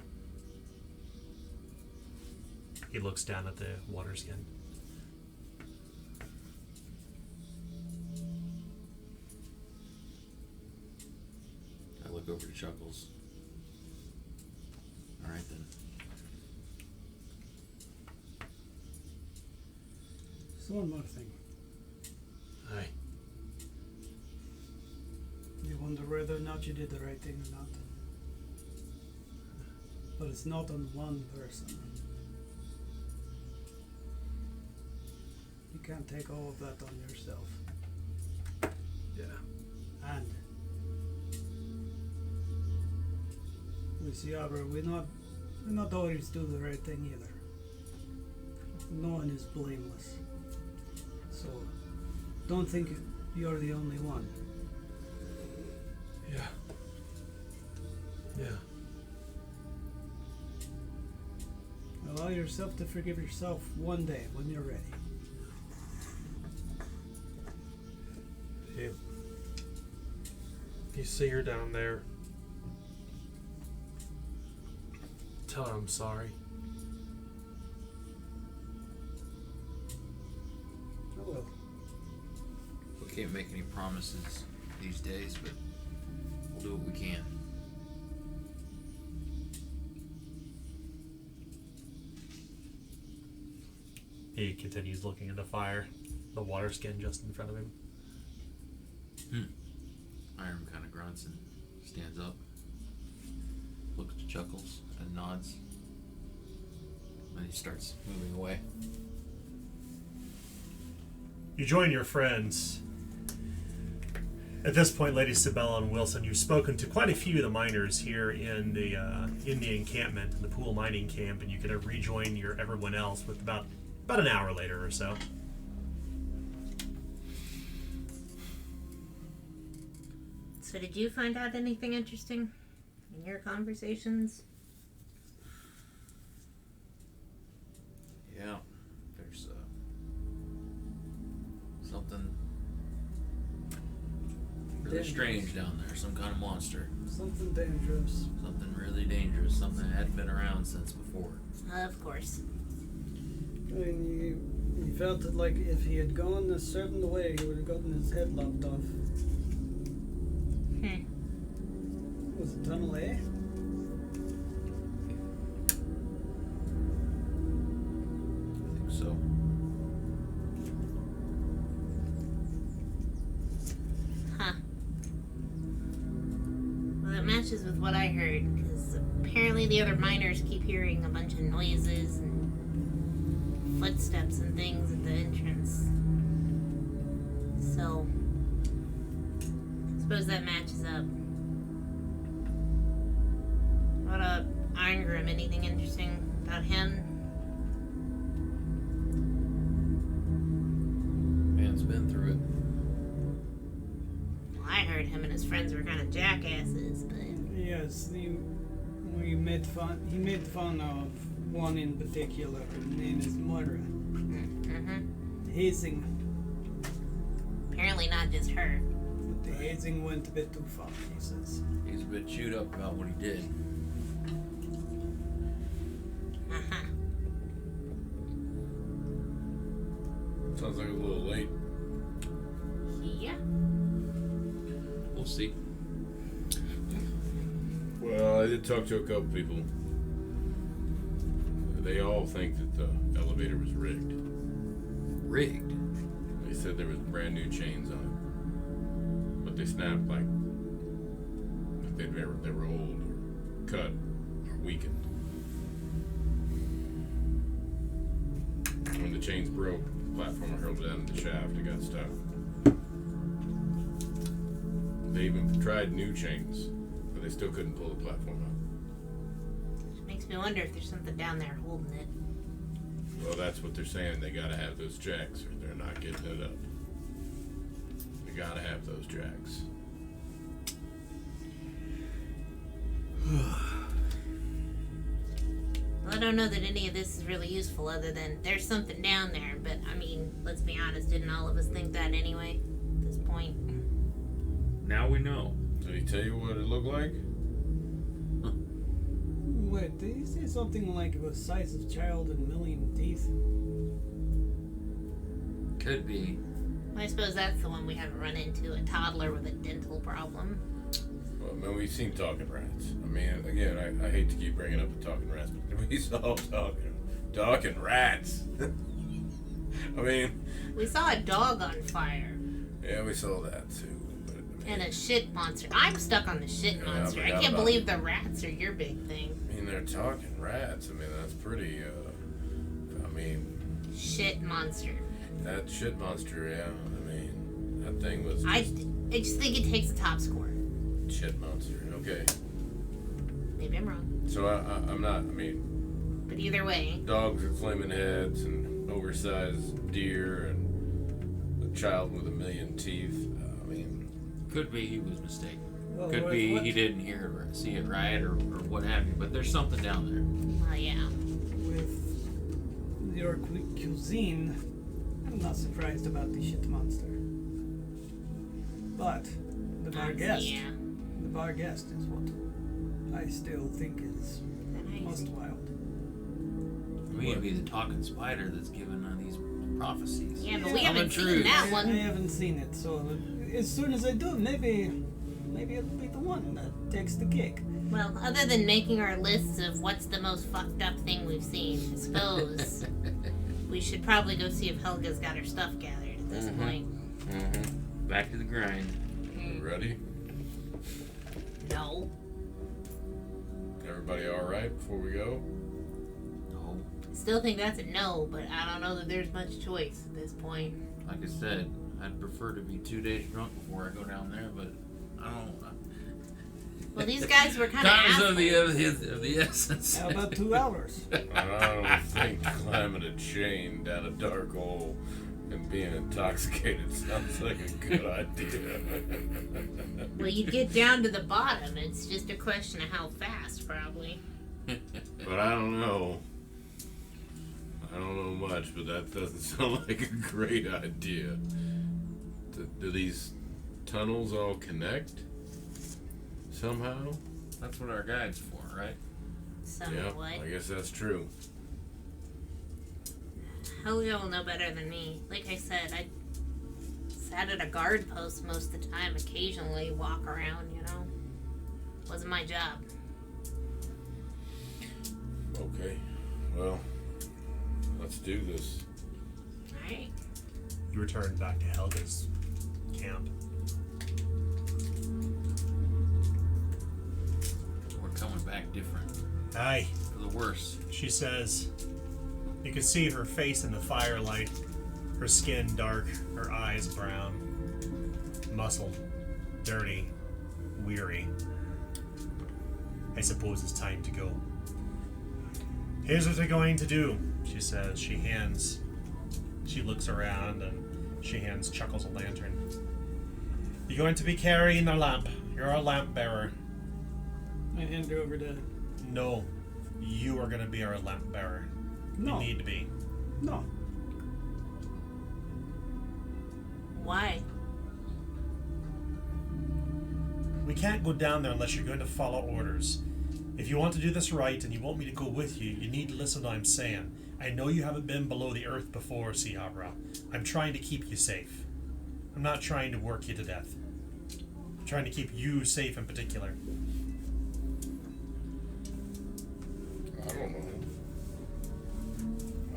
Speaker 1: He looks down at the water skin.
Speaker 5: I look over to Chuckles. Alright then.
Speaker 3: So one more thing.
Speaker 1: Aye.
Speaker 3: You wonder whether or not you did the right thing or not. But it's not on one person. You can't take all of that on yourself.
Speaker 1: Yeah.
Speaker 3: And Luciabra, we're not always do the right thing either. No one is blameless. So don't think you're the only one.
Speaker 1: Yeah. Yeah.
Speaker 3: Allow yourself to forgive yourself one day when you're ready.
Speaker 1: You see her down there. Tell her I'm sorry.
Speaker 3: I will.
Speaker 5: We can't make any promises these days, but we'll do what we can.
Speaker 1: He continues looking at the fire, the water skin just in front of him.
Speaker 5: Iron kind of grunts and stands up, looks to Chuckles and nods. Then he starts moving away.
Speaker 1: You join your friends. At this point, Lady Sibella and Wilson, you've spoken to quite a few of the miners here in the encampment, in the pool mining camp, and you can rejoin everyone else with about an hour later or so.
Speaker 7: So did you find out anything interesting in your conversations?
Speaker 5: Yeah, there's strange down there. Some kind of monster.
Speaker 3: Something dangerous.
Speaker 5: Something really dangerous. Something that hadn't been around since before.
Speaker 7: Of course.
Speaker 3: I mean, he felt it like if he had gone a certain way, he would have gotten his head lopped off. Was it tunnel A?
Speaker 5: I think so.
Speaker 7: Huh. Well, that matches with what I heard, because apparently the other miners keep hearing a bunch of noises and footsteps and things at the entrance. So, I suppose that matches up. What about Iron anything interesting about him?
Speaker 5: Man's been through it.
Speaker 7: Well, I heard him and his friends were kind of jackasses, but
Speaker 3: Yes, he made fun of one in particular. Her name is Moira. Hazing.
Speaker 7: apparently not just her.
Speaker 3: The hazing went a bit too far, he says.
Speaker 5: He's a bit chewed up about what he did.
Speaker 7: Uh-huh.
Speaker 2: Sounds like a little late.
Speaker 7: Yeah.
Speaker 5: We'll see.
Speaker 2: Well, I did talk to a couple people. They all think that the elevator was rigged.
Speaker 5: Rigged?
Speaker 2: They said there was brand new chains on it, but they snapped like they were old or cut or weakened. When the chains broke, the platform hurled it down to the shaft. It got stuck. They even tried new chains, but they still couldn't pull the platform up.
Speaker 7: Makes me wonder if there's something down there holding it.
Speaker 2: Well, that's what they're saying. They gotta have those jacks, or they're not getting it up. They gotta have those jacks.
Speaker 7: Well, I don't know that any of this is really useful other than there's something down there, but I mean, let's be honest, didn't all of us think that anyway at this point?
Speaker 5: Now we know.
Speaker 2: Did he tell you what it looked like?
Speaker 3: Wait, did he say something like it was size of child and million teeth?
Speaker 5: Could be.
Speaker 7: I suppose that's the one we haven't run into, a toddler with a dental problem.
Speaker 2: Well, man, we've seen talking rats. I mean, again, I hate to keep bringing up the talking rats, but we saw talking rats. I mean,
Speaker 7: We saw a dog on fire.
Speaker 2: yeah, we saw that too. But, I mean,
Speaker 7: And a shit monster. I'm stuck on the shit
Speaker 2: Yeah, I
Speaker 7: monster. I
Speaker 2: forgot
Speaker 7: can't
Speaker 2: about
Speaker 7: believe the rats are your big thing.
Speaker 2: I mean, they're talking rats. I mean, that's pretty. I mean,
Speaker 7: Shit monster.
Speaker 2: that shit monster. Yeah, I mean, that thing was
Speaker 7: I
Speaker 2: just
Speaker 7: just think it takes a top score.
Speaker 2: shit monster. Okay,
Speaker 7: Maybe I'm wrong.
Speaker 2: so I'm not. I mean,
Speaker 7: But either way,
Speaker 2: dogs with flaming heads and oversized deer and a child with a million teeth. I mean,
Speaker 5: Could be he was mistaken.
Speaker 3: Well,
Speaker 5: Could
Speaker 3: with
Speaker 5: be
Speaker 3: what-
Speaker 5: he didn't hear it or see it right or what have you. But there's something down there.
Speaker 7: well, yeah.
Speaker 3: With your cuisine, I'm not surprised about the shit monster. But the bar guest,
Speaker 7: Yeah.
Speaker 3: the bar guest is what I still think is most wild.
Speaker 5: I mean, it'd be the talking spider that's giving these prophecies.
Speaker 7: Yeah, but we
Speaker 3: Yeah,
Speaker 7: haven't
Speaker 5: coming
Speaker 7: seen
Speaker 5: true.
Speaker 7: that
Speaker 3: I
Speaker 7: one.
Speaker 3: haven't seen it, so as soon as I do, maybe it'll be the one that takes the cake.
Speaker 7: Well, other than making our lists of what's the most fucked up thing we've seen, I suppose we should probably go see if Helga's got her stuff gathered at this point.
Speaker 5: Back to the grind.
Speaker 2: you ready?
Speaker 7: No.
Speaker 2: Everybody all right before we go?
Speaker 5: No.
Speaker 7: Still think that's a no, but I don't know that there's much choice at this point.
Speaker 5: Like I said, I'd prefer to be 2 days drunk before I go down there, but I don't.
Speaker 7: Well, these guys were kind of
Speaker 5: Times of
Speaker 7: assholes.
Speaker 5: the essence.
Speaker 3: How about 2 hours?
Speaker 2: I don't think climbing a chain down a dark hole and being intoxicated sounds like a good idea.
Speaker 7: Well, you get down to the bottom. It's just a question of how fast, probably.
Speaker 2: But I don't know. I don't know much, but that doesn't sound like a great idea. Do these tunnels all connect somehow.
Speaker 5: That's what our guide's for, right?
Speaker 7: Somewhat.
Speaker 2: I guess that's true.
Speaker 7: Helga will know better than me. Like I said, I sat at a guard post most of the time, occasionally walk around, you know. Wasn't my job.
Speaker 2: Okay, well, let's do this.
Speaker 7: Alright.
Speaker 1: You return back to Helga's camp.
Speaker 5: We're coming back different.
Speaker 1: Aye,
Speaker 5: For the worse.
Speaker 1: she says. You can see her face in the firelight. Her skin dark, her eyes brown. Muscled, dirty, weary. I suppose it's time to go. Here's what we're going to do, she says. She looks around and she hands Chuckles a lantern. You're going to be carrying the lamp. You're a lamp bearer.
Speaker 3: I hand it over to.
Speaker 1: No, you are going to be our lamp bearer.
Speaker 3: No.
Speaker 1: You need to be.
Speaker 3: No.
Speaker 7: Why?
Speaker 1: We can't go down there unless you're going to follow orders. If you want to do this right and you want me to go with you, you need to listen to what I'm saying. I know you haven't been below the earth before, Ciabra. I'm trying to keep you safe. I'm not trying to work you to death. I'm trying to keep you safe in particular.
Speaker 2: I don't know.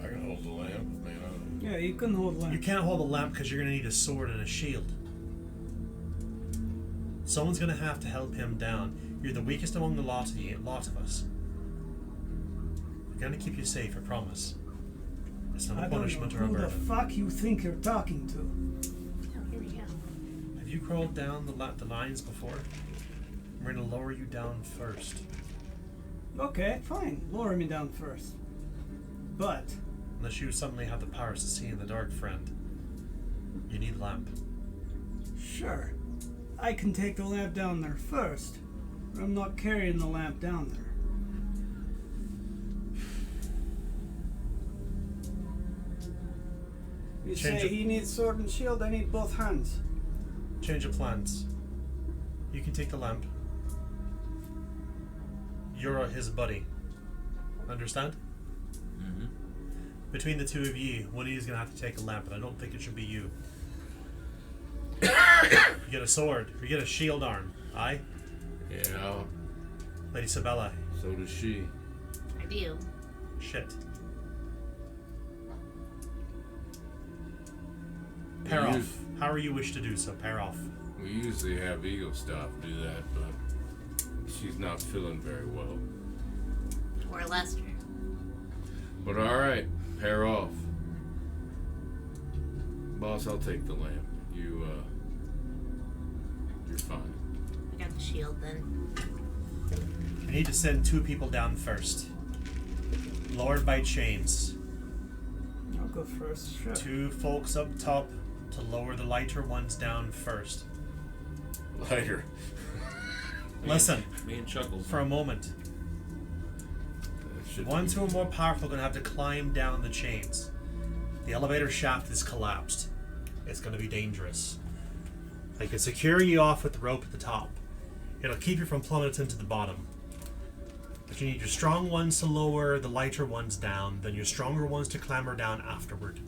Speaker 2: I can hold the lamp, man.
Speaker 3: Yeah, you can hold
Speaker 1: You
Speaker 3: lamp.
Speaker 1: can't hold a lamp because you're going to need a sword and a shield. Someone's going to have to help him down. You're the weakest among the lot of us. We're going to keep you safe, I promise. It's not a
Speaker 8: I don't
Speaker 1: punishment
Speaker 8: know
Speaker 1: or a
Speaker 8: who the
Speaker 1: burden.
Speaker 8: fuck you think you're talking to.
Speaker 7: Oh, here we go.
Speaker 1: Have you crawled down the lines before? We're going to lower you down first.
Speaker 8: Okay, fine. Lower me down first. But
Speaker 1: Unless you suddenly have the powers to see in the dark, friend. You need a lamp.
Speaker 8: sure, I can take the lamp down there first. But I'm not carrying the lamp down there. You
Speaker 1: Change
Speaker 8: say
Speaker 1: it.
Speaker 8: he needs sword and shield, I need both hands.
Speaker 1: Change of plans. You can take the lamp. You're his buddy. Understand?
Speaker 5: Mm-hmm.
Speaker 1: Between the two of you, one of you is going to have to take a lamp, and I don't think it should be you. You get a sword, or you get a shield arm. Aye?
Speaker 2: Yeah,
Speaker 1: Lady Sabella.
Speaker 2: so does she.
Speaker 7: I do.
Speaker 1: Shit. Pair off.
Speaker 2: Use-
Speaker 1: However you wish to do so, pair off.
Speaker 2: We usually have Eagle Staff do that, but she's not feeling very well.
Speaker 7: Or Lester.
Speaker 2: But alright, pair off. Boss, I'll take the lamp. You're fine.
Speaker 7: I got the shield then.
Speaker 1: You need to send two people down first. Lowered by chains.
Speaker 8: I'll go first, sure.
Speaker 1: Two folks up top to lower the lighter ones down first.
Speaker 2: Lighter.
Speaker 1: Listen,
Speaker 5: Me and Chuckles.
Speaker 1: for a moment.
Speaker 2: That should
Speaker 1: Ones
Speaker 2: be-
Speaker 1: who are more powerful are going to have to climb down the chains. The elevator shaft is collapsed. It's going to be dangerous. I can secure you off with the rope at the top. It'll keep you from plummeting to the bottom. But you need your strong ones to lower the lighter ones down, then your stronger ones to clamber down afterward.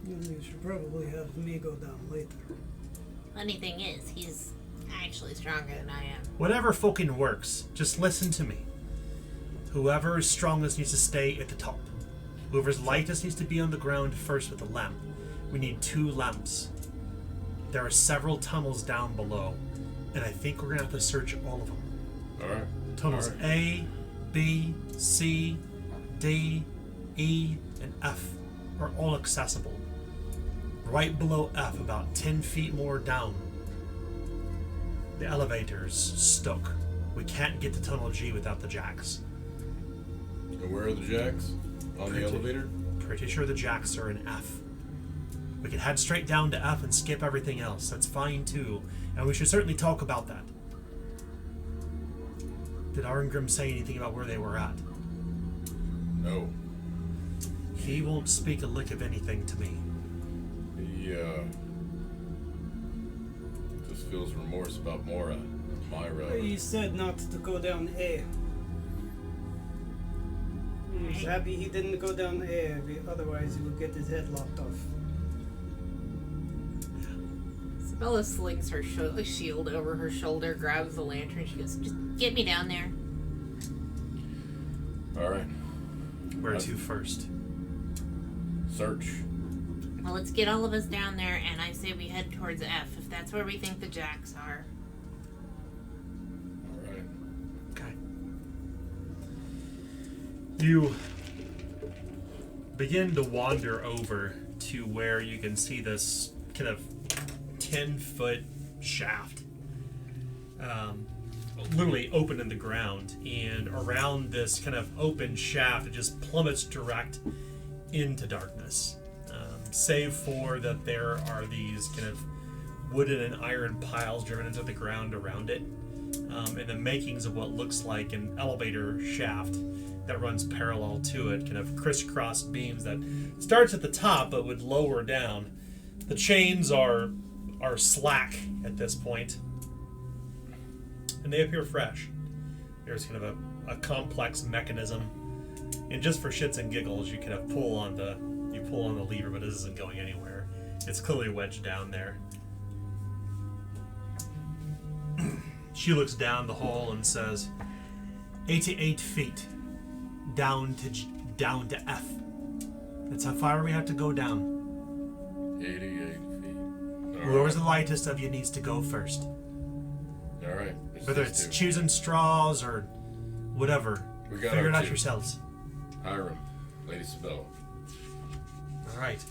Speaker 8: You should probably have me go down later.
Speaker 7: Funny thing is, he's actually stronger than I am.
Speaker 1: Whatever fucking works, just listen to me. Whoever is strongest needs to stay at the top. Whoever's lightest needs to be on the ground first with a lamp. We need 2 lamps. There are several tunnels down below, and I think we're gonna have to search all of them.
Speaker 2: Alright.
Speaker 1: Tunnels
Speaker 2: Alright.
Speaker 1: A, B, C, D, E, and F are all accessible. Right below F, about 10 feet more down, the elevator's stuck. We can't get to Tunnel G without the jacks.
Speaker 2: And where are the jacks? On the
Speaker 1: Pretty-
Speaker 2: elevator?
Speaker 1: Pretty sure the jacks are in F. We can head straight down to F and skip everything else. That's fine too, and we should certainly talk about that. Did Arngrim say anything about where they were at?
Speaker 2: No.
Speaker 1: He won't speak a lick of anything to me.
Speaker 2: feels remorse about Mora, Myra.
Speaker 8: He said not to go down A. He's happy he didn't go down A, otherwise he would get his head lopped off.
Speaker 6: Isabella slings her shield over her shoulder, grabs the lantern. She goes, "Just get me down there."
Speaker 2: All right.
Speaker 1: Where to first?
Speaker 2: Search.
Speaker 7: Well, let's get all of us down there, and I say we head towards F, if that's where we think the jacks are.
Speaker 2: All right.
Speaker 1: Okay. You begin to wander over to where you can see this kind of 10-foot shaft, literally open in the ground, and around this kind of open shaft, it just plummets direct into darkness. Save for that there are these kind of wooden and iron piles driven into the ground around it, and the makings of what looks like an elevator shaft that runs parallel to it, kind of crisscross beams that starts at the top but would lower down. The chains are slack at this point, and they appear fresh. There's kind of a complex mechanism, and just for shits and giggles, you kind of pull on the lever, but it isn't going anywhere. It's clearly wedged down there. She looks down the hole and says, 88 feet down to F. That's how far we have to go down.
Speaker 2: 88 feet.
Speaker 1: Whoever's the lightest of you needs to go first.
Speaker 2: All right.
Speaker 1: Whether it's choosing straws or whatever,
Speaker 2: We got
Speaker 1: figure it
Speaker 2: our
Speaker 1: out
Speaker 2: two.
Speaker 1: yourselves.
Speaker 2: Hiram, Lady Sabella.
Speaker 1: All right.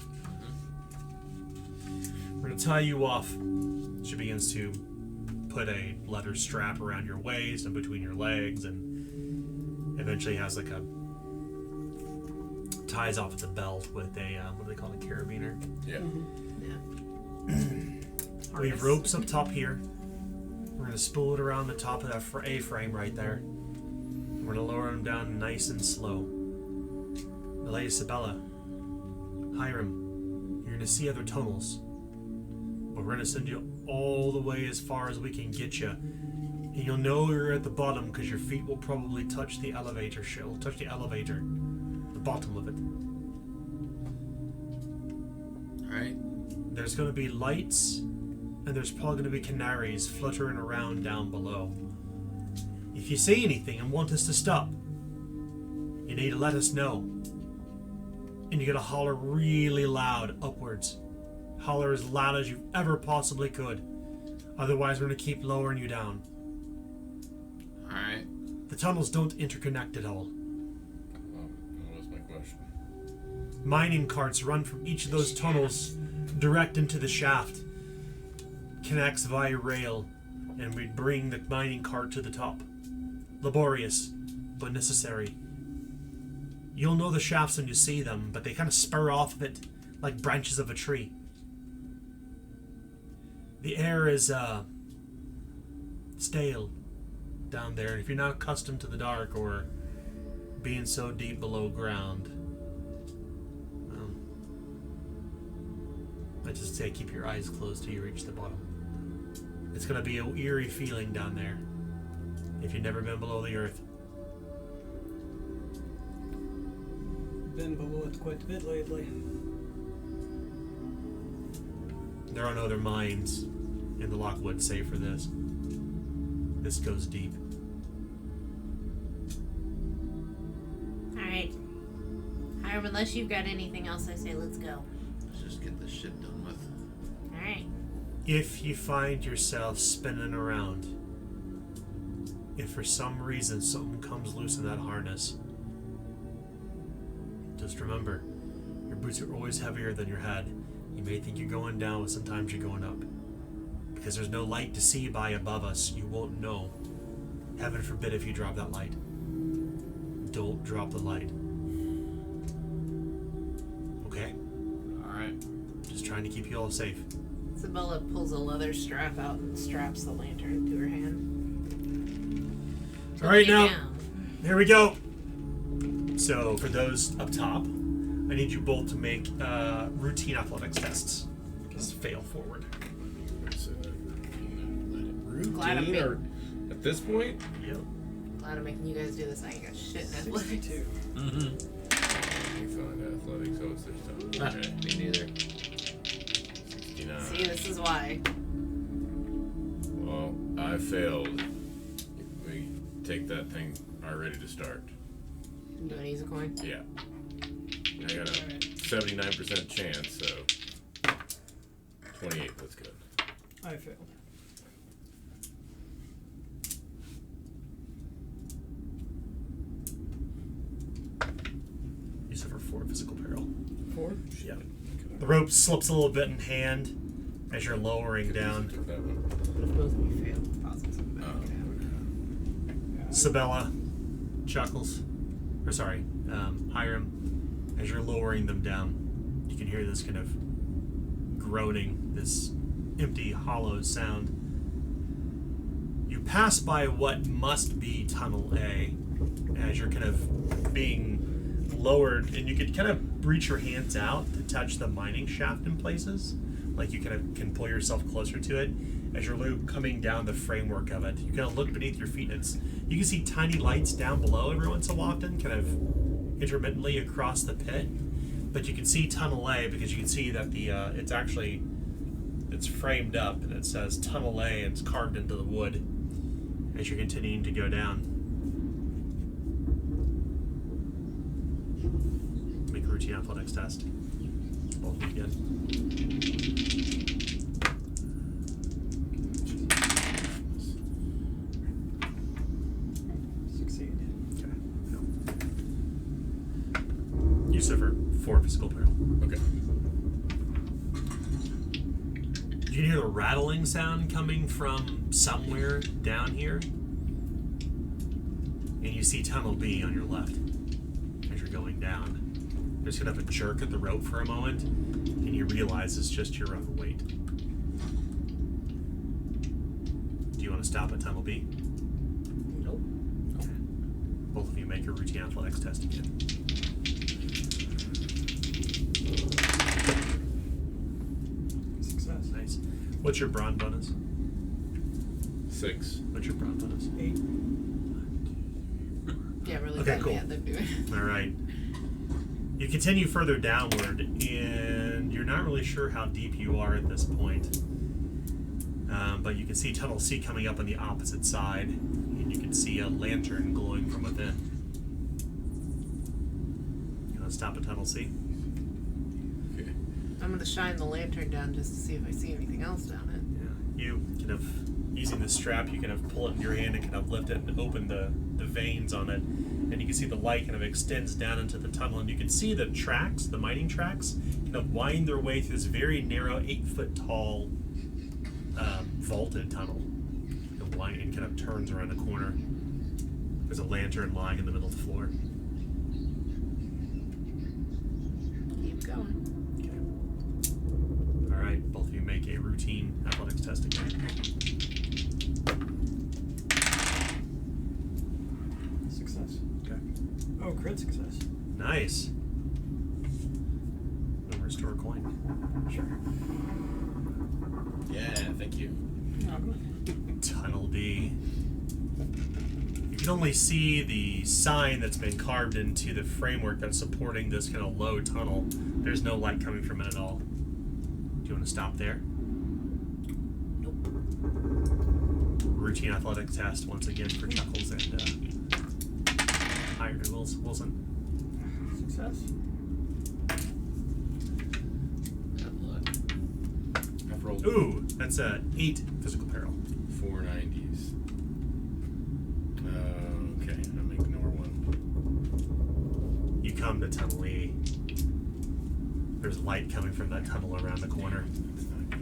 Speaker 1: We're going to tie you off. She begins to put a leather strap around your waist and between your legs, and eventually has like ties off at the belt with a, what do they call it, a carabiner?
Speaker 2: Yeah.
Speaker 1: We have ropes up top here. We're going to spool it around the top of that A-frame right there. We're going to lower them down nice and slow. The Lady Sabella, Hiram, you're going to see other tunnels. But we're going to send you all the way as far as we can get you. And you'll know you're at the bottom because your feet will probably touch the elevator the bottom of it.
Speaker 5: Alright.
Speaker 1: There's going to be lights, and there's probably going to be canaries fluttering around down below. If you see anything and want us to stop, you need to let us know. And you gotta holler really loud upwards. Holler as loud as you ever possibly could. Otherwise, we're gonna keep lowering you down.
Speaker 5: Alright.
Speaker 1: The tunnels don't interconnect at all.
Speaker 2: That was my question.
Speaker 1: Mining carts run from each of those tunnels direct into the shaft. Connects via rail, and we bring the mining cart to the top. Laborious, but necessary. You'll know the shafts when you see them, but they kind of spur off of it like branches of a tree. The air is stale down there. If you're not accustomed to the dark or being so deep below ground, I just say keep your eyes closed till you reach the bottom. It's going to be an eerie feeling down there if you've never been below the earth.
Speaker 8: Been below it quite a bit lately.
Speaker 1: There are no other mines in the Lockwood save for this. This goes deep.
Speaker 7: Alright. Hiram, unless you've got anything else, I say let's go.
Speaker 5: Let's just get this shit done with.
Speaker 7: Alright.
Speaker 1: If you find yourself spinning around, if for some reason something comes loose in that harness, just remember, your boots are always heavier than your head. You may think you're going down, but sometimes you're going up. Because there's no light to see by above us, you won't know. Heaven forbid if you drop that light. Don't drop the light. Okay?
Speaker 5: Alright.
Speaker 1: Just trying to keep you all safe.
Speaker 6: Isabella pulls a leather strap out and straps the lantern to her hand.
Speaker 1: Alright,
Speaker 6: Lay
Speaker 1: now,
Speaker 6: down.
Speaker 1: here we go. So, for those up top, I need you both to make routine athletics tests. Just fail forward.
Speaker 6: Glad I'm
Speaker 2: routine or at this point?
Speaker 1: Yep.
Speaker 6: Glad I'm making you guys do this. I ain't got shit in athletics.
Speaker 3: 62.
Speaker 5: Mm-hmm.
Speaker 2: You find athletics, so it's their time. Okay.
Speaker 5: Me neither.
Speaker 2: 69.
Speaker 6: See, this is why.
Speaker 2: Well, I failed. We take that thing already to start.
Speaker 6: Do an easy coin.
Speaker 2: Yeah. I got a 79% chance, so 28 looks good.
Speaker 3: I failed.
Speaker 1: You suffer 4 physical peril.
Speaker 3: 4?
Speaker 1: Yeah. The rope slips a little bit in hand as you're lowering down.
Speaker 2: Took that one.
Speaker 6: If both of you fail, positives in the back.
Speaker 1: Sabella chuckles. Or sorry, Hiram. As you're lowering them down, you can hear this kind of groaning, this empty, hollow sound. You pass by what must be Tunnel A as you're kind of being lowered, and you can kind of reach your hands out to touch the mining shaft in places. Like you kind of can pull yourself closer to it as you're coming down the framework of it. You kind of look beneath your feet. You can see tiny lights down below every once in a while, often, kind of intermittently across the pit. But you can see Tunnel A because you can see that it's framed up and it says Tunnel A and it's carved into the wood as you're continuing to go down. Make a routine athletics test. Both of you again. You suffer 4 physical peril.
Speaker 2: Okay.
Speaker 1: You can hear the rattling sound coming from somewhere down here. And you see Tunnel B on your left as you're going down. There's kind of a jerk at the rope for a moment, and you realize it's just your own weight. Do you want to stop at Tunnel B?
Speaker 6: Nope.
Speaker 1: Okay. Both of you make a routine athletics test again.
Speaker 3: Success.
Speaker 1: Nice. What's your brawn bonus?
Speaker 2: 6.
Speaker 1: What's your brawn bonus?
Speaker 3: 8.
Speaker 6: Yeah, really
Speaker 1: Okay,
Speaker 6: badly
Speaker 1: cool.
Speaker 6: at them doing.
Speaker 1: All right. You continue further downward, and you're not really sure how deep you are at this point. But you can see Tunnel C coming up on the opposite side, and you can see a lantern glowing from within. You want to stop at Tunnel C?
Speaker 2: Okay.
Speaker 6: I'm gonna shine the lantern down just to see if I see anything else down it.
Speaker 1: Yeah. You kind of, using the strap, you kind of pull it in your hand and kind of lift it and open the veins on it. And you can see the light kind of extends down into the tunnel, and you can see the tracks, the mining tracks, kind of wind their way through this very narrow, 8-foot tall, vaulted tunnel. The line kind of turns around a corner. There's a lantern lying in the middle of the floor.
Speaker 6: Keep going.
Speaker 1: Okay. All right, both of you make a routine athletics test again.
Speaker 3: Success.
Speaker 1: Okay.
Speaker 3: Oh, crit success.
Speaker 1: Nice. We'll restore a coin.
Speaker 3: Sure.
Speaker 2: Yeah, thank you.
Speaker 1: Tunnel D. You can only see the sign that's been carved into the framework that's supporting this kind of low tunnel. There's no light coming from it at all. Do you want to stop there?
Speaker 6: Nope.
Speaker 1: Routine athletics test once again for Chuckles and Wilson.
Speaker 3: Success.
Speaker 5: Good luck.
Speaker 2: I've rolled
Speaker 1: Ooh, that's 8 physical peril.
Speaker 2: 4 90s. Okay, I'll make number 1.
Speaker 1: You come to Tunnel E. There's light coming from that tunnel around the corner.
Speaker 2: That's not good.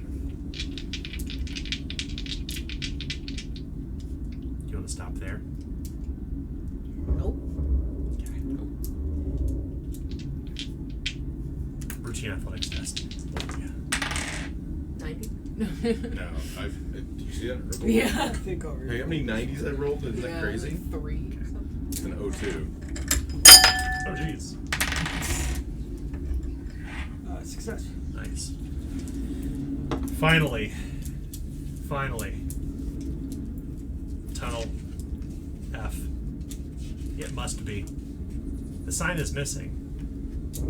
Speaker 1: Do you want to stop there?
Speaker 6: Nope.
Speaker 1: Okay. Routine athletics test. Yeah.
Speaker 6: 90.
Speaker 2: No, did you see that?
Speaker 6: Yeah.
Speaker 3: I think over.
Speaker 2: Hey, how many 90s I rolled? Isn't that crazy?
Speaker 6: Like 3 or something.
Speaker 2: It's an 02.
Speaker 1: Oh, jeez.
Speaker 3: Success.
Speaker 1: Nice. Finally, it must be. The sign is missing.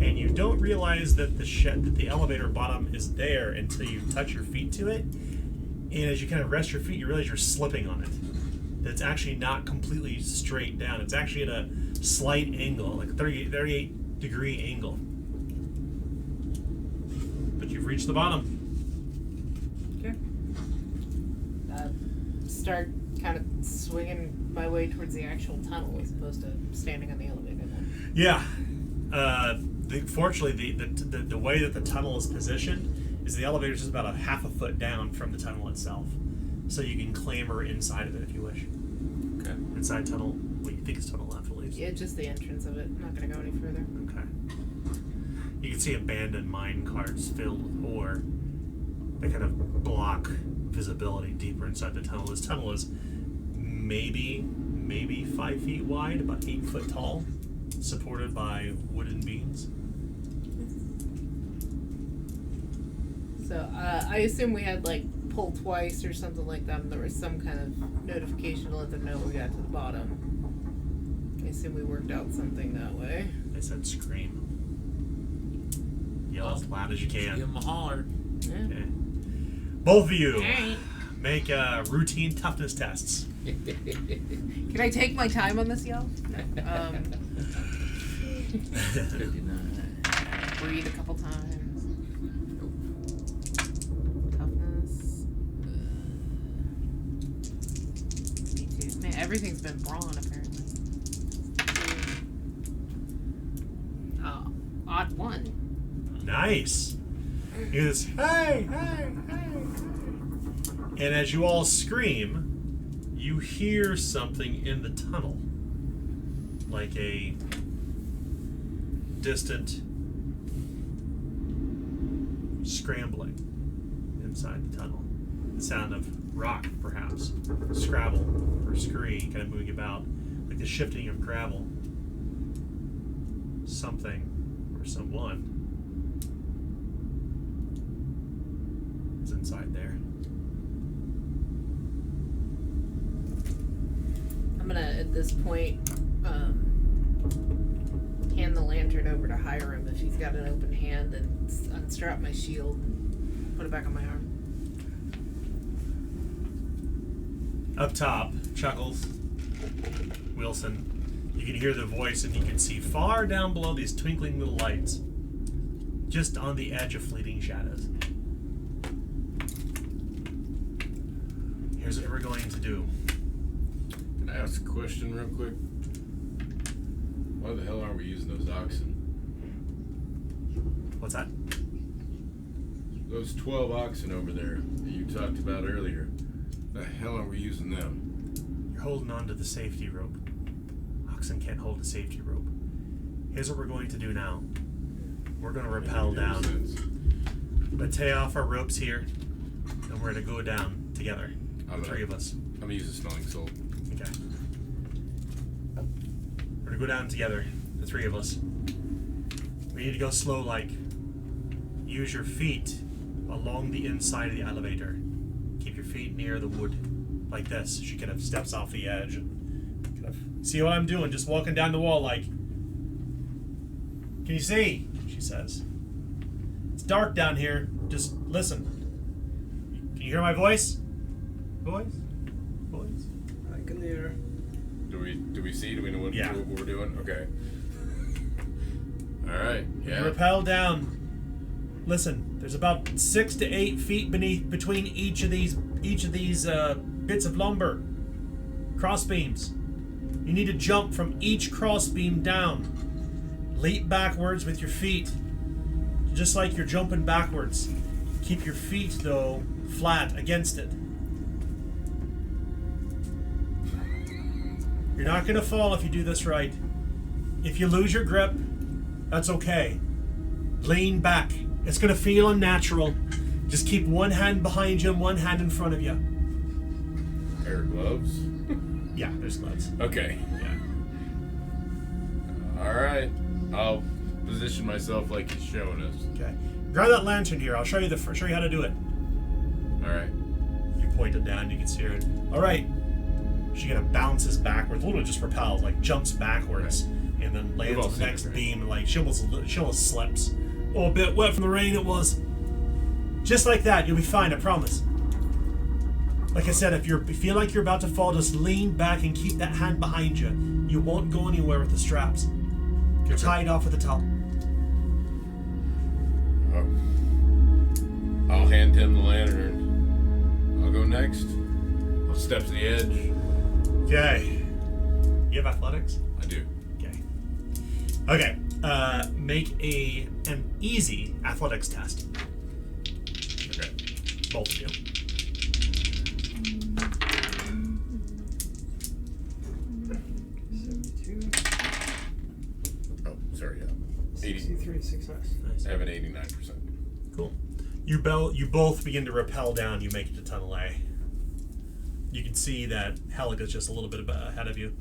Speaker 1: And you don't realize that the elevator bottom is there until you touch your feet to it. And as you kind of rest your feet, you realize you're slipping on it. That it's actually not completely straight down. It's actually at a slight angle, like a 38 degree angle. But you've reached the bottom.
Speaker 6: Okay. Start kind of swinging my way towards the actual tunnel as opposed to standing on the elevator then.
Speaker 1: Yeah. Fortunately, the way that the tunnel is positioned is the elevator is just about a half a foot down from the tunnel itself. So you can clamber inside of it if you wish.
Speaker 5: Okay.
Speaker 1: Inside tunnel, what you think is tunnel left at least.
Speaker 6: Yeah, just the entrance of it. I'm not going to go any further.
Speaker 1: Okay. You can see abandoned mine carts filled with ore that kind of block visibility deeper inside the tunnel. This tunnel is maybe 5 feet wide, about 8 foot tall, supported by wooden beams.
Speaker 6: So I assume we had like pull twice or something like that, and there was some kind of notification to let them know we got to the bottom. I assume we worked out something that way.
Speaker 1: They said scream. Yell as loud as you can.
Speaker 5: Give him a holler.
Speaker 6: Yeah.
Speaker 1: Okay. Both of you
Speaker 6: Alright.
Speaker 1: make routine toughness tests.
Speaker 6: Can I take my time on this yell? No.
Speaker 5: 59.
Speaker 6: Breathe a couple times. Toughness. Me too. Man, everything's been brawn apparently. Odd one.
Speaker 1: Nice. You hear this, hey, hey, hey, hey. And as you all scream, you hear something in the tunnel. Like a distant scrambling inside the tunnel. The sound of rock, perhaps. Scrabble or scree, kind of moving about. Like the shifting of gravel. Something or someone is inside there.
Speaker 6: I'm gonna, at this point, hand the lantern over to Hiram if he's got an open hand and unstrap my shield and put it back on my arm.
Speaker 1: Up top, Chuckles, Wilson, you can hear the voice and you can see far down below these twinkling little lights, just on the edge of fleeting shadows. Here's what we're going to do.
Speaker 2: Can I ask a question real quick? Why the hell aren't we using those oxen?
Speaker 1: What's that?
Speaker 2: Those 12 oxen over there that you talked about earlier. The hell are we using them?
Speaker 1: You're holding on to the safety rope. Oxen can't hold a safety rope. Here's what we're going to do now. We're going to rappel down. We're going to tie off our ropes here, and we're going to go down together. The three of us.
Speaker 2: I'm gonna use a smelling salt.
Speaker 1: Okay. We're gonna go down together, the three of us. We need to go slow, like. Use your feet along the inside of the elevator. Keep your feet near the wood, like this. She kind of steps off the edge and kind of see what I'm doing, just walking down the wall, like. Can you see? She says. It's dark down here. Just listen. Can you hear my voice? Voice?
Speaker 3: I can hear.
Speaker 2: Do we see? Do we know what we're doing? Okay. All right. Yeah.
Speaker 1: Rappel down. Listen, there's about 6 to 8 feet between each of these bits of lumber. Crossbeams. You need to jump from each crossbeam down. Leap backwards with your feet, just like you're jumping backwards. Keep your feet though flat against it. You're not going to fall if you do this right. If you lose your grip, that's okay. Lean back. It's going to feel unnatural. Just keep one hand behind you and one hand in front of you.
Speaker 2: Pair of gloves?
Speaker 1: Yeah, there's gloves.
Speaker 2: Okay.
Speaker 1: Yeah.
Speaker 2: All right. I'll position myself like he's showing us.
Speaker 1: Okay. Grab that lantern here. I'll show you show you how to do it.
Speaker 2: All right.
Speaker 1: You point it down. You can see it. All right. She kind of bounces backwards, literally just propels, like jumps backwards, and then lands on the
Speaker 2: seen
Speaker 1: next
Speaker 2: it, right?
Speaker 1: beam, and like she almost slips. Oh, a bit wet from the rain it was. Just like that, you'll be fine, I promise. Like I said, if you feel like you're about to fall, just lean back and keep that hand behind you. You won't go anywhere with the straps. You're tied off with the top.
Speaker 2: I'll hand him the lantern. I'll go next. I'll step to the edge.
Speaker 1: Okay. You have athletics?
Speaker 2: I do.
Speaker 1: Okay. Make an easy athletics test.
Speaker 2: Okay.
Speaker 1: Both of you.
Speaker 2: Oh, sorry. Yeah. 80.
Speaker 3: 63 success.
Speaker 1: Nice.
Speaker 2: I have an 89%.
Speaker 1: Cool. You both begin to rappel down. You make it to Tunnel A. You can see that Helica's just a little bit ahead of you.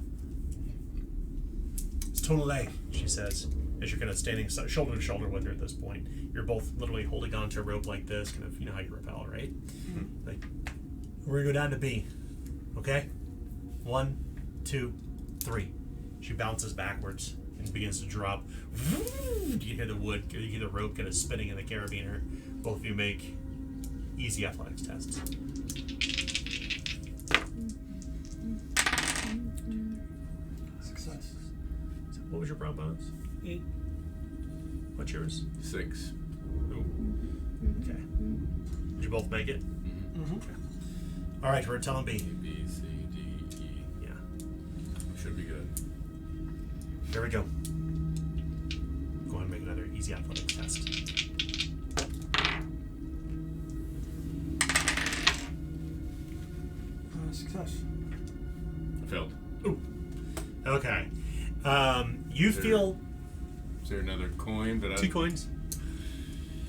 Speaker 1: It's Tunnel A, she says, as you're kind of standing shoulder to shoulder with her at this point. You're both literally holding onto a rope like this, kind of, you know how you rappel, right? Mm-hmm. Like, we're gonna go down to B. Okay? 1, 2, 3. She bounces backwards and begins to drop. You hear the wood, you hear the rope kind of spinning in the carabiner. Both of you make easy athletics tests.
Speaker 3: Success.
Speaker 1: So what was your brow bonus?
Speaker 3: 8.
Speaker 1: What's yours?
Speaker 2: 6.
Speaker 1: Ooh. Okay. Did you both make it?
Speaker 3: Mm-hmm.
Speaker 1: All right, we're telling
Speaker 2: A,
Speaker 1: B.
Speaker 2: B, C, D, E.
Speaker 1: Yeah.
Speaker 2: Should be good.
Speaker 1: Here we go. Go ahead and make another easy athletics test.
Speaker 3: Success.
Speaker 2: I failed.
Speaker 1: Ooh. Okay. You
Speaker 2: There-
Speaker 1: feel
Speaker 2: Is there another coin? But
Speaker 1: 2 coins.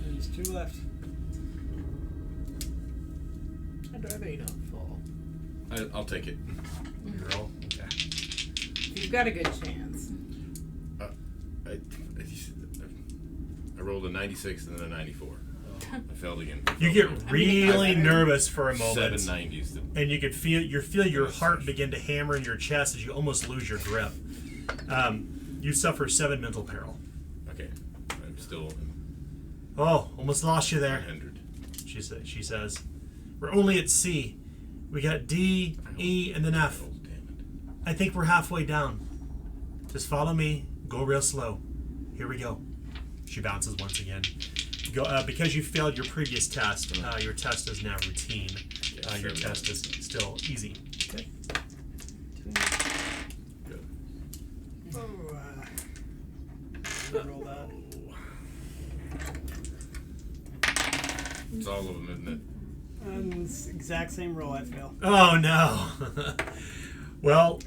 Speaker 3: There's 2 left.
Speaker 6: I'd rather you don't fall.
Speaker 2: I'll take it.
Speaker 1: You roll. Okay.
Speaker 6: You've got a good chance.
Speaker 2: I rolled a 96 and then a 94. I failed again.
Speaker 1: You get really nervous for a moment.
Speaker 2: 7 90s.
Speaker 1: And you could feel your heart begin to hammer in your chest as you almost lose your grip. You suffer 7 mental peril.
Speaker 2: Okay. I'm still
Speaker 1: Oh, almost lost you there.
Speaker 2: 100.
Speaker 1: She says, we're only at C. We got D, E, and then F.
Speaker 2: Oh, damn it.
Speaker 1: I think we're halfway down. Just follow me. Go real slow. Here we go. She bounces once again. Go because you failed your previous test. Your test is now routine. Your test is still easy. Okay.
Speaker 2: Good.
Speaker 3: Oh, roll that.
Speaker 2: It's all of them, isn't it?
Speaker 3: And it's exact same roll, I fail.
Speaker 1: Oh no. Well,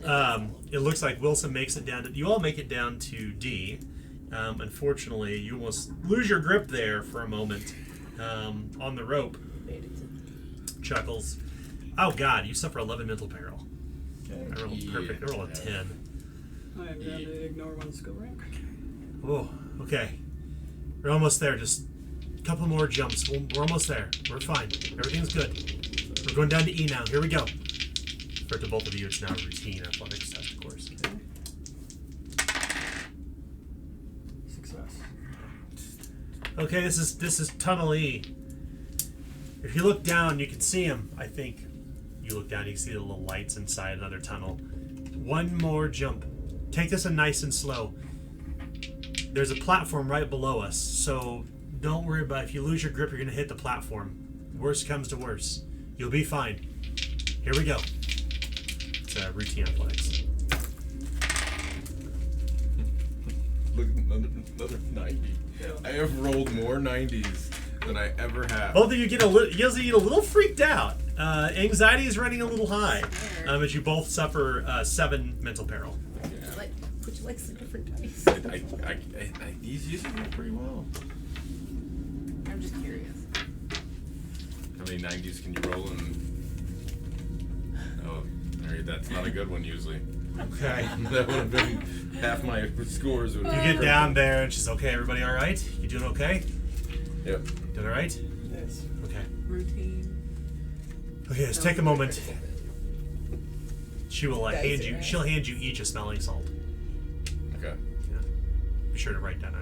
Speaker 1: it looks like Wilson makes it down to. You all make it down to D. Unfortunately, you almost lose your grip there for a moment on the rope. Chuckles. Oh God, you suffer 11 mental peril.
Speaker 3: Okay.
Speaker 1: I rolled perfect. I rolled a 10.
Speaker 3: I am going to ignore 1 skill rank.
Speaker 1: Oh, okay. We're almost there. Just a couple more jumps. We're almost there. We're fine. Everything's good. We're going down to E now. Here we go. For to both of you, it's now routine athletics test, of course.
Speaker 3: Success.
Speaker 1: Okay, this is Tunnel E. If you look down, you can see him. I think you look down, you can see the little lights inside another tunnel. 1 more jump. Take this in nice and slow. There's a platform right below us, so don't worry about it. If you lose your grip, you're going to hit the platform. Worst comes to worst. You'll be fine. Here we go. It's routine athletics.
Speaker 2: Look, another 90. I have rolled more 90s than I ever have.
Speaker 1: Both of you get a little freaked out. Anxiety is running a little high as you both suffer 7 mental peril.
Speaker 6: Would you like some different dice?
Speaker 2: These usually go pretty well.
Speaker 6: I'm just curious.
Speaker 2: How many 90s can you roll Oh, that's not a good one usually.
Speaker 1: Okay.
Speaker 2: That would have been half my scores.
Speaker 1: You get down there and she's okay. Everybody all right? You doing okay?
Speaker 2: Yep.
Speaker 1: Doing all right?
Speaker 3: Yes.
Speaker 1: Okay.
Speaker 6: Routine.
Speaker 1: Okay, let's take a moment. She will
Speaker 9: Dice
Speaker 1: hand
Speaker 9: it,
Speaker 1: you.
Speaker 9: right?
Speaker 1: She'll hand you each a smelling salt.
Speaker 2: Okay.
Speaker 1: Yeah. Be sure to write down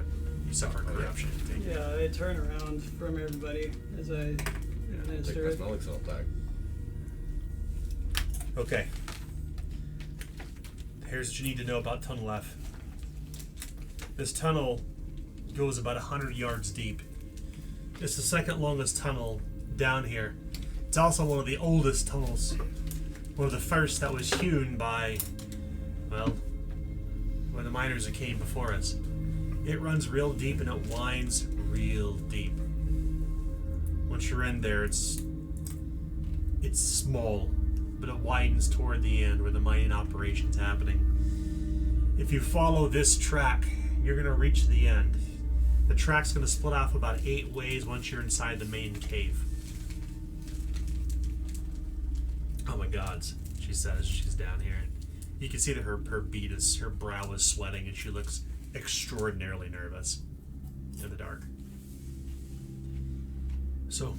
Speaker 1: you suffer corruption. Take it.
Speaker 3: Yeah, I turn around from everybody as I
Speaker 2: Take
Speaker 3: administer
Speaker 2: my
Speaker 3: it.
Speaker 2: smelling salt back.
Speaker 1: Okay. Here's what you need to know about Tunnel F. This tunnel goes about 100 yards deep. It's the second longest tunnel down here. It's also one of the oldest tunnels. One of the first that was hewn by, well, the miners that came before us. It runs real deep and it winds real deep. Once you're in there, it's small, but it widens toward the end where the mining operation's happening. If you follow this track, you're gonna reach the end. The track's gonna split off about 8 ways once you're inside the main cave. Oh my gods, she says she's down here. You can see that her brow is sweating and she looks extraordinarily nervous in the dark. So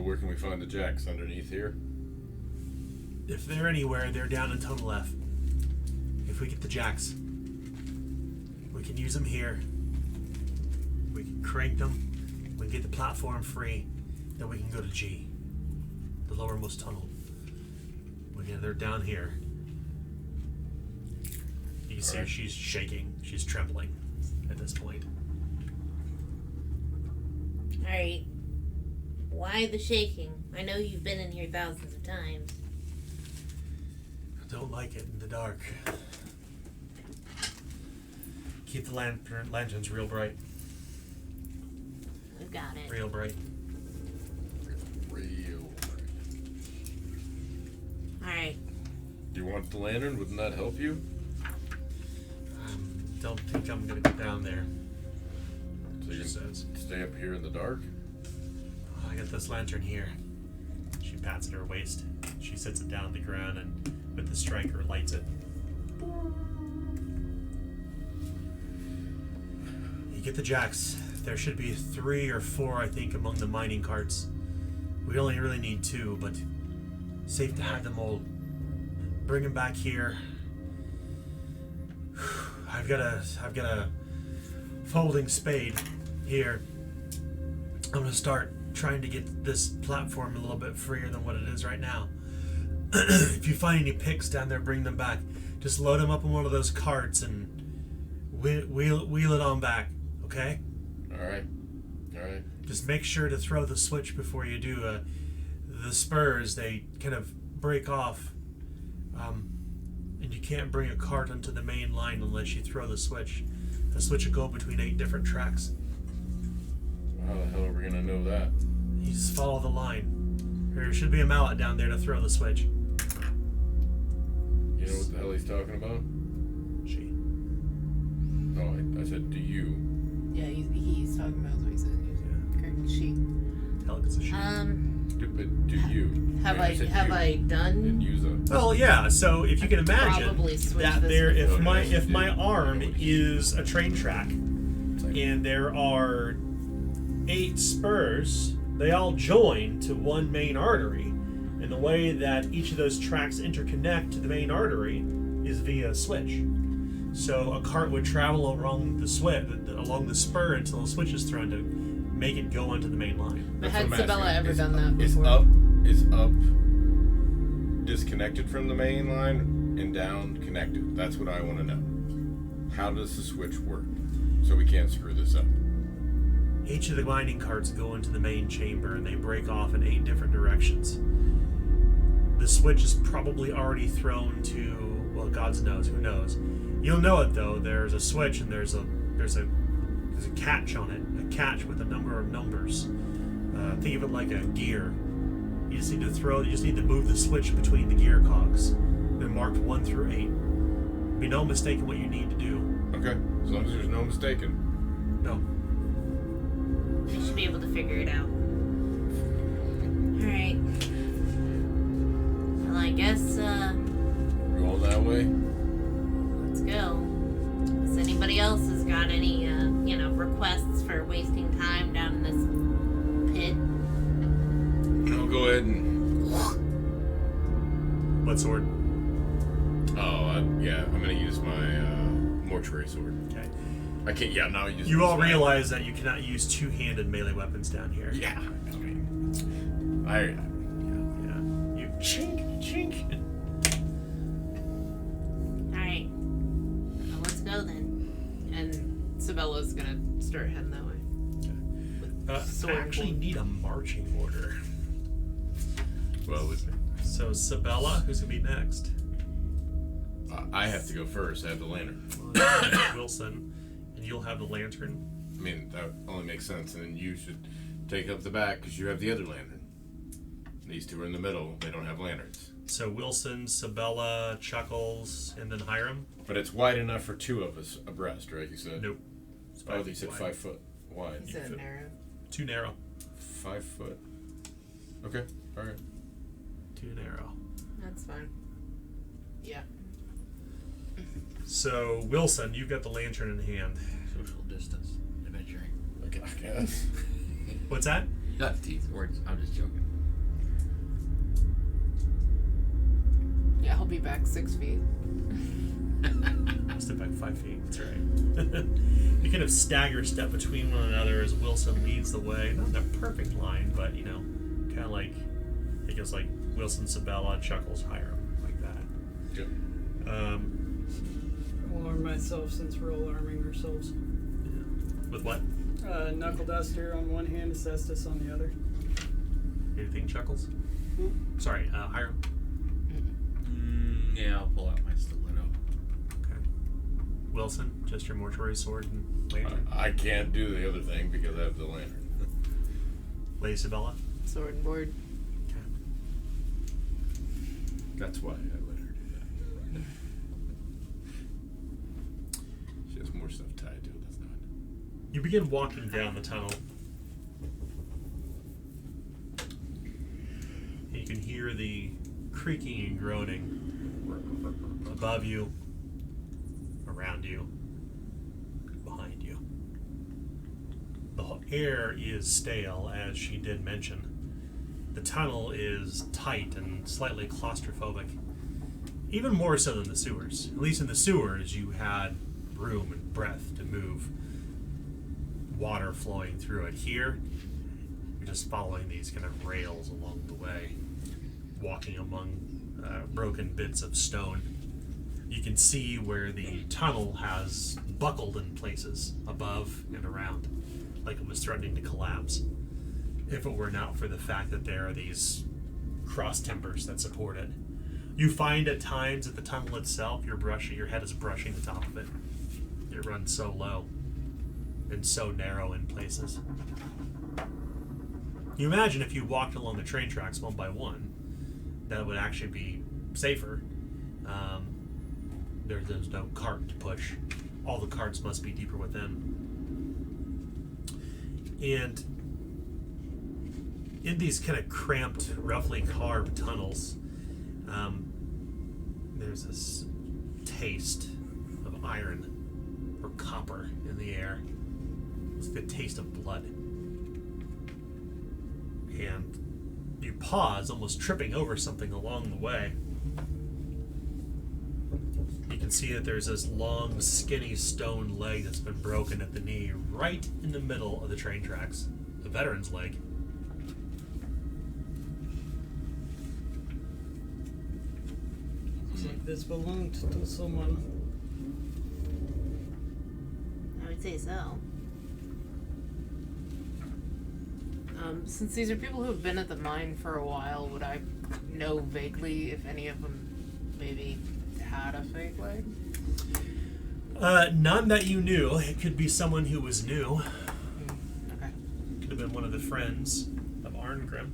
Speaker 2: where can we find the jacks? Underneath here?
Speaker 1: if they're anywhere, they're down in Tunnel F. If we get the jacks, we can use them here. We can crank them. We can get the platform free. Then we can go to G, the lowermost tunnel. They're down here. You can see her, she's shaking. She's trembling at this point.
Speaker 7: Alright. Why the shaking? I know you've been in here thousands of times.
Speaker 1: I don't like it in the dark. Keep the lanterns real bright.
Speaker 7: We've got it.
Speaker 1: Real bright.
Speaker 2: Real.
Speaker 7: Alright.
Speaker 2: Do you want the lantern? Wouldn't that help you?
Speaker 1: Don't think I'm gonna go down there.
Speaker 2: So you
Speaker 1: She says.
Speaker 2: stay up here in the dark?
Speaker 1: I got this lantern here. She pats at her waist. She sits it down on the ground and with the striker lights it. You get the jacks. There should be 3 or 4, I think, among the mining carts. We only really need 2, but safe to have them all. Bring them back here. I've got a folding spade here. I'm gonna start trying to get this platform a little bit freer than what it is right now. If you find any picks down there, bring them back. Just load them up in one of those carts and wheel it on back. Okay?
Speaker 2: All right.
Speaker 1: Just make sure to throw the switch before you do. The spurs, they kind of break off. And you can't bring a cart onto the main line unless you throw the switch. The switch will go between 8 different tracks.
Speaker 2: How the hell are we gonna know that?
Speaker 1: You just follow the line. There should be a mallet down there to throw the switch.
Speaker 2: You know what the hell he's talking about?
Speaker 1: She.
Speaker 2: No, I said, do you?
Speaker 9: Yeah, he's talking about what he said. Correct. She.
Speaker 1: Hell, it's a she.
Speaker 2: Do you?
Speaker 7: Have
Speaker 2: Yeah,
Speaker 7: I
Speaker 2: said
Speaker 7: have
Speaker 2: you.
Speaker 7: I
Speaker 2: Didn't
Speaker 7: done?
Speaker 2: use a.
Speaker 1: Well, yeah. So if you can imagine
Speaker 7: Probably switch
Speaker 1: that
Speaker 7: this
Speaker 1: there, if
Speaker 7: before.
Speaker 1: my arm is a train track, and there are 8 spurs, they all join to one main artery, and the way that each of those tracks interconnect to the main artery is via a switch. So a cart would travel along the spur until a switch is thrown to make it go onto the main line.
Speaker 9: But
Speaker 2: That's
Speaker 9: had
Speaker 2: what I'm
Speaker 9: Sabella
Speaker 2: asking.
Speaker 9: ever
Speaker 2: Is
Speaker 9: done that
Speaker 2: Is
Speaker 9: before?
Speaker 2: up disconnected from the main line and down connected? That's what I want to know. How does the switch work? So we can't screw this up.
Speaker 1: Each of the mining carts go into the main chamber and they break off in 8 different directions. The switch is probably already thrown to, well, God knows, who knows. You'll know it though. There's a switch and there's a catch on it, a catch with a number of numbers. Think of it like a gear. You just need to move the switch between the gear cogs. They're marked 1 through 8. Be no mistake in what you need to do.
Speaker 2: Okay, as long as there's no mistaken.
Speaker 1: No.
Speaker 7: You should be able to figure it out. Alright. Well, I guess,
Speaker 2: Going that way.
Speaker 7: let's go. Does anybody else has got any, requests for wasting time down in this pit?
Speaker 2: I'll go ahead and
Speaker 1: What sword?
Speaker 2: Yeah, I'm gonna use my mortuary sword.
Speaker 1: Okay.
Speaker 2: I can't. Yeah, I'm not using.
Speaker 1: You all
Speaker 2: this one.
Speaker 1: realize that you cannot use two-handed melee weapons down here.
Speaker 2: Yeah. I mean,
Speaker 1: Yeah. You chink, chink.
Speaker 7: Alright. Well, let's go then.
Speaker 6: And Sabella's gonna start heading that way.
Speaker 1: I
Speaker 6: Sword
Speaker 1: actually
Speaker 6: bolt.
Speaker 1: need a marching order.
Speaker 2: well,
Speaker 1: So Sabella, who's gonna be next?
Speaker 2: I have to go first. I have the lantern.
Speaker 1: Wilson, and you'll have the lantern.
Speaker 2: I mean, that only makes sense. And then you should take up the back because you have the other lantern. These two are in the middle. They don't have lanterns.
Speaker 1: So Wilson, Sabella, Chuckles, and then Hiram.
Speaker 2: But it's wide enough for two of us abreast, right? You said.
Speaker 1: Nope. It's
Speaker 2: Oh, you
Speaker 1: feet
Speaker 2: said
Speaker 1: wide.
Speaker 2: 5 foot wide.
Speaker 6: He said narrow.
Speaker 1: Too narrow.
Speaker 2: 5 foot. Okay. All right.
Speaker 1: Too narrow.
Speaker 6: That's fine. Yeah.
Speaker 1: So Wilson, you've got the lantern in hand.
Speaker 5: Social distance. Adventuring.
Speaker 2: Okay. I guess.
Speaker 1: What's that?
Speaker 5: Not teeth. Words. I'm just joking.
Speaker 6: Yeah, he'll be back 6 feet.
Speaker 1: Step back 5 feet. That's right. You kind of stagger step between one another as Wilson leads the way. Not in a perfect line, but kind of like it goes like Wilson, Sabella, Chuckles, Hiram, like that.
Speaker 2: Yep.
Speaker 3: I'll arm myself since we're all arming ourselves.
Speaker 1: With what?
Speaker 3: Knuckle duster on one hand, cestus on the other.
Speaker 1: Anything, Chuckles? Sorry, Hiram.
Speaker 5: Yeah, I'll pull out my stiletto.
Speaker 1: Okay. Wilson, just your mortuary sword and lantern.
Speaker 2: I can't do the other thing because I have the lantern.
Speaker 1: Lady Sabella.
Speaker 6: Sword and board.
Speaker 1: Okay.
Speaker 2: That's why I let her do that. She has more stuff tied to it. That's not.
Speaker 1: You begin walking down the tunnel. And you can hear the creaking and groaning above you, around you, behind you. The air is stale, as she did mention. The tunnel is tight and slightly claustrophobic, even more so than the sewers. At least in the sewers, you had room and breadth to move, water flowing through it. Here, you're just following these kind of rails along the way, walking among broken bits of stone. You can see where the tunnel has buckled in places above and around, like it was threatening to collapse, if it were not for the fact that there are these cross timbers that support it. You find at times that the tunnel itself, your head is brushing the top of it. It runs so low and so narrow in places. You imagine if you walked along the train tracks one by one, that would actually be safer. There's no cart to push. All the carts must be deeper within. And in these kind of cramped, roughly carved tunnels, there's this taste of iron or copper in the air. It's the taste of blood. And you pause, almost tripping over something along the way. You can see that there's this long, skinny stone leg that's been broken at the knee, right in the middle of the train tracks. The veteran's leg.
Speaker 3: Looks like this belonged to someone.
Speaker 7: I would say so.
Speaker 6: Since these are people who have been at the mine for a while, would I know vaguely if any of them maybe had a fake leg?
Speaker 1: None that you knew. It could be someone who was new.
Speaker 6: Okay.
Speaker 1: Could have been one of the friends of Arngrim.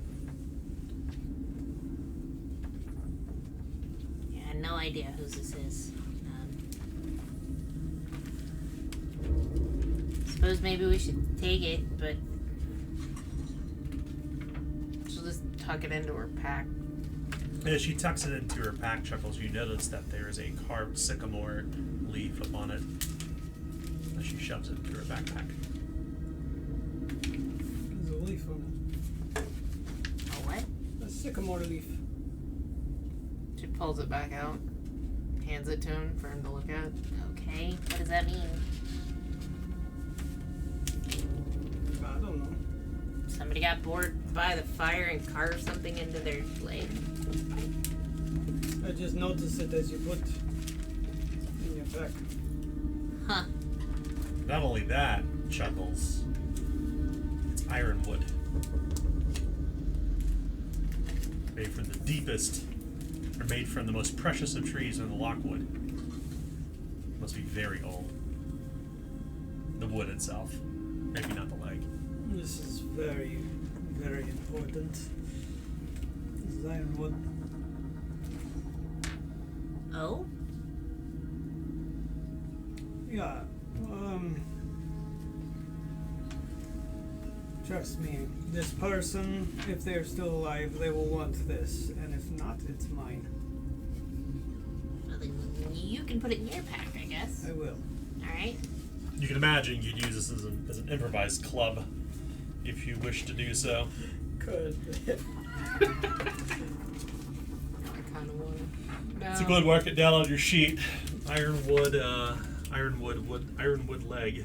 Speaker 7: Yeah, no idea whose this is. Suppose maybe we should take it, but
Speaker 6: She'll just tuck it into her pack.
Speaker 1: As she tucks it into her pack, Chuckles, you notice that there is a carved sycamore leaf upon it as she shoves it into her backpack.
Speaker 3: There's a leaf on
Speaker 7: a what?
Speaker 3: it. A sycamore leaf.
Speaker 6: She pulls it back out, hands it to him for him to look at.
Speaker 7: Okay, what does that mean?
Speaker 3: I don't know.
Speaker 7: Somebody got bored by the fire and carved something into their leg.
Speaker 3: I just noticed it as you put in your pack.
Speaker 7: Huh.
Speaker 1: Not only that, Chuckles, it's ironwood. Made from the deepest, or made from the most precious of trees in the Lockwood. Must be very old. The wood itself. Maybe not the leg.
Speaker 8: This is very, very important. This is ironwood.
Speaker 7: Oh?
Speaker 8: Yeah. Trust me, this person, if they're still alive, they will want this, and if not, it's mine.
Speaker 7: Well, then you can put it in your pack, I guess.
Speaker 8: I will.
Speaker 7: Alright.
Speaker 1: You can imagine you'd use this as an improvised club if you wish to do so.
Speaker 3: Could.
Speaker 6: I kind of want to. No.
Speaker 1: So go ahead and mark it down on your sheet. Ironwood leg.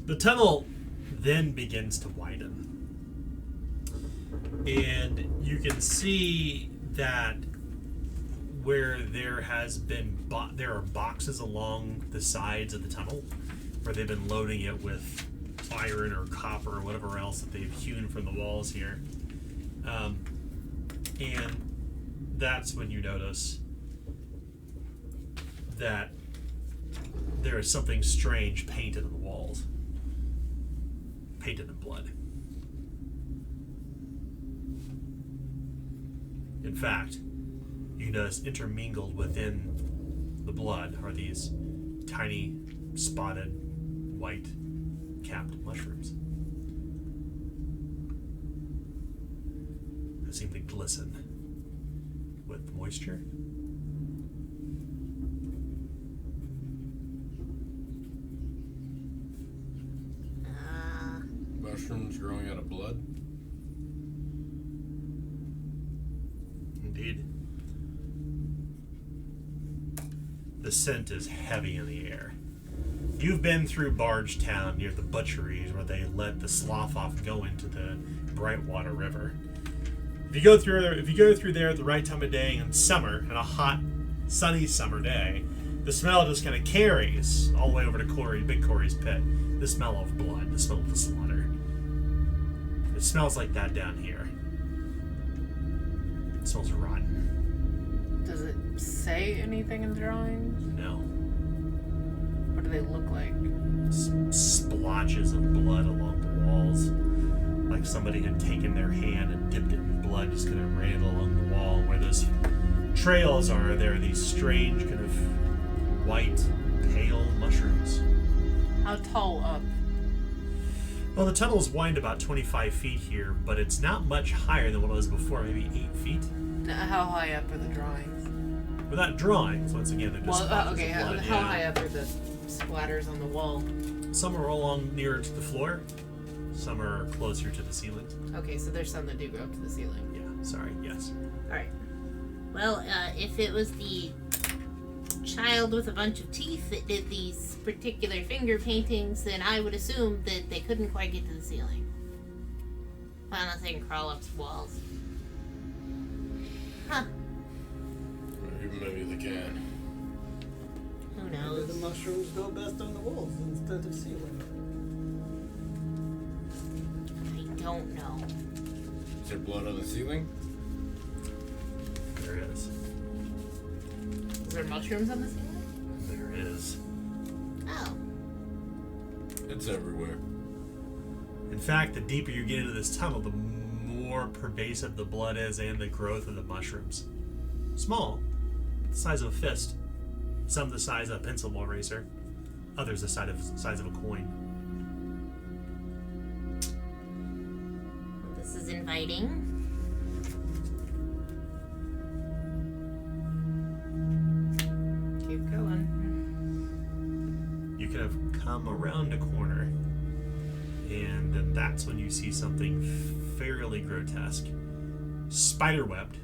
Speaker 1: The tunnel then begins to widen. And you can see that where there has been there are boxes along the sides of the tunnel where they've been loading it with iron or copper or whatever else that they've hewn from the walls here. And that's when you notice that there is something strange painted on the walls. Painted in blood. In fact, you notice intermingled within the blood are these tiny, spotted, white capped mushrooms. They seem to glisten with moisture.
Speaker 2: Mushrooms growing out of blood.
Speaker 1: Indeed. The scent is heavy in the air. You've been through Bargetown near the butcheries where they let the slough off go into the Brightwater River. If you go through there at the right time of day in summer, in a hot, sunny summer day, the smell just kind of carries all the way over to Big Corey's pit. The smell of blood, the smell of the slaughter. It smells like that down here. It smells rotten.
Speaker 6: Does it say anything in the drawings?
Speaker 1: No.
Speaker 6: What do they look like?
Speaker 1: Splotches of blood along the walls. Like somebody had taken their hand and dipped it in blood, just kind of ran it along the wall. Where those trails are, there are these strange kind of white, pale mushrooms.
Speaker 6: How tall up?
Speaker 1: Well, the tunnel's widened about 25 feet here, but it's not much higher than what it was before, maybe 8 feet.
Speaker 6: How high up are the drawings?
Speaker 1: Without drawings, once again, they're just splotches
Speaker 6: okay.
Speaker 1: of blood.
Speaker 6: How high up are the splatters on the wall?
Speaker 1: Some are along nearer to the floor. Some are closer to the ceiling.
Speaker 6: Okay, so there's some that do go up to the ceiling.
Speaker 1: Yeah, sorry, yes.
Speaker 7: Alright. Well, if it was the child with a bunch of teeth that did these particular finger paintings, then I would assume that they couldn't quite get to the ceiling. Well, unless they can crawl up walls. Huh.
Speaker 2: Maybe they can.
Speaker 7: Who
Speaker 3: Maybe
Speaker 7: knows?
Speaker 3: the mushrooms go best on the walls instead of ceiling.
Speaker 7: I don't know.
Speaker 2: Is there blood on the ceiling?
Speaker 1: There is.
Speaker 6: Is there mushrooms on the ceiling?
Speaker 1: There is.
Speaker 7: Oh.
Speaker 2: It's everywhere.
Speaker 1: In fact, the deeper you get into this tunnel, the more pervasive the blood is and the growth of the mushrooms. Small, the size of a fist. Some the size of a pencil eraser. Others the size of a coin.
Speaker 7: Well, this is inviting.
Speaker 6: Keep going.
Speaker 1: You could have come around a corner and And then that's when you see something fairly grotesque. Spiderwebbed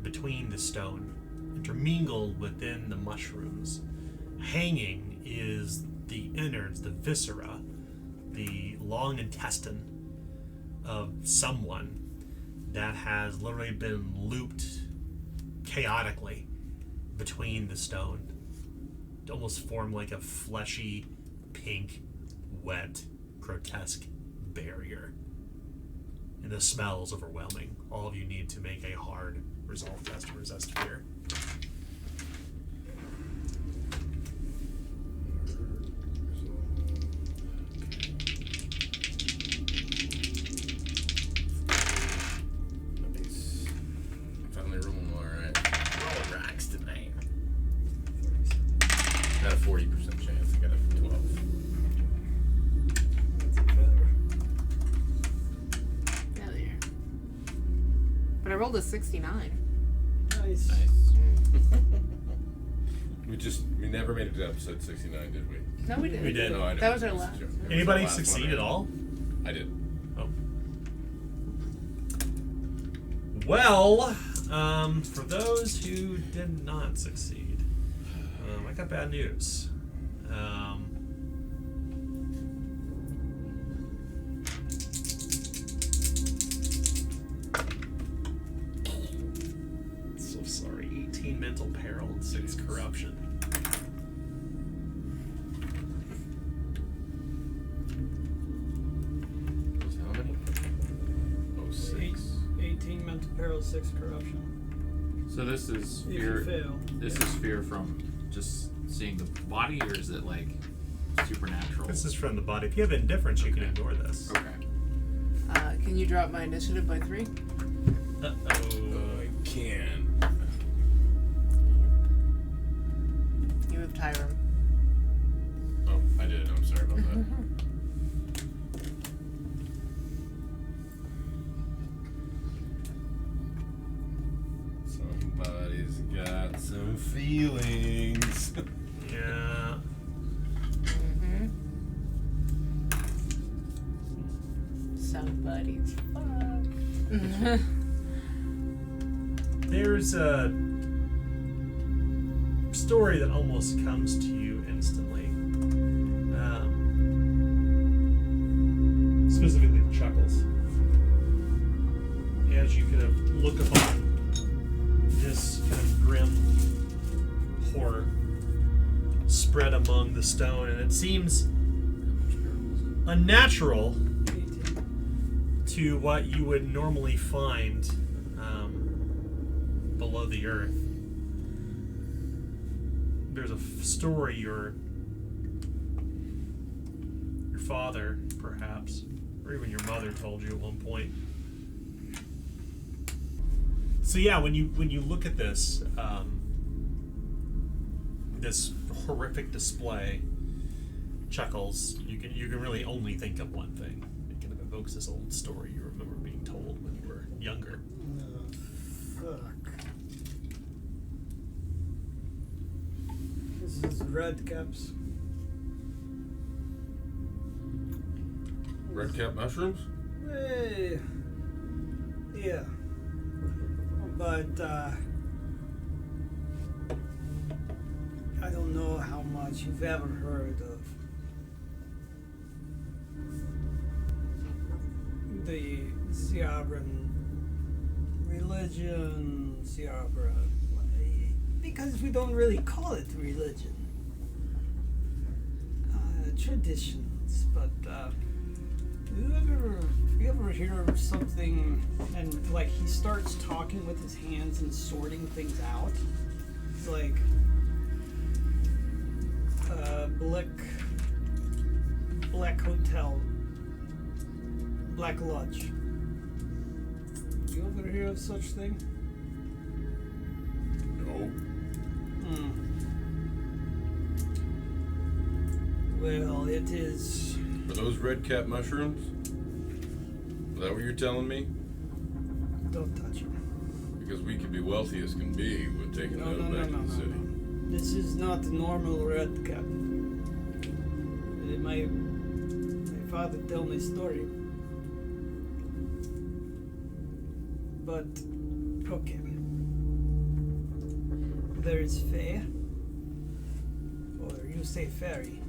Speaker 1: between the stone, intermingled within the mushrooms. Hanging is the innards, the viscera, the long intestine of someone that has literally been looped chaotically between the stone. It almost formed like a fleshy, pink, wet, grotesque barrier. And the smell is overwhelming. All of you need to make a hard resolve test to resist fear.
Speaker 2: Nice. Finally rolling alright. Roll rocks tonight. Got a 40% chance. I got a 12.
Speaker 3: That's a failure.
Speaker 6: Failure. But I rolled a 69.
Speaker 3: Nice.
Speaker 2: We never made it to episode 69, did we?
Speaker 6: No, we didn't.
Speaker 1: We did.
Speaker 2: No, I know.
Speaker 6: That was our
Speaker 2: It
Speaker 6: last.
Speaker 2: it was
Speaker 1: Anybody
Speaker 2: the last
Speaker 1: succeed
Speaker 2: one,
Speaker 1: at all?
Speaker 2: I did.
Speaker 1: Oh. Well, for those who did not succeed, I got bad news. So sorry. 18 mental peril and 6 corruption.
Speaker 2: Was how many? Oh, 6.
Speaker 3: 18 mental peril, 6 corruption.
Speaker 5: So this is
Speaker 3: If you
Speaker 5: fear.
Speaker 3: fail.
Speaker 5: This is fear from just seeing the body, or is it like supernatural?
Speaker 1: This is from the body. If you have indifference, you can
Speaker 5: Okay.
Speaker 1: ignore this.
Speaker 5: Okay.
Speaker 9: Can you drop my initiative by 3?
Speaker 1: Uh-oh.
Speaker 2: I can.
Speaker 9: You have Tyrone.
Speaker 2: Oh, I did. I'm sorry about that. Somebody's got some feelings.
Speaker 1: Yeah.
Speaker 9: Mm-hmm. Somebody's fucked.
Speaker 1: There's a story that almost comes to you instantly. Specifically the chuckles. As you kind of look upon this kind of grim horror spread among the stone, and it seems unnatural
Speaker 3: 18.
Speaker 1: to what you would normally find below the earth. There's a story your father, perhaps, or even your mother told you at one point. So yeah, when you look at this this horrific display, Chuckles, you can really only think of one thing. It kind of evokes this old story you remember being told when you were younger.
Speaker 3: Fuck. This is red caps.
Speaker 2: Red cap mushrooms?
Speaker 3: Hey. Yeah. But I don't know how much you've ever heard of the Ciabran religion, Ciabra, because we don't really call it religion. Traditions, but you ever hear of something and like he starts talking with his hands and sorting things out? It's like Black Hotel, Black Lodge. You ever hear of such thing?
Speaker 2: No.
Speaker 3: Well, it is.
Speaker 2: Are those red cap mushrooms? Is that what you're telling me?
Speaker 3: Don't touch it.
Speaker 2: Because we could be wealthy as can be with taking those back to the city.
Speaker 3: This is not normal red cap. My
Speaker 8: father tell me story. But, okay. There is fae, or you say fairy.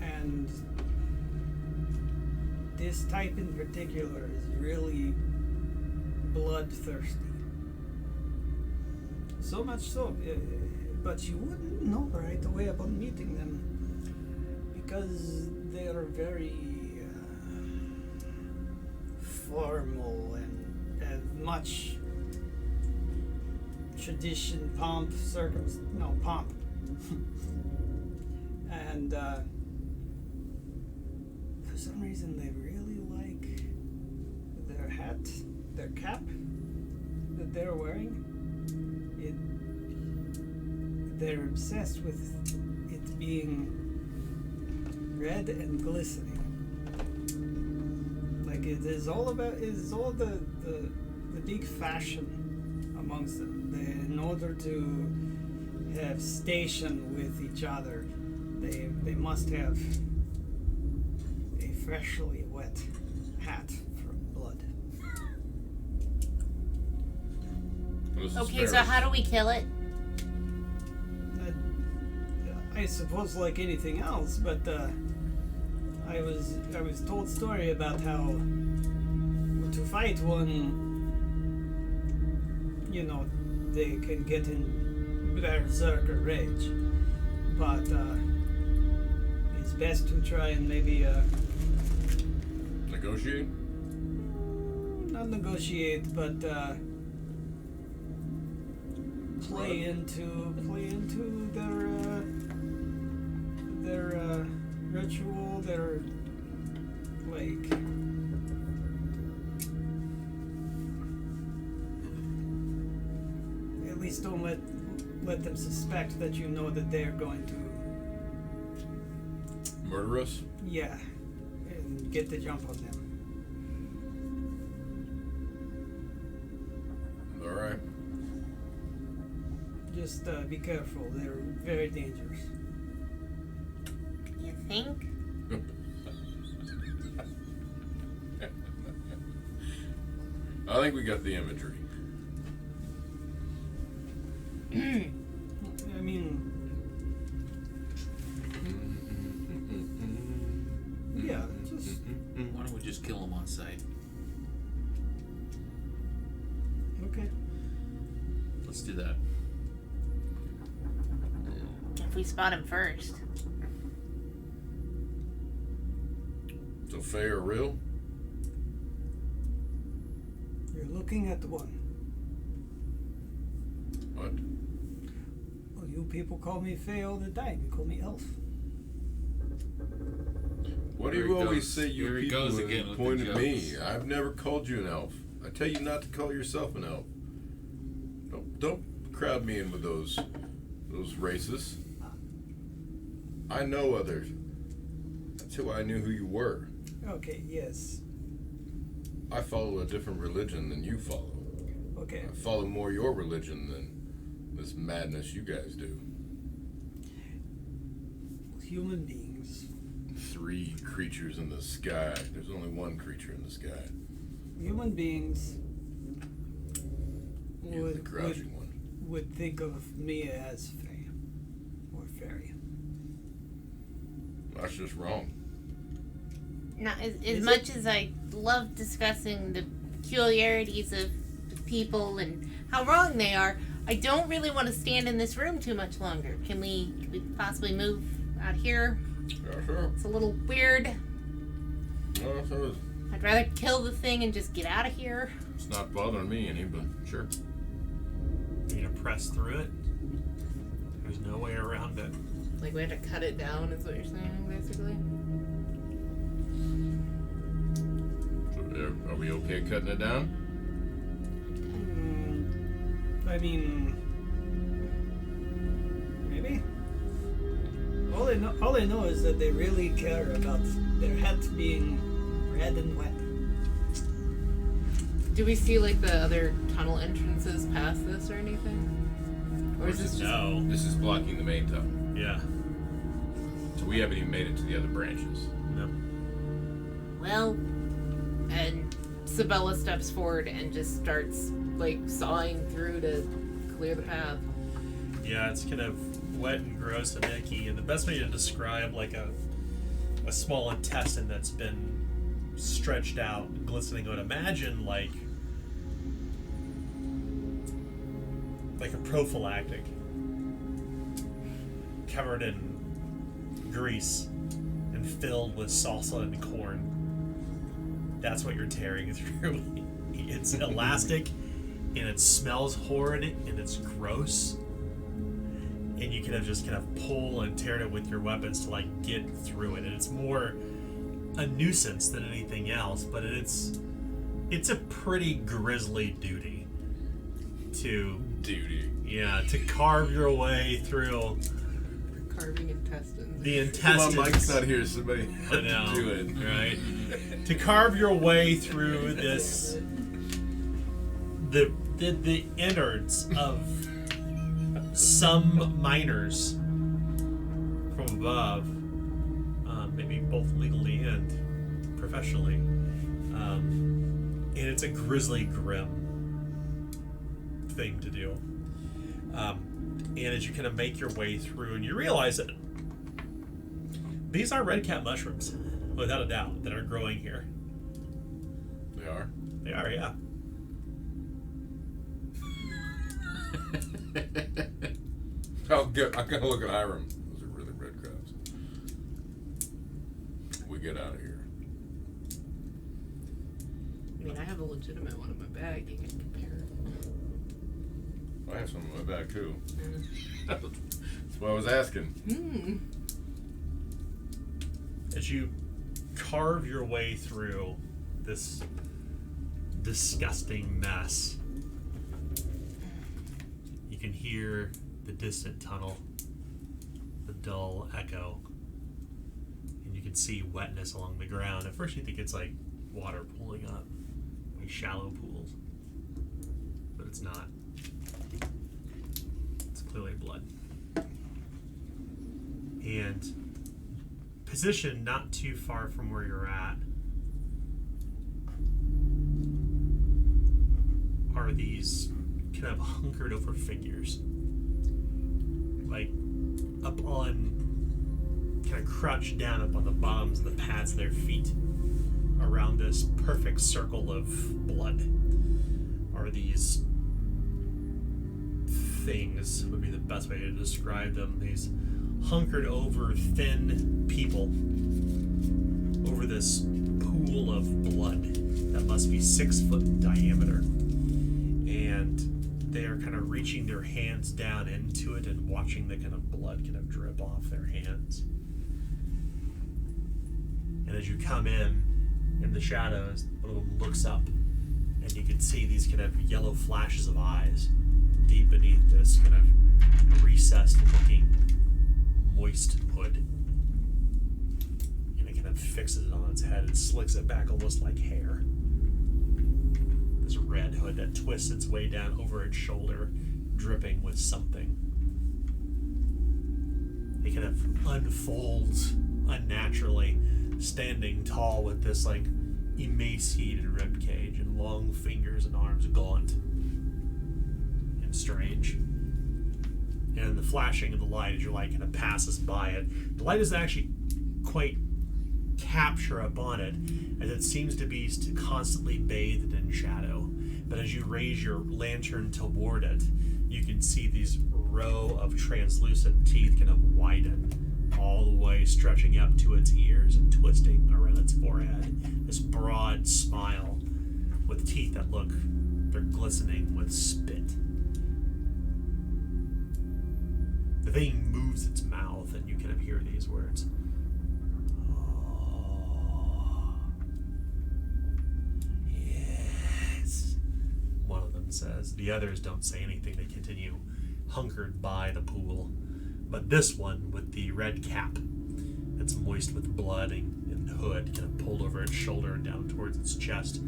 Speaker 8: And this type in particular is really bloodthirsty. So much so, but you wouldn't know right away upon meeting them because they are very formal and have much tradition, pomp, pomp. And for some reason they really like their hat, their cap that they're wearing. They're obsessed with it being red and glistening. Like it is all the big fashion amongst them. In order to have station with each other, they must have a freshly wet hat from blood.
Speaker 7: Okay, so how do we kill it?
Speaker 8: I suppose like anything else, but I was told story about how to fight one, they can get in berserker rage, but it's best to try and maybe
Speaker 2: Negotiate?
Speaker 8: not negotiate, but play into their ritual, their like at least don't let them suspect that you know that they're going to
Speaker 2: Murder us?
Speaker 8: and get the jump on them.
Speaker 2: Alright.
Speaker 8: Just be careful, they're very dangerous.
Speaker 7: You think?
Speaker 2: I think we got the imagery.
Speaker 8: I mean, yeah, just
Speaker 5: Why don't we just kill him on sight?
Speaker 8: okay.
Speaker 5: Let's do that.
Speaker 7: If we spot him first.
Speaker 2: So Fae are real?
Speaker 8: You're looking at one.
Speaker 2: What?
Speaker 8: Well, you people call me Fae all the time. You call me Elf.
Speaker 2: What do
Speaker 5: Here
Speaker 2: you
Speaker 5: he
Speaker 2: always
Speaker 5: goes.
Speaker 2: say, you
Speaker 5: Here he
Speaker 2: people,
Speaker 5: goes
Speaker 2: and
Speaker 5: again with
Speaker 2: point
Speaker 5: the
Speaker 2: at me?
Speaker 5: jokes.
Speaker 2: I've never called you an elf. I tell you not to call yourself an elf. Don't crowd me in with those races. I know others. That's who I knew who you were.
Speaker 8: Okay, yes.
Speaker 2: I follow a different religion than you follow.
Speaker 8: Okay.
Speaker 2: I follow more your religion than this madness you guys do.
Speaker 8: Human beings.
Speaker 2: 3 creatures in the sky. There's only one creature in the sky.
Speaker 8: Human beings
Speaker 2: You're the crouching one.
Speaker 8: would think of me as Fae or fairy.
Speaker 2: That's just wrong.
Speaker 7: Now, as
Speaker 8: Is
Speaker 7: much as I love discussing the peculiarities of the people and how wrong they are, I don't really want to stand in this room too much longer. Can we possibly move out here?
Speaker 2: Yeah, sure.
Speaker 7: It's a little weird.
Speaker 2: No, so
Speaker 7: I'd rather kill the thing and just get out of here.
Speaker 2: it's not bothering me any, but sure.
Speaker 1: You're gonna press through it. There's no way around it.
Speaker 6: Like we have to cut it down, is what you're saying, basically.
Speaker 2: So, are we okay cutting it down?
Speaker 8: I mean, maybe. All I know is that they really care about their hats being red and wet.
Speaker 6: Do we see like the other tunnel entrances past this or anything? Or is this just
Speaker 1: No.
Speaker 2: This is blocking the main tunnel.
Speaker 1: Yeah.
Speaker 2: So we haven't even made it to the other branches.
Speaker 1: No.
Speaker 7: Well,
Speaker 6: And Sabella steps forward and just starts like sawing through to clear the path.
Speaker 1: Yeah, it's kind of wet and gross and icky, and the best way to describe like a small intestine that's been stretched out, glistening, I would imagine like a prophylactic covered in grease and filled with salsa and corn. That's what you're tearing through. It's elastic and it smells horrid and it's gross. And you kind of pull and tear it with your weapons to like get through it. And it's more a nuisance than anything else, but it's a pretty grisly duty to carve your way through
Speaker 6: Carving intestines.
Speaker 1: the
Speaker 2: Come
Speaker 1: intestines.
Speaker 2: on, Mike's not here. Somebody
Speaker 1: I know,
Speaker 2: do it.
Speaker 1: right? To carve your way through this, the innards of some miners from above, maybe both legally and professionally, and it's a grisly, grim thing to do. And as you kind of make your way through, and you realize that these are red cap mushrooms, without a doubt, that are growing here.
Speaker 2: They are.
Speaker 1: They are, yeah.
Speaker 2: I'm gonna look at Hiram. Those are really red crabs. We get out of here.
Speaker 6: I mean, I have a legitimate one in my bag. You can compare.
Speaker 2: I have some in my bag too.
Speaker 6: Mm.
Speaker 2: That's what I was asking.
Speaker 1: As you carve your way through this disgusting mess, you can hear the distant tunnel, the dull echo, and you can see wetness along the ground. At first you think it's like water pooling up, like shallow pools, but it's not. It's clearly blood. And positioned not too far from where you're at are these kind of hunkered over figures, like up on, kind of crouched down up on the bottoms of the pads of their feet around this perfect circle of blood are these things, would be the best way to describe them, these hunkered over thin people over this pool of blood that must be 6 foot in diameter, and they are kind of reaching their hands down into it and watching the kind of blood kind of drip off their hands. And as you come in the shadows, one of them looks up and you can see these kind of yellow flashes of eyes deep beneath this kind of recessed looking moist hood, and it kind of fixes it on its head and slicks it back almost like hair. This red hood that twists its way down over its shoulder, dripping with something. It kind of unfolds unnaturally, standing tall with this like emaciated rib cage and long fingers and arms, gaunt and strange. And the flashing of the light as your light kind of passes by it, the light doesn't actually quite capture upon it, as it seems to be constantly bathed in shadow. But as you raise your lantern toward it, you can see these row of translucent teeth kind of widen, all the way stretching up to its ears and twisting around its forehead. This broad smile with teeth that look, they're glistening with spit. The thing moves its mouth, and you kind of hear these words. Oh, yes, one of them says. The others don't say anything. They continue hunkered by the pool. But this one, with the red cap that's moist with blood and hood kind of pulled over its shoulder and down towards its chest,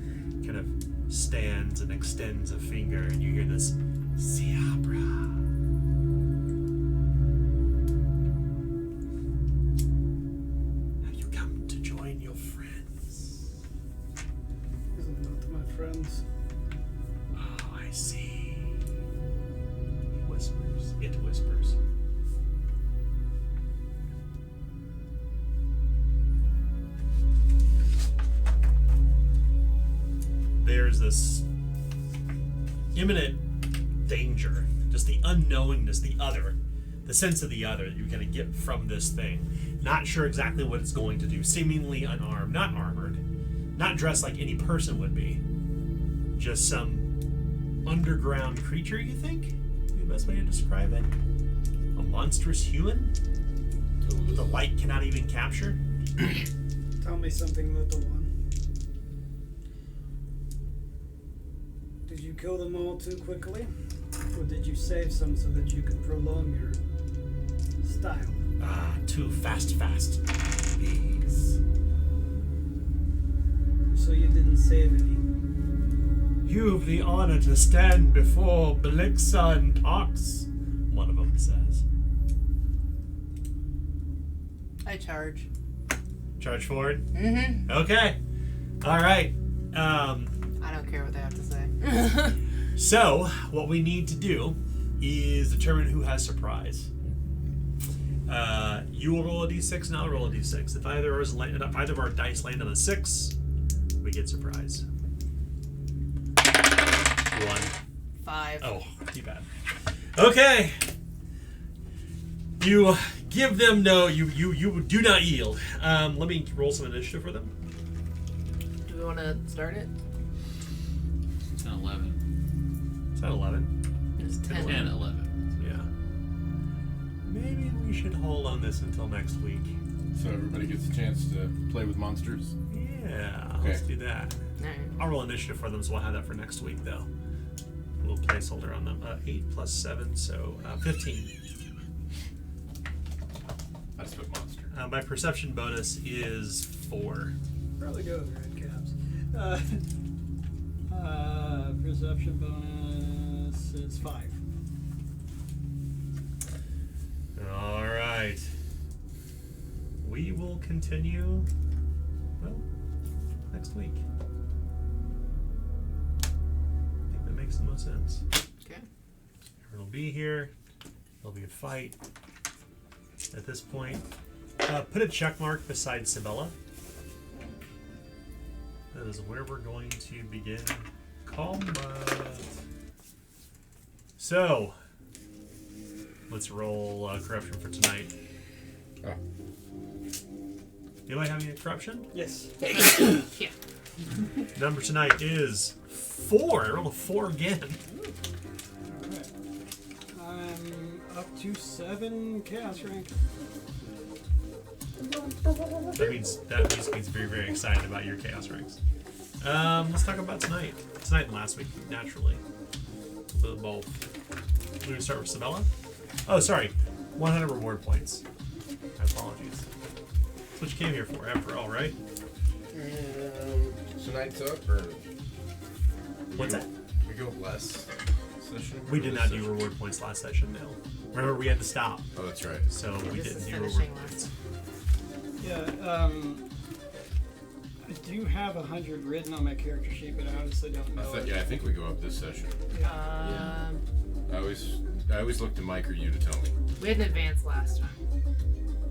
Speaker 1: kind of stands and extends a finger, and you hear this Siabra.
Speaker 8: ones.
Speaker 1: Oh, I see. He whispers. It whispers. There's this imminent danger, just the unknowingness, the other, the sense of the other that you're going to get from this thing. Not sure exactly what it's going to do. Seemingly unarmed, not armored, not dressed like any person would be. Just some underground creature, you think? The best way to describe it? A monstrous human? The light cannot even capture?
Speaker 8: Tell me something, little one. Did you kill them all too quickly? Or did you save some so that you could prolong your style?
Speaker 1: Ah, too fast. Please.
Speaker 8: So you didn't save any?
Speaker 1: You've the honor to stand before Belixa and Tox, one of them says.
Speaker 9: I charge.
Speaker 1: Charge forward?
Speaker 9: Mm-hmm.
Speaker 1: Okay. Alright.
Speaker 9: I don't care what they have to say.
Speaker 1: So, what we need to do is determine who has surprise. You will roll a d6 and I'll roll a d6. If either of our dice land on a 6, we get surprise. 1.
Speaker 9: 5.
Speaker 1: Oh, too bad. Okay. You give them you do not yield. Let me roll some initiative for them.
Speaker 9: Do we want to start it?
Speaker 5: It's an 11.
Speaker 1: Is that 11?
Speaker 9: It's 10.
Speaker 5: 10, 11.
Speaker 1: Yeah. Maybe we should hold on this until next week.
Speaker 2: So everybody gets a chance to play with monsters.
Speaker 1: Yeah,
Speaker 2: Okay.
Speaker 1: let's do that.
Speaker 9: Alright.
Speaker 1: I'll roll initiative for them, so we'll have that for next week, though. A little placeholder on them. 8 plus 7, so 15.
Speaker 2: I just put monster.
Speaker 1: My perception bonus is 4.
Speaker 8: Probably go with red caps. Perception bonus is 5.
Speaker 1: All right. We will continue, well, next week. I think that makes the most sense.
Speaker 9: Okay.
Speaker 1: Everyone will be here. There'll be a fight. At this point, put a check mark beside Sibella. That is where we're going to begin combat. So, let's roll corruption for tonight.
Speaker 2: Oh.
Speaker 1: Anybody have any corruption?
Speaker 8: Yes.
Speaker 9: Yeah.
Speaker 1: Number tonight is 4. I rolled a 4 again.
Speaker 8: Alright. I'm up to 7 chaos rank.
Speaker 1: That means he's very, very excited about your chaos ranks. Let's talk about tonight. Tonight and last week, naturally. The both. We're gonna start with Sabella. Oh, sorry. 100 reward points. My apologies. That's what you came here for, after all, right?
Speaker 2: Tonight's up, or
Speaker 1: What's that?
Speaker 2: we go less session?
Speaker 1: We did not do reward points last session, no. Remember, we had to stop,
Speaker 2: Oh, that's right.
Speaker 1: so we
Speaker 9: This
Speaker 1: didn't
Speaker 9: is
Speaker 1: do
Speaker 9: finishing
Speaker 1: reward
Speaker 9: last.
Speaker 1: points.
Speaker 8: Yeah, I do have 100 written on my character sheet, but I honestly don't know.
Speaker 2: I think we go up this session. I always look to Mike or you to tell me.
Speaker 9: We had an advance last time.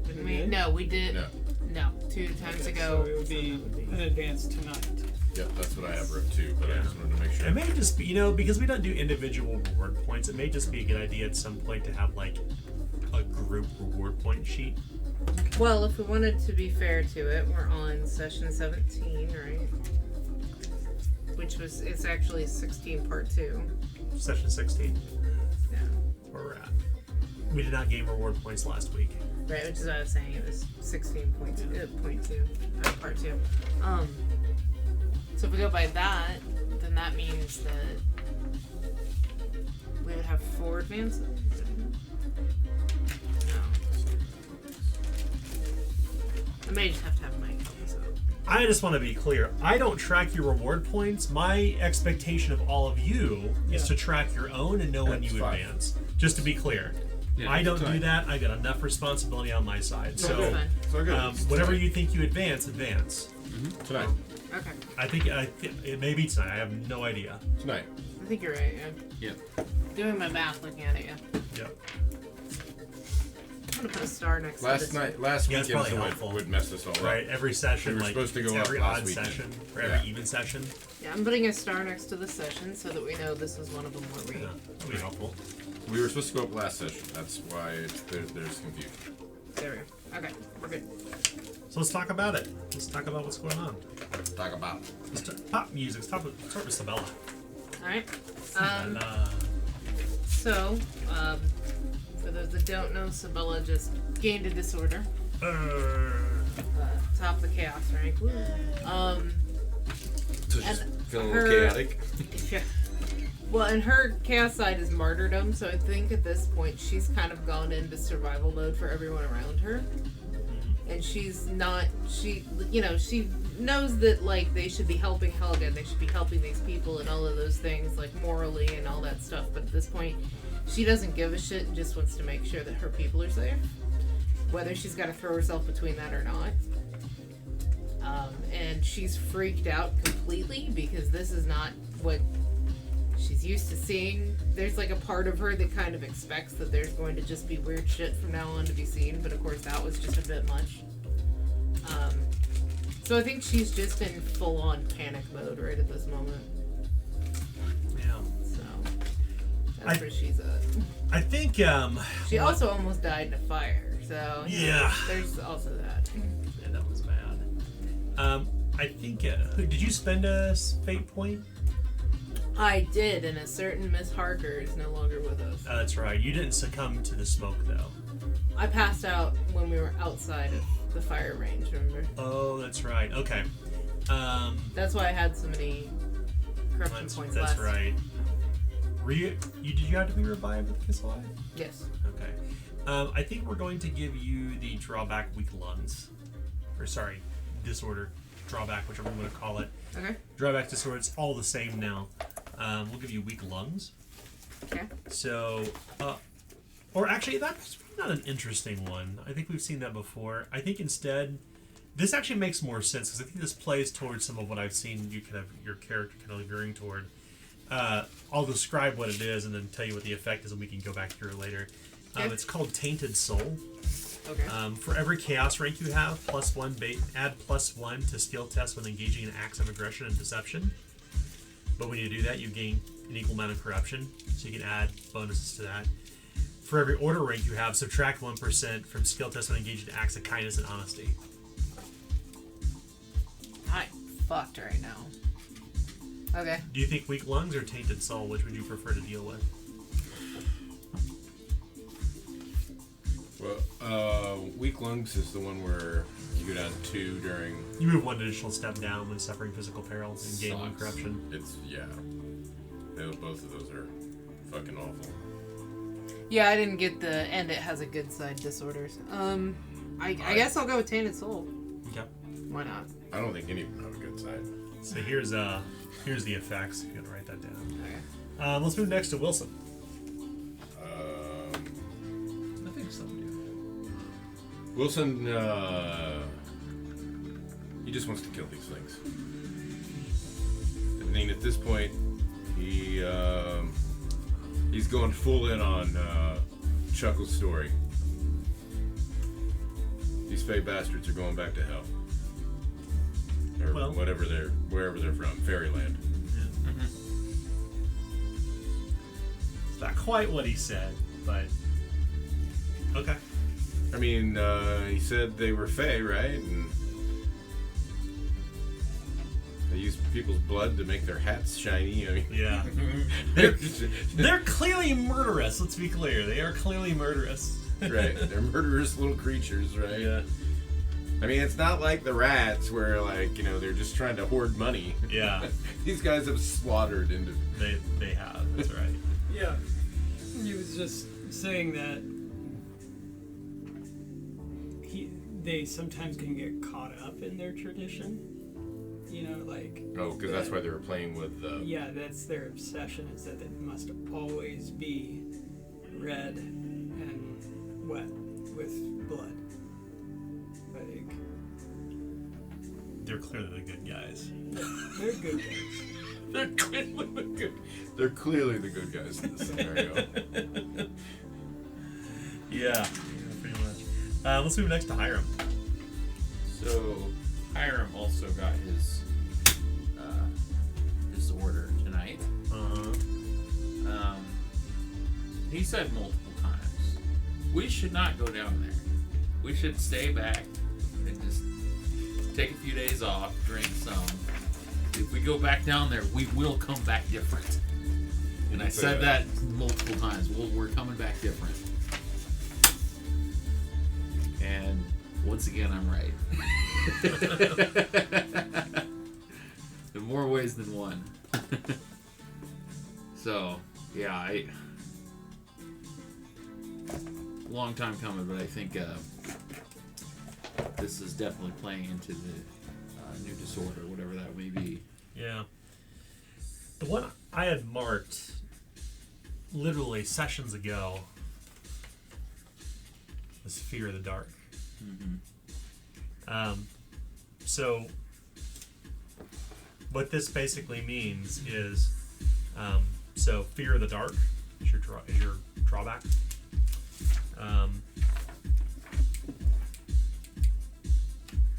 Speaker 9: Didn't we?
Speaker 8: did?
Speaker 9: No, we did.
Speaker 2: No.
Speaker 9: No, 2 times
Speaker 8: Okay,
Speaker 9: ago.
Speaker 8: So it would be an advance tonight.
Speaker 2: Yep, that's what I have wrote too, but I just wanted to make sure.
Speaker 1: It may just be, because we don't do individual reward points, it may just be a good idea at some point to have, like, a group reward point sheet.
Speaker 9: Well, if we wanted to be fair to it, we're on session 17, right? Which was, it's actually 16 part 2.
Speaker 1: Session 16,
Speaker 9: Yeah.
Speaker 1: where we're at. We did not gain reward points last week.
Speaker 9: Right, which is what I was saying. It was 16.2, part 2. So if we go by that, then that means that we would have 4 advances. No. I may just have to have Mike help us out.
Speaker 1: I just want to be clear. I don't track your reward points. My expectation of all of you is to track your own and know when
Speaker 2: That's
Speaker 1: you
Speaker 2: fine.
Speaker 1: advance. Just to be clear.
Speaker 5: Yeah,
Speaker 1: I don't do
Speaker 2: fine.
Speaker 1: that. I've got enough responsibility on my side.
Speaker 9: That's
Speaker 1: So,
Speaker 9: fine.
Speaker 2: So good.
Speaker 1: whatever you think you advance, advance.
Speaker 2: Tonight.
Speaker 6: Okay.
Speaker 1: I think it may be tonight. I have no idea.
Speaker 2: Tonight.
Speaker 6: I think you're right. Yeah.
Speaker 2: Yep.
Speaker 6: Doing my math, looking at it. Yeah.
Speaker 1: Yep.
Speaker 6: I'm gonna put a star next to
Speaker 2: Last
Speaker 6: this
Speaker 2: night,
Speaker 6: one.
Speaker 2: last
Speaker 1: Yeah, it's
Speaker 2: weekend
Speaker 1: probably
Speaker 2: is
Speaker 1: helpful.
Speaker 2: what would mess us all
Speaker 1: Right.
Speaker 2: up.
Speaker 1: Every session,
Speaker 2: We were
Speaker 1: like
Speaker 2: supposed to go
Speaker 1: it's
Speaker 2: up
Speaker 1: every
Speaker 2: last
Speaker 1: odd
Speaker 2: weekend.
Speaker 1: session for
Speaker 2: Yeah.
Speaker 1: every even session.
Speaker 6: Yeah, I'm putting a star next to the session so that we know this is one of them where we.
Speaker 1: Yeah, that'd be helpful.
Speaker 2: We were supposed to go up last session. That's why there's confusion.
Speaker 6: There we go. Okay, we're good.
Speaker 1: So let's talk about it. Let's talk about what's going on.
Speaker 2: Talk about.
Speaker 1: Pop music. Start with Sabella.
Speaker 6: All right.
Speaker 1: Sabella.
Speaker 6: So, for those that don't know, Sabella just gained a disorder. Top of the chaos rank. Woo.
Speaker 2: So just
Speaker 6: And
Speaker 2: feeling a
Speaker 6: her-
Speaker 2: little chaotic.
Speaker 6: Yeah. Well, and her chaos side is martyrdom, so I think at this point she's kind of gone into survival mode for everyone around her. And she's not, she knows that, like, they should be helping Helga and they should be helping these people and all of those things, like, morally and all that stuff. But at this point, she doesn't give a shit and just wants to make sure that her people are safe. Whether she's got to throw herself between that or not. And she's freaked out completely because this is not what she's used to seeing. There's like a part of her that kind of expects that there's going to just be weird shit from now on to be seen, but of course that was just a bit much. So I think she's just in full-on panic mode right at this moment.
Speaker 1: Yeah.
Speaker 6: So that's where she's at.
Speaker 1: I think
Speaker 6: She also almost died in a fire, so
Speaker 1: Yeah.
Speaker 6: there's also that.
Speaker 1: Yeah, that was bad. I think did you spend a fate point?
Speaker 6: I did, and a certain Miss Harker is no longer with us.
Speaker 1: That's right. You didn't succumb to the smoke though.
Speaker 6: I passed out when we were outside of the fire range, remember?
Speaker 1: Oh, that's right. Okay.
Speaker 6: That's why I had so many corruption points
Speaker 1: that's
Speaker 6: last.
Speaker 1: right. Did you have to be revived with Kiss Alive?
Speaker 6: Yes.
Speaker 1: Okay. I think we're going to give you the drawback weak lungs. Or sorry, disorder. Drawback, whichever you want to call it.
Speaker 6: Okay.
Speaker 1: Drawback disorder, it's all the same now. We'll give you weak lungs.
Speaker 6: Okay.
Speaker 1: So, or actually, that's not an interesting one. I think we've seen that before. I think instead, this actually makes more sense because I think this plays towards some of what I've seen your character kind of veering toward. I'll describe what it is and then tell you what the effect is, and we can go back through it later.
Speaker 6: Okay.
Speaker 1: It's called Tainted Soul.
Speaker 6: Okay.
Speaker 1: For every chaos rank you have, add +1 to skill tests when engaging in acts of aggression and deception. But when you do that, you gain an equal amount of corruption, so you can add bonuses to that. For every order rank you have, subtract 1% from skill tests when engaging in acts of kindness and honesty.
Speaker 6: I'm fucked right now. Okay.
Speaker 1: Do you think weak lungs or tainted soul? Which would you prefer to deal with?
Speaker 2: Well, weak lungs is the one where you go down 2 during.
Speaker 1: You move one additional step down when suffering physical perils and gain 1
Speaker 2: Sucks.
Speaker 1: corruption.
Speaker 2: It's both of those are fucking awful.
Speaker 6: Yeah, I didn't get the and it has a good side disorders. I guess I'll go with Tainted Soul.
Speaker 1: Okay.
Speaker 6: Why not?
Speaker 2: I don't think any of them have a good side.
Speaker 1: So here's the effects. If you want to write that down.
Speaker 6: Okay.
Speaker 1: Let's move next to Wilson.
Speaker 5: I think so.
Speaker 2: Wilson, he just wants to kill these things. I mean, at this point, he's going full in on Chuckle's story. These Fey bastards are going back to hell, or
Speaker 1: Well-
Speaker 2: wherever they're from, Fairyland.
Speaker 1: It's not quite what he said, but okay.
Speaker 2: I mean, he said they were Fey, right? And they use people's blood to make their hats shiny. I mean,
Speaker 1: Yeah. They're clearly murderous, let's be clear. They are clearly murderous.
Speaker 2: right. They're murderous little creatures, right?
Speaker 1: Yeah.
Speaker 2: I mean, it's not like the rats where, like, they're just trying to hoard money.
Speaker 1: Yeah.
Speaker 2: These guys have slaughtered into.
Speaker 1: They have, that's right.
Speaker 3: Yeah. He was just saying that they sometimes can get caught up in their tradition. Like...
Speaker 2: Oh, because that's why they were playing with.
Speaker 3: Yeah, that's their obsession, is that it must always be red and wet with blood. Like...
Speaker 1: They're clearly the good guys.
Speaker 8: They're good guys.
Speaker 2: They're clearly the good. They're clearly the good guys in this scenario.
Speaker 1: Yeah, pretty much. Let's move next to Hiram.
Speaker 5: So Hiram also got his order tonight. He said multiple times, we should not go down there. We should stay back and just take a few days off, drink some. If we go back down there, we will come back different. And I said that multiple times. We're coming back different. And once again, I'm right. In more ways than one. So, yeah, long time coming, but I think this is definitely playing into the new disorder, whatever that may be.
Speaker 1: Yeah. The one I had marked literally sessions ago was Fear of the Dark. So what this basically means is, so Fear of the Dark is your drawback.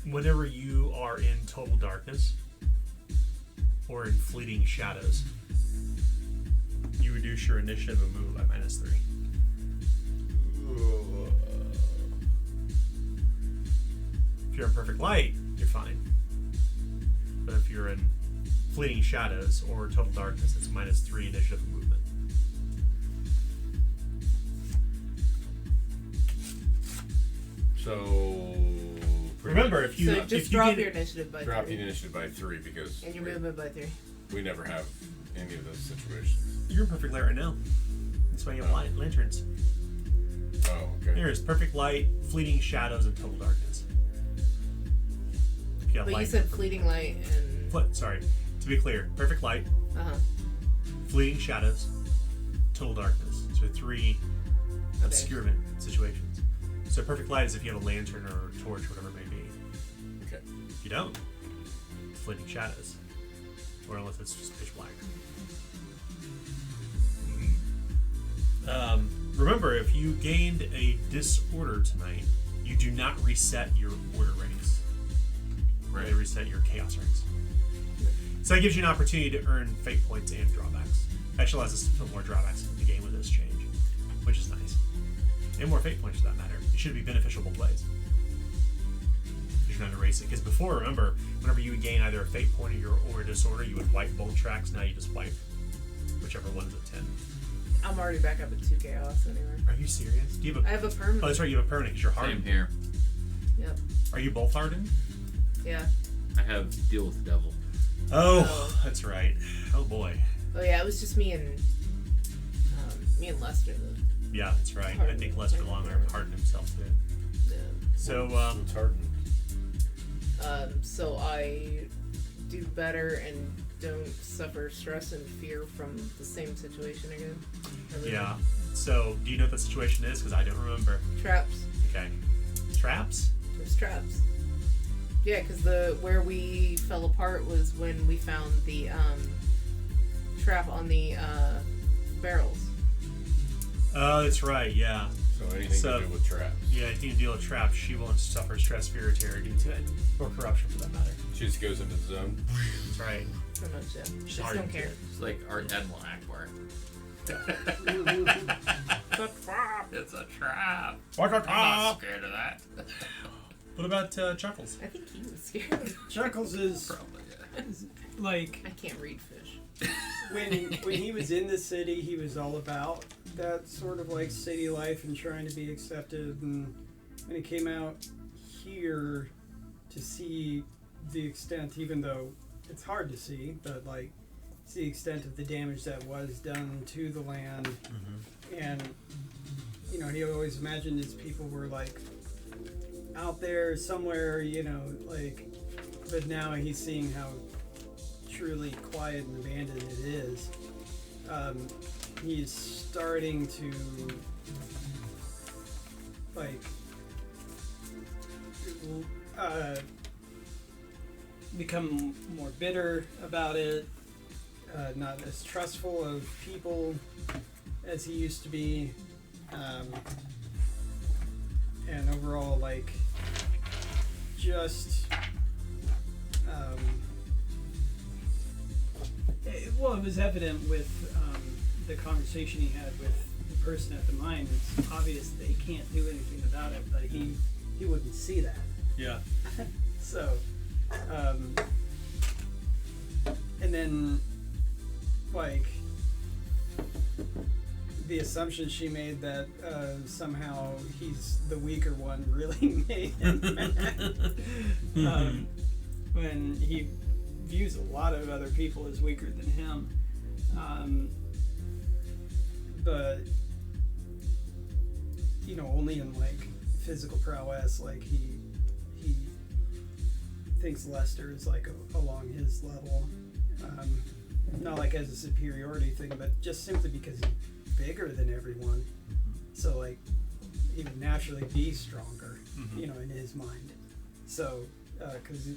Speaker 1: Whenever you are in total darkness or in fleeting shadows, you reduce your initiative and move by -3. If you're in perfect light, you're fine. But if you're in fleeting shadows or total darkness, it's -3 initiative and movement.
Speaker 2: So
Speaker 1: remember, if you
Speaker 9: So just
Speaker 1: if you
Speaker 9: drop
Speaker 1: get
Speaker 9: your initiative by
Speaker 2: drop
Speaker 9: 3.
Speaker 2: the initiative by 3 because
Speaker 9: And your movement by 3.
Speaker 2: we never have any of those situations.
Speaker 1: you're in perfect light right now. That's why you have lanterns.
Speaker 2: Oh, okay.
Speaker 1: There's perfect light, fleeting shadows, and total darkness. If you have
Speaker 9: But you
Speaker 1: light,
Speaker 9: said fleeting light and...
Speaker 1: sorry. To be clear, perfect light,
Speaker 9: Uh-huh.
Speaker 1: fleeting shadows, total darkness. So 3 obscurement situations. So perfect light is if you have a lantern or a torch, whatever it may be.
Speaker 2: Okay.
Speaker 1: If you don't, it's fleeting shadows. Or unless it's just pitch black. Remember, if you gained a disorder tonight, you do not reset your order ranks. Right. They reset your chaos ranks. So that gives you an opportunity to earn fate points and drawbacks. Actually allows us to put more drawbacks into the game with this change, which is nice. And more fate points for that matter. It should be beneficial both ways. You're not erase it. Because before, remember, whenever you would gain either a fate point or a disorder, you would wipe both tracks. Now you just wipe whichever one's at 10.
Speaker 9: I'm already back up at 2 chaos anyway.
Speaker 1: Are you serious? Do you have
Speaker 9: I have a permanent.
Speaker 1: Oh, that's right. You have a permanent because you're hardened.
Speaker 5: Same here.
Speaker 9: Yep.
Speaker 1: Are you both hardened?
Speaker 9: Yeah.
Speaker 5: I have deal with the devil.
Speaker 1: Oh, that's right. Oh boy.
Speaker 9: Oh yeah, it was just me and Lester though.
Speaker 1: Yeah, that's right. I think Lester Longarm hardened himself too.
Speaker 9: Yeah.
Speaker 1: So,
Speaker 2: it's hardened.
Speaker 9: So I do better and don't suffer stress and fear from the same situation again.
Speaker 1: yeah. So, do you know what the situation is? Because I don't remember.
Speaker 9: Traps.
Speaker 1: Okay. Traps?
Speaker 9: There's traps. Yeah, because where we fell apart was when we found the trap on the barrels.
Speaker 1: Oh, that's right. Yeah.
Speaker 2: So anything to do with traps.
Speaker 1: Yeah, anything to deal with traps, she won't suffer stress, fear, or terror due to it, or corruption for that matter.
Speaker 2: She just goes into the zone.
Speaker 1: That's right.
Speaker 9: Pretty much, yeah.
Speaker 1: She's
Speaker 9: Just
Speaker 1: hardened
Speaker 9: don't care.
Speaker 5: It's like our Admiral Akbar. It's a trap.
Speaker 1: What a
Speaker 5: I'm not scared of that.
Speaker 1: What about Chuckles?
Speaker 9: I think he was scared.
Speaker 8: Chuckles is
Speaker 5: Probably, yeah.
Speaker 8: like
Speaker 9: I can't read fish.
Speaker 8: when he was in the city, he was all about that sort of like city life and trying to be accepted. And when he came out here to see the extent, even though it's hard to see, but like see the extent of the damage that was done to the land, and you know, he always imagined his people were like out there somewhere, you know, like, but now he's seeing how truly quiet and abandoned it is. He's starting to like
Speaker 3: become more bitter about it, not as trustful of people as he used to be, and overall, like, just, it was evident with the conversation he had with the person at the mine. It's obvious they can't do anything about it, but he wouldn't see that.
Speaker 1: Yeah.
Speaker 3: So, and then, like, the assumption she made that somehow he's the weaker one really made him mad. When he views a lot of other people as weaker than him. But, you know, only in, like, physical prowess, like, he thinks Lester is, like, along his level. Not, like, as a superiority thing, but just simply because he's bigger than everyone. So, like, he would naturally be stronger, you know, in his mind. So, because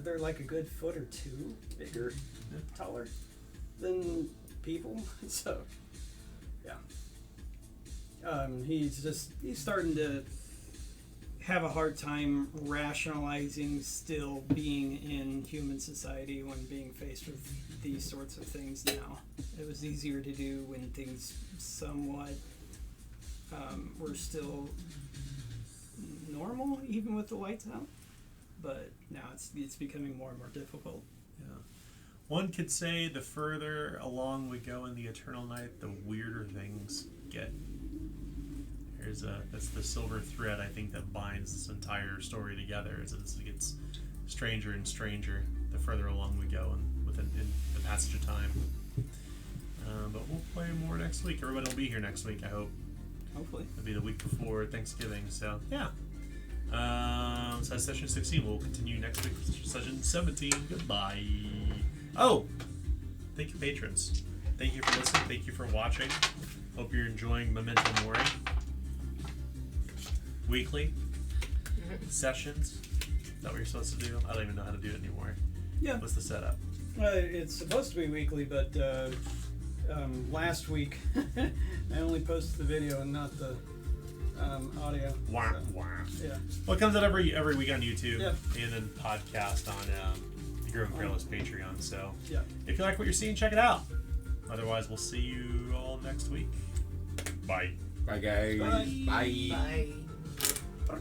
Speaker 3: they're like a good foot or two bigger, taller than people. So, yeah. He's starting to have a hard time rationalizing still being in human society when being faced with these sorts of things now. It was easier to do when things somewhat were still normal, even with the lights out. But now it's becoming more and more difficult.
Speaker 1: Yeah. One could say the further along we go in the Eternal Night, the weirder things get. That's the silver thread, I think, that binds this entire story together. As it gets stranger and stranger the further along we go in the passage of time. But we'll play more next week. Everybody will be here next week, I hope.
Speaker 3: Hopefully.
Speaker 1: It'll be the week before Thanksgiving, so yeah. So that's session 16. We'll continue next week with session 17. Goodbye. Oh! Thank you, patrons. Thank you for listening. Thank you for watching. Hope you're enjoying Memento Mori. Weekly sessions. Is that what you're supposed to do? I don't even know how to do it anymore.
Speaker 3: Yeah.
Speaker 1: What's the setup?
Speaker 3: It's supposed to be weekly, but last week I only posted the video and not the audio.
Speaker 1: Wah,
Speaker 3: So,
Speaker 1: wah.
Speaker 3: yeah.
Speaker 1: Well, it comes out every week on YouTube,
Speaker 3: Yeah.
Speaker 1: and then podcast on the Hero and Careless Patreon. So
Speaker 3: Yeah.
Speaker 1: if you like what you're seeing, check it out. Otherwise, we'll see you all next week. Bye.
Speaker 2: Bye, guys.
Speaker 3: Bye.
Speaker 2: Bye.
Speaker 6: Bye.